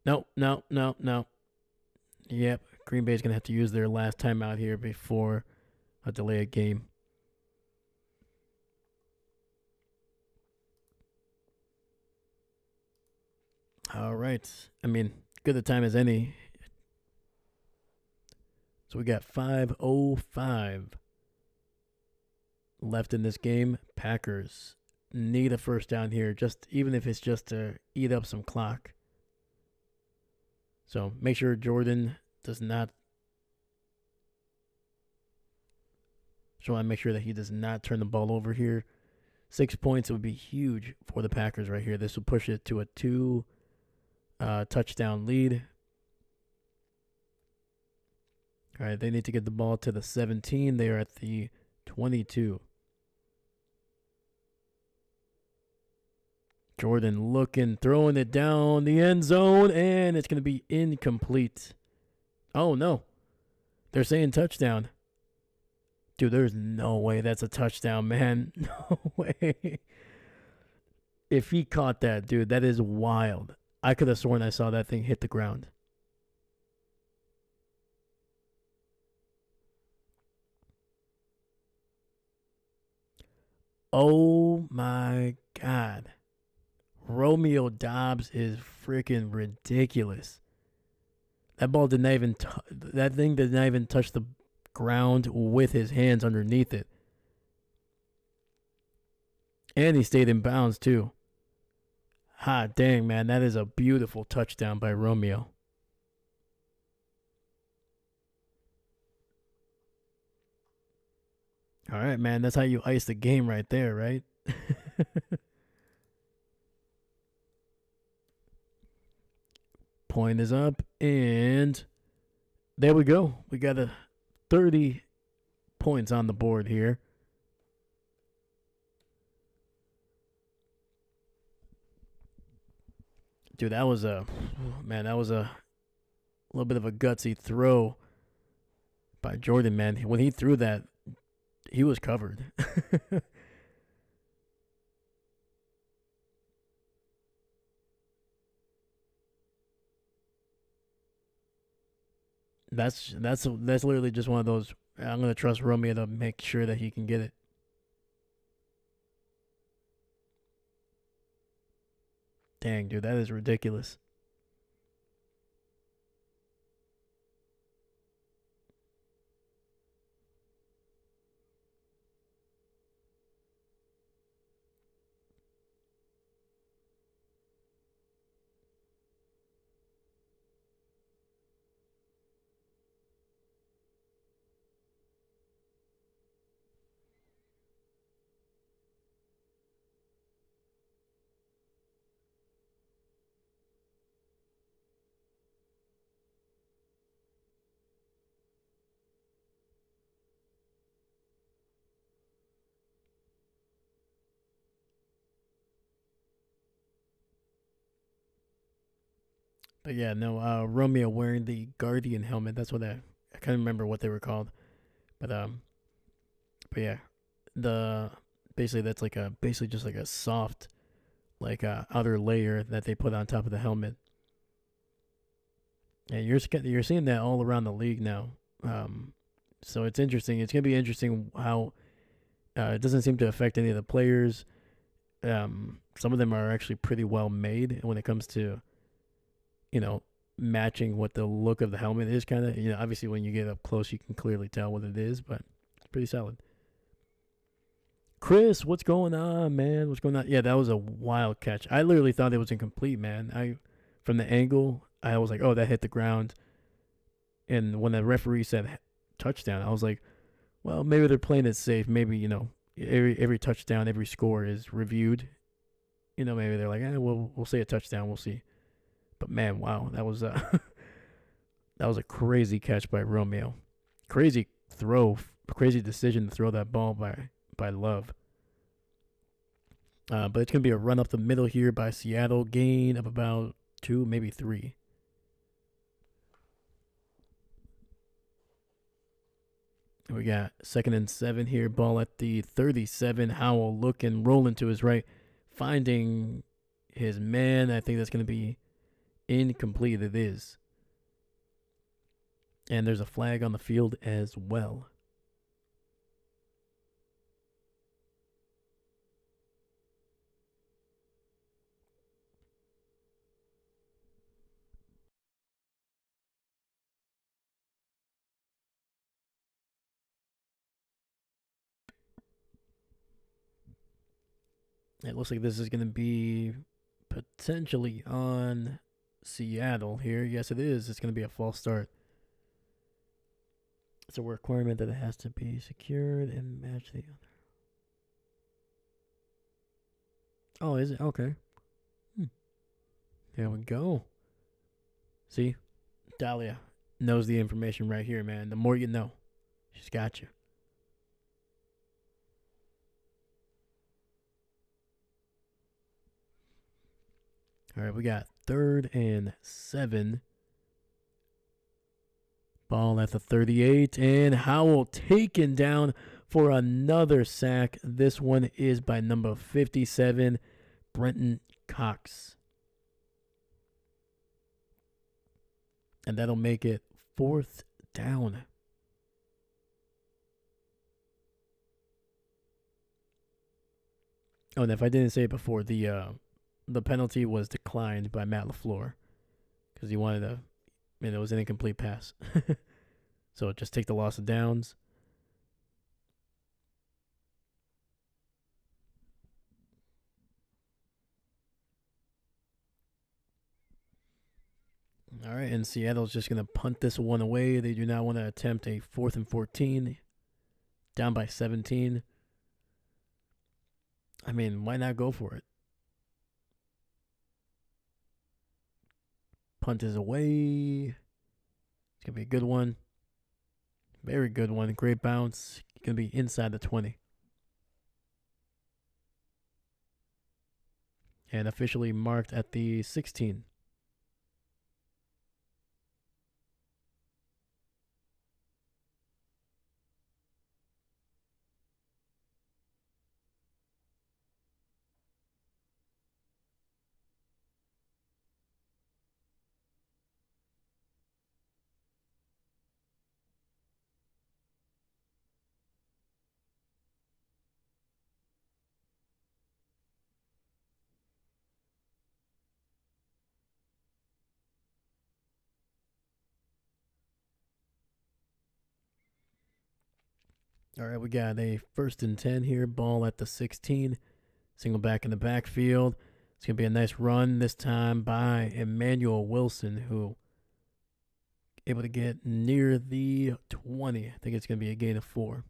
No. Yep, Green Bay's going to have to use their last timeout here before a delay of game. All right. I mean, good a time as any. So we got 5:05 left in this game. Packers need a first down here, just even if it's just to eat up some clock. So make sure Jordan does not. So I make sure that he does not turn the ball over here. 6 points would be huge for the Packers right here. This will push it to a 2 touchdown lead. All right, they need to get the ball to the 17. They are at the 22. Jordan looking, throwing it down the end zone, and it's going to be incomplete. Oh, no. They're saying touchdown. Dude, there's no way that's a touchdown, man. No way. If he caught that, dude, that is wild. I could have sworn I saw that thing hit the ground. Oh, my God. Romeo Doubs is freaking ridiculous. That ball did not even that thing did not even touch the ground with his hands underneath it. And he stayed in bounds too. Hot dang, man, that is a beautiful touchdown by Romeo. All right, man, that's how you ice the game right there, right? Point is up, and there we go. We got 30 points on the board here. Dude, that was a man. That was a little bit of a gutsy throw by Jordan, man. When he threw that, he was covered. That's literally just one of those. I'm gonna trust Romeo to make sure that he can get it. Dang, dude, that is ridiculous. But yeah, no, Romeo wearing the Guardian helmet. That's what I can't remember what they were called. But but yeah, the basically that's like a basically just like a soft like outer layer that they put on top of the helmet. And you're seeing that all around the league now. So it's interesting. It's gonna be interesting how it doesn't seem to affect any of the players. Some of them are actually pretty well made when it comes to you know matching what the look of the helmet is. Kind of obviously when you get up close you can clearly tell what it is, but it's pretty solid. Chris, what's going on, man? What's going on? Yeah, that was a wild catch. I literally thought it was incomplete, man. I from the angle, I was like, oh, that hit the ground. And when the referee said touchdown, I was like, well, maybe they're playing it safe. Maybe every touchdown, every score is reviewed. Maybe they're like, we'll say a touchdown. We'll see. But man, wow, that was that was a crazy catch by Romeo. Crazy throw, crazy decision to throw that ball by Love. But it's gonna be a run up the middle here by Seattle, gain of about 2, maybe 3. We got 2nd and 7 here. Ball at the 37. Howell looking, rolling to his right, finding his man. I think that's going to be incomplete. It is. And there's a flag on the field as well. It looks like this is going to be potentially on Seattle here. Yes, it is. It's going to be a false start. It's a requirement that it has to be secured and match the other. Oh, is it? Okay. There we go. See? Dahlia knows the information right here, man. The more you know, she's got you. All right, we got 3rd and 7. Ball at the 38, and Howell taken down for another sack. This one is by number 57, Brenton Cox. And that'll make it 4th down. Oh, and if I didn't say it before, the penalty was declined by Matt LaFleur because he wanted to. It was an incomplete pass. So just take the loss of downs. All right, and Seattle's just going to punt this one away. They do not want to attempt a 4th and 14, down by 17. I mean, why not go for it? Punt is away. It's going to be a good one. Very good one. Great bounce. Going to be inside the 20. And officially marked at the 16. All right, we got a 1st and 10 here. Ball at the 16. Single back in the backfield. It's going to be a nice run this time by Emmanuel Wilson, who able to get near the 20. I think it's going to be a gain of 4.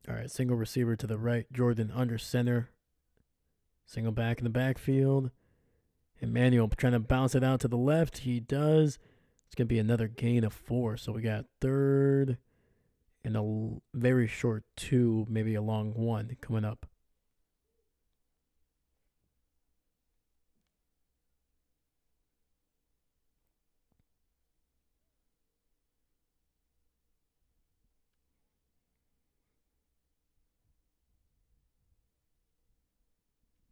All right, single receiver to the right. Jordan under center. Single back in the backfield. Emmanuel trying to bounce it out to the left. He does. It's going to be another gain of 4. So we got 3rd and a very short 2, maybe a long 1 coming up.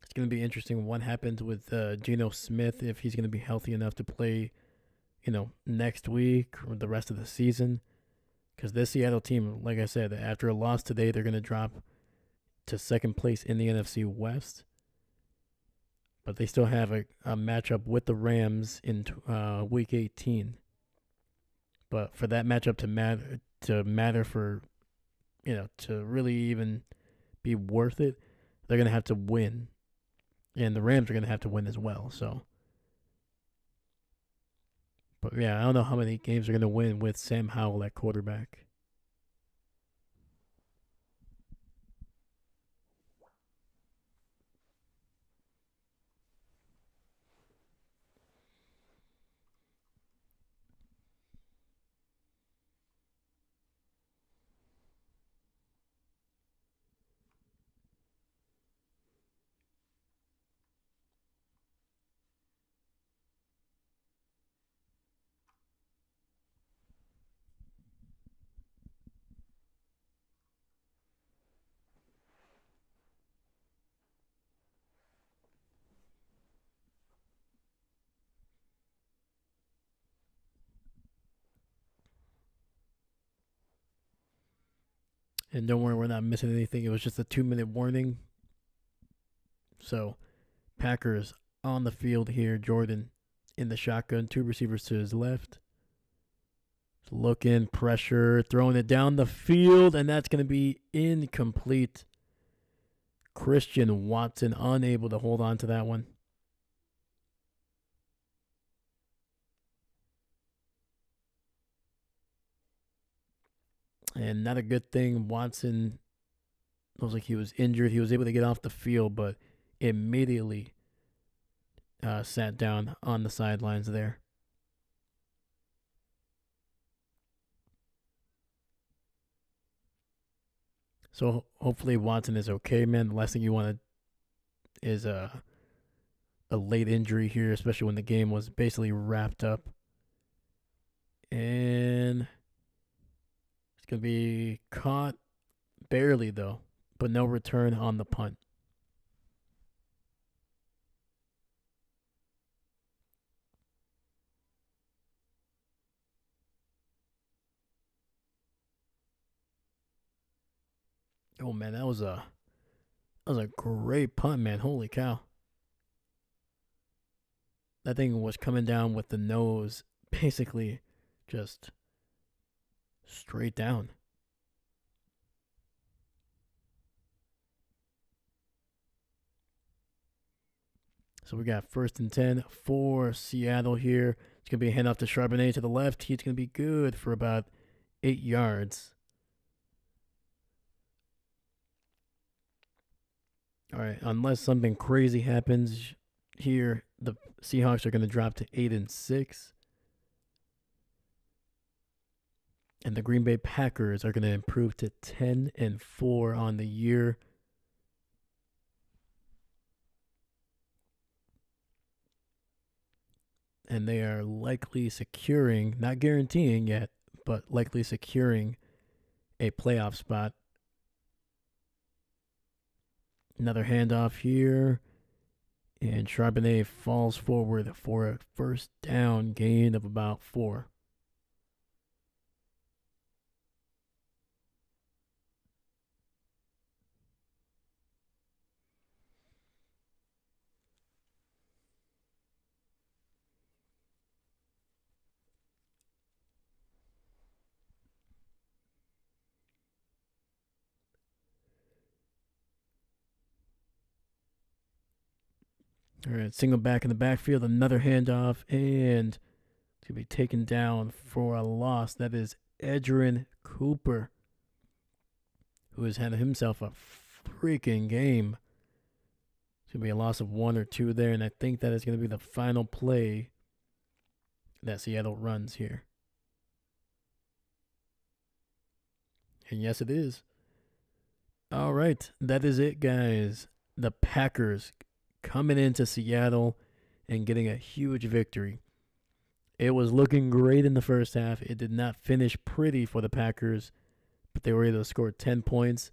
It's going to be interesting what happens with Geno Smith, if he's going to be healthy enough to play, next week or the rest of the season. Because this Seattle team, like I said, after a loss today, they're going to drop to 2nd place in the NFC West. But they still have a matchup with the Rams in Week 18. But for that matchup to matter for, to really even be worth it, they're going to have to win. And the Rams are going to have to win as well. So, but yeah, I don't know how many games they're going to win with Sam Howell at quarterback. And don't worry, we're not missing anything. It was just a 2-minute warning. So, Packers on the field here. Jordan in the shotgun, 2 receivers to his left. Looking, pressure, throwing it down the field, and that's going to be incomplete. Christian Watson unable to hold on to that one. And not a good thing. Watson looks like he was injured. He was able to get off the field, but immediately sat down on the sidelines there. So hopefully Watson is okay, man. The last thing you want is a late injury here, especially when the game was basically wrapped up. And it's going to be caught barely, though, but no return on the punt. Oh man, that was a great punt, man. Holy cow. That thing was coming down with the nose basically just straight down. So we got 1st and 10 for Seattle here. It's going to be a handoff to Charbonnet to the left. He's going to be good for about 8 yards. All right, unless something crazy happens here, the Seahawks are going to drop to 8-6. And the Green Bay Packers are going to improve to 10-4 on the year. And they are likely securing, not guaranteeing yet, but likely securing a playoff spot. Another handoff here. And Charbonnet falls forward for a first down gain of about 4. All right, single back in the backfield, another handoff, and it's going to be taken down for a loss. That is Edgerrin Cooper, who has had himself a freaking game. It's going to be a loss of 1 or 2 there, and I think that is going to be the final play that Seattle runs here. And yes, it is. All right, that is it, guys. The Packers coming into Seattle and getting a huge victory. It was looking great in the first half. It did not finish pretty for the Packers, but they were able to score 10 points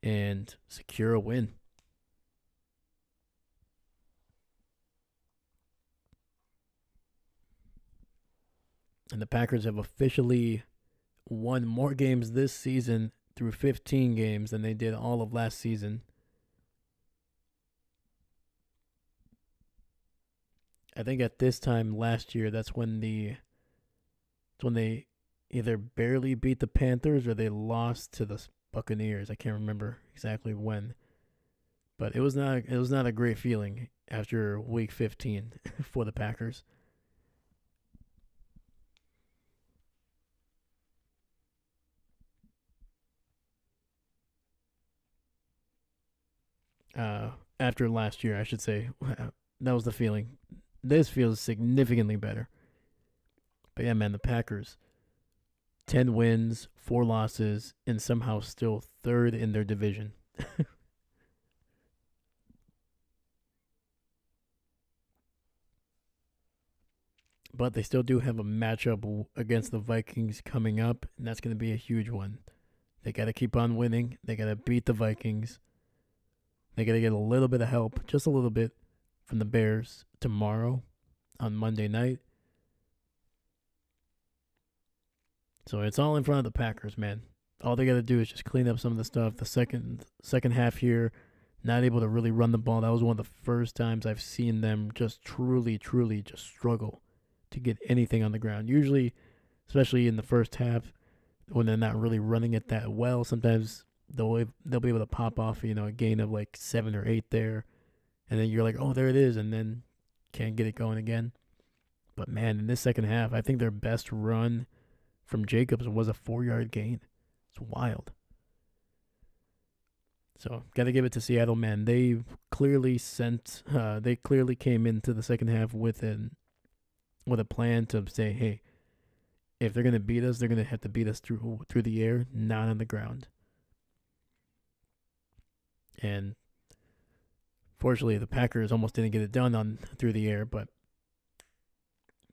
and secure a win. And the Packers have officially won more games this season through 15 games than they did all of last season. I think at this time last year, that's when they either barely beat the Panthers or they lost to the Buccaneers. I can't remember exactly when, but it was not a great feeling after Week 15 for the Packers. After last year, I should say, that was the feeling. This feels significantly better. But yeah, man, the Packers, 10 wins, 4 losses, and somehow still third in their division. But they still do have a matchup against the Vikings coming up, and that's going to be a huge one. They got to keep on winning. They got to beat the Vikings. They got to get a little bit of help, just a little bit, from the Bears tomorrow on Monday night. So it's all in front of the Packers, man. All they got to do is just clean up some of the stuff. The second half here, not able to really run the ball. That was one of the first times I've seen them just truly just struggle to get anything on the ground. Usually, especially in the first half, when they're not really running it that well, sometimes they'll be able to pop off, a gain of like 7 or 8 there, and then you're like, oh, there it is, and then can't get it going again. But man, in this second half, I think their best run from Jacobs was a 4-yard gain. It's wild. So got to give it to Seattle, man. They clearly came into the second half with a plan to say, hey, if they're gonna beat us, they're gonna have to beat us through the air, not on the ground. And fortunately, the Packers almost didn't get it done through the air, but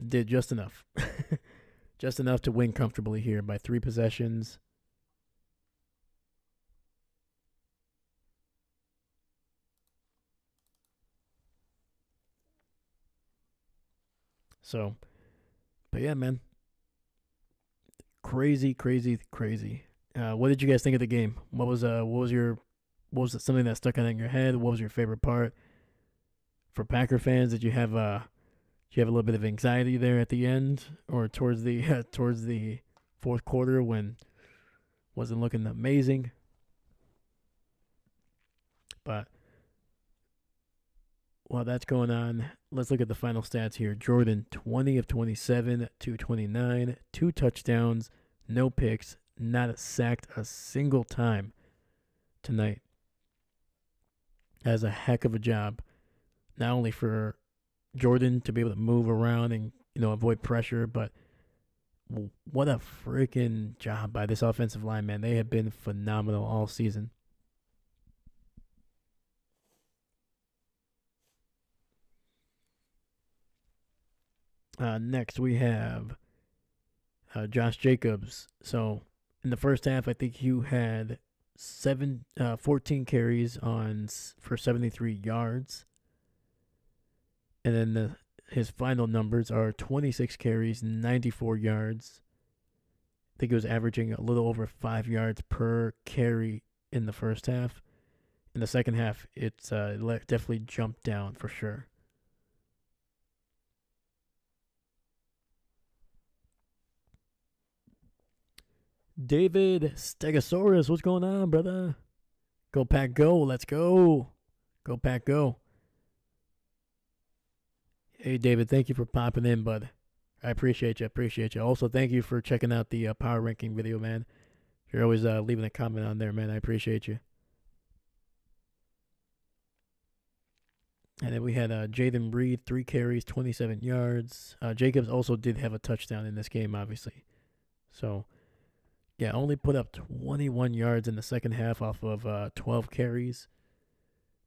did just enough. Just enough to win comfortably here by 3 possessions. So, but yeah, man. Crazy. What did you guys think of the game? What was something that stuck out in your head? What was your favorite part? For Packer fans, did you have a little bit of anxiety there at the end, or towards the fourth quarter when wasn't looking amazing? But while that's going on, let's look at the final stats here. Jordan, 20 of 27, 229, 2 touchdowns, no picks, not sacked a single time tonight. That is a heck of a job, not only for Jordan to be able to move around and avoid pressure, but what a freaking job by this offensive line, man. They have been phenomenal all season. Next, we have Josh Jacobs. So, in the first half, I think you had 14 carries for 73 yards, and then his final numbers are 26 carries, 94 yards. I think he was averaging a little over 5 yards per carry in the first half. In the second half, it's definitely jumped down for sure. David Stegosaurus, what's going on, brother? Go Pack Go, let's go. Go Pack Go. Hey, David, thank you for popping in, bud. I appreciate you. Also, thank you for checking out the power ranking video, man. You're always leaving a comment on there, man. I appreciate you. And then we had Jaden Reed, 3 carries, 27 yards. Jacobs also did have a touchdown in this game, obviously. So, yeah, only put up 21 yards in the second half off of 12 carries.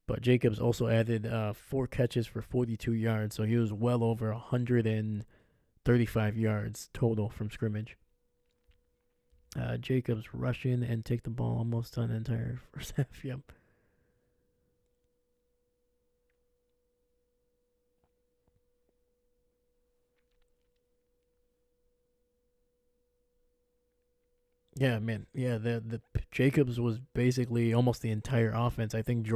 But Jacobs also added 4 catches for 42 yards, so he was well over 135 yards total from scrimmage. Jacobs rush in and take the ball almost on the entire first half. Yep. Yeah, man. Yeah, the Jacobs was basically almost the entire offense. I think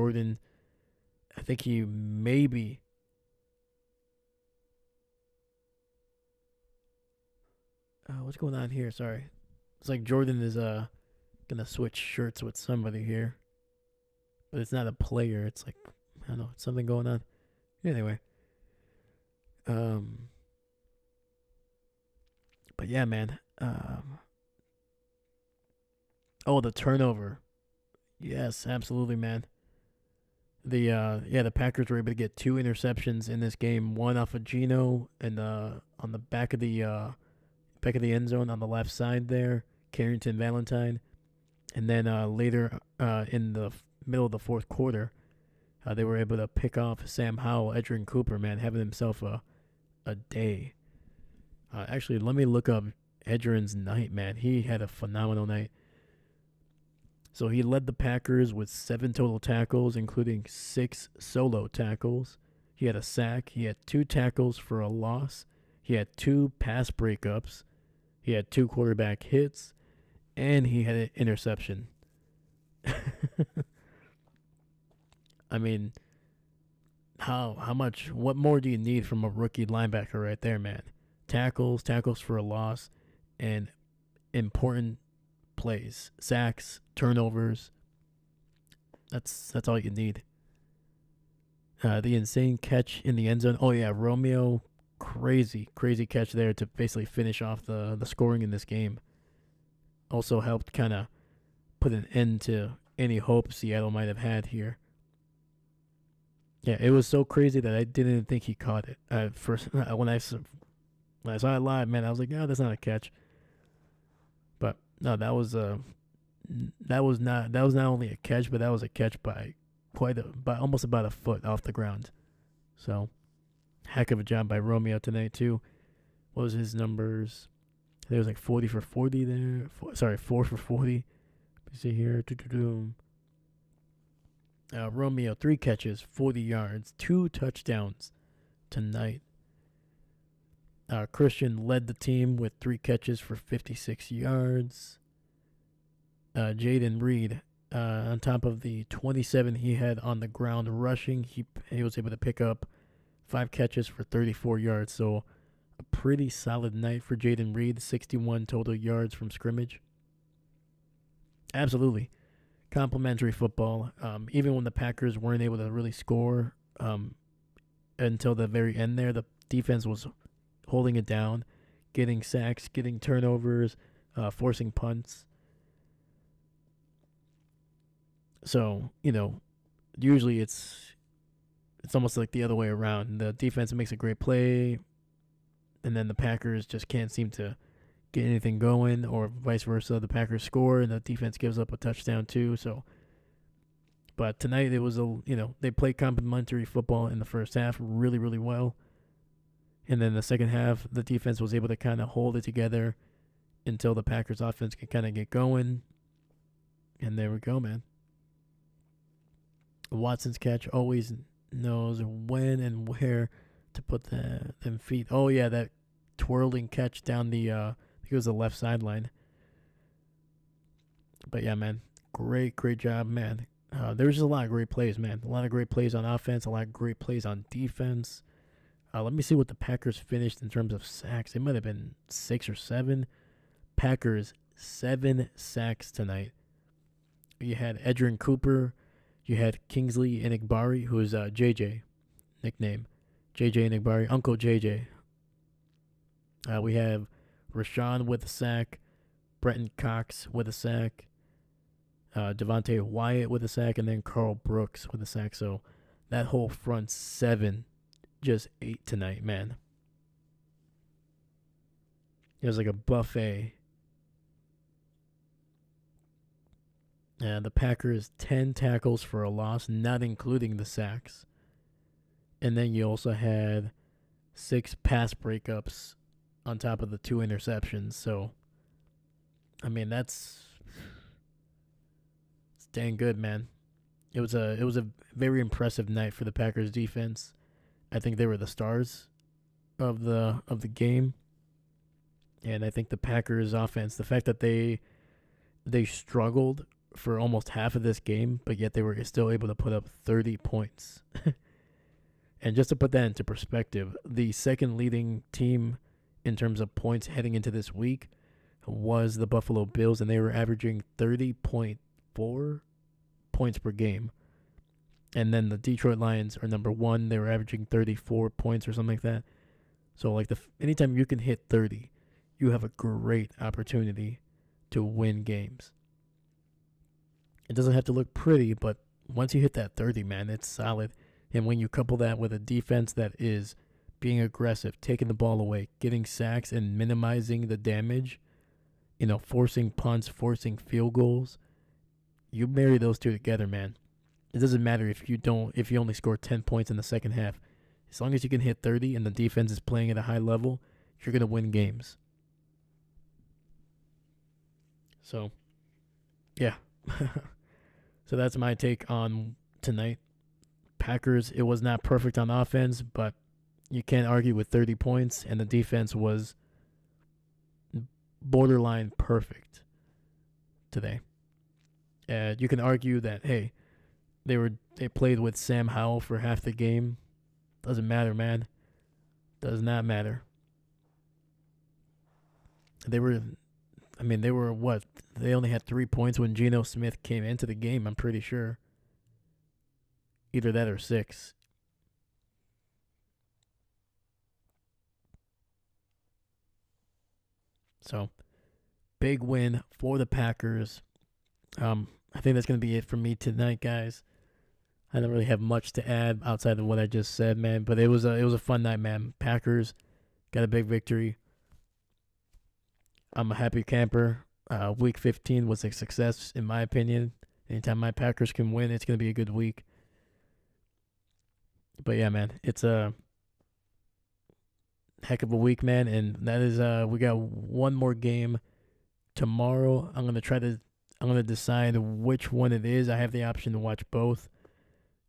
he maybe. What's going on here? Sorry. It's like Jordan is gonna switch shirts with somebody here. But it's not a player. It's like, I don't know, something going on. Anyway. But yeah, man. Oh, the turnover. Yes, absolutely, man. The Packers were able to get 2 interceptions in this game. One off of Geno and on the back of the end zone on the left side there, Carrington Valentine, and then later in the middle of the fourth quarter, they were able to pick off Sam Howell, Edgerrin Cooper, man, having himself a day. Actually, let me look up Edgerrin's night, man. He had a phenomenal night. So he led the Packers with 7 total tackles, including 6 solo tackles. He had a sack. He had 2 tackles for a loss. He had 2 pass breakups. He had 2 quarterback hits. And he had an interception. I mean, what more do you need from a rookie linebacker right there, man? Tackles for a loss, and important plays, sacks, turnovers. That's all you need. The insane catch in the end zone. Oh yeah, Romeo, crazy catch there to basically finish off the scoring in this game. Also helped kind of put an end to any hope Seattle might have had here. Yeah, it was so crazy that I didn't think he caught it. First, when I saw it live, man, I was like, "No, that's not a catch." But no, that was not only a catch, but that was a catch by almost about a foot off the ground. So, heck of a job by Romeo tonight too. What was his numbers? There was like 40 for 40 there. 4 for 40. Let me see here. Romeo, 3 catches, 40 yards, 2 touchdowns tonight. Christian led the team with 3 catches for 56 yards. Jaden Reed, on top of the 27 he had on the ground rushing, he was able to pick up 5 catches for 34 yards. So a pretty solid night for Jaden Reed, 61 total yards from scrimmage. Absolutely. Complimentary football. Even when the Packers weren't able to really score until the very end there, the defense was holding it down, getting sacks, getting turnovers, forcing punts. So, usually it's almost like the other way around. The defense makes a great play, and then the Packers just can't seem to get anything going, or vice versa. The Packers score, and the defense gives up a touchdown too. So, but tonight it was they played complimentary football in the first half really, really well. And then the second half, the defense was able to kind of hold it together until the Packers offense could kind of get going. And there we go, man. Watson's catch always knows when and where to put them feet. Oh yeah, that twirling catch down the I think it was the left sideline. But yeah, man, great job, man. There's just a lot of great plays, man. A lot of great plays on offense, a lot of great plays on defense. Let me see what the Packers finished in terms of sacks. It might have been 6 or 7. Packers 7 sacks tonight. You had Edgerrin Cooper. You had Kingsley Enigbari, who is JJ, nickname. JJ Enigbari, Uncle JJ. We have Rashawn with a sack. Brenton Cox with a sack. Devontae Wyatt with a sack. And then Carl Brooks with a sack. So that whole front 7 just ate tonight, man. It was like a buffet. And the Packers 10 tackles for a loss, not including the sacks. And then you also had 6 pass breakups on top of the 2 interceptions. So, I mean, it's dang good, man. It was a very impressive night for the Packers defense. I think they were the stars of the game. And I think the Packers offense, the fact that they struggled for almost half of this game, but yet they were still able to put up 30 points. And just to put that into perspective, the second leading team in terms of points heading into this week was the Buffalo Bills, and they were averaging 30.4 points per game. And then the Detroit Lions are number 1. They were averaging 34 points or something like that. So like anytime you can hit 30, you have a great opportunity to win games. It doesn't have to look pretty, but once you hit that 30, man, it's solid. And when you couple that with a defense that is being aggressive, taking the ball away, getting sacks, and minimizing the damage, forcing punts, forcing field goals, you marry those two together, man. It doesn't matter if you only score 10 points in the second half. As long as you can hit 30 and the defense is playing at a high level, you're going to win games. So, yeah. So that's my take on tonight. Packers, it was not perfect on offense, but you can't argue with 30 points, and the defense was borderline perfect today. You can argue that, hey, they played with Sam Howell for half the game. Doesn't matter, man. Does not matter. They were what? They only had 3 points when Geno Smith came into the game, I'm pretty sure. Either that or 6. So, big win for the Packers. I think that's going to be it for me tonight, guys. I don't really have much to add outside of what I just said, man. But it was a fun night, man. Packers got a big victory. I'm a happy camper. Week 15 was a success, in my opinion. Anytime my Packers can win, it's going to be a good week. But yeah, man, it's a heck of a week, man. And that is, we got one more game tomorrow. I'm going to decide which one it is. I have the option to watch both.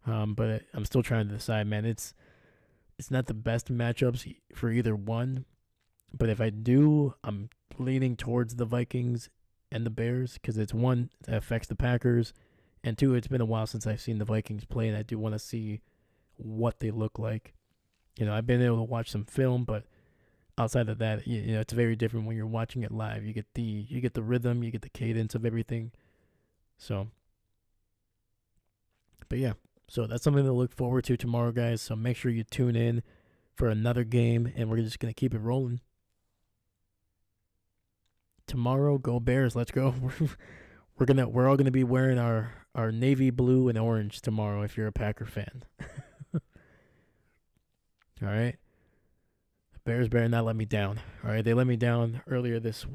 But I'm still trying to decide, man. It's not the best matchups for either one. But if I do, I'm leaning towards the Vikings and the Bears because it's one that affects the Packers, and 2, it's been a while since I've seen the Vikings play, and I do want to see what they look like. I've been able to watch some film, but outside of that, it's very different when you're watching it live. You get the rhythm, you get the cadence of everything. So, but yeah, so that's something to look forward to tomorrow, guys. So make sure you tune in for another game, and we're just gonna keep it rolling. Tomorrow, go Bears! Let's go. We're all gonna be wearing our navy blue and orange tomorrow. If you're a Packer fan, all right. The Bears better not let me down. All right, they let me down earlier this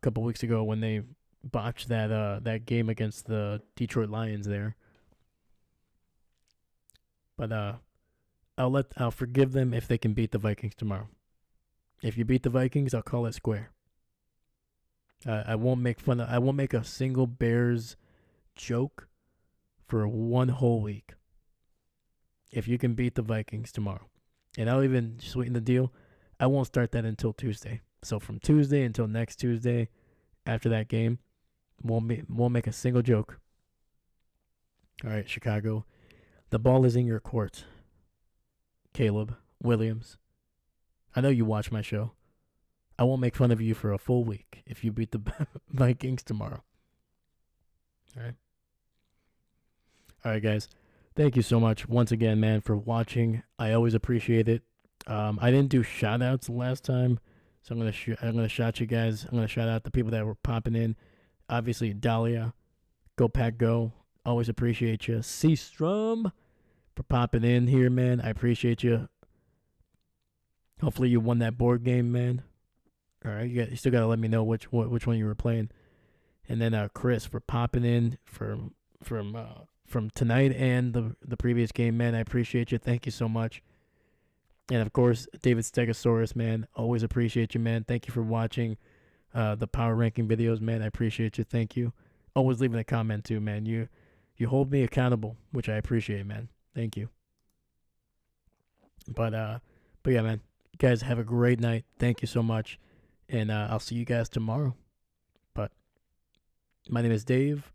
couple weeks ago when they botched that game against the Detroit Lions there. But I'll forgive them if they can beat the Vikings tomorrow. If you beat the Vikings, I'll call it square. I won't make a single Bears joke for 1 whole week if you can beat the Vikings tomorrow. And I'll even sweeten the deal. I won't start that until Tuesday. So from Tuesday until next Tuesday, after that game, won't make a single joke. All right, Chicago. The ball is in your court. Caleb Williams. I know you watch my show. I won't make fun of you for a full week if you beat the Vikings tomorrow. All right. All right, guys. Thank you so much once again, man, for watching. I always appreciate it. I didn't do shout outs last time, so I'm gonna shout you guys. I'm gonna shout out the people that were popping in. Obviously, Dahlia, Go Pack Go. Always appreciate you. Seastrom for popping in here, man. I appreciate you. Hopefully you won that board game, man. All right, you still gotta let me know which one you were playing. And then Chris for popping in from tonight and the previous game, man. I appreciate you. Thank you so much. And of course, David Stegosaurus, man. Always appreciate you, man. Thank you for watching the power ranking videos, man. I appreciate you. Thank you. Always leaving a comment too, man. You hold me accountable, which I appreciate, man. Thank you. But yeah, man. You guys have a great night. Thank you so much. And I'll see you guys tomorrow. But my name is Dave.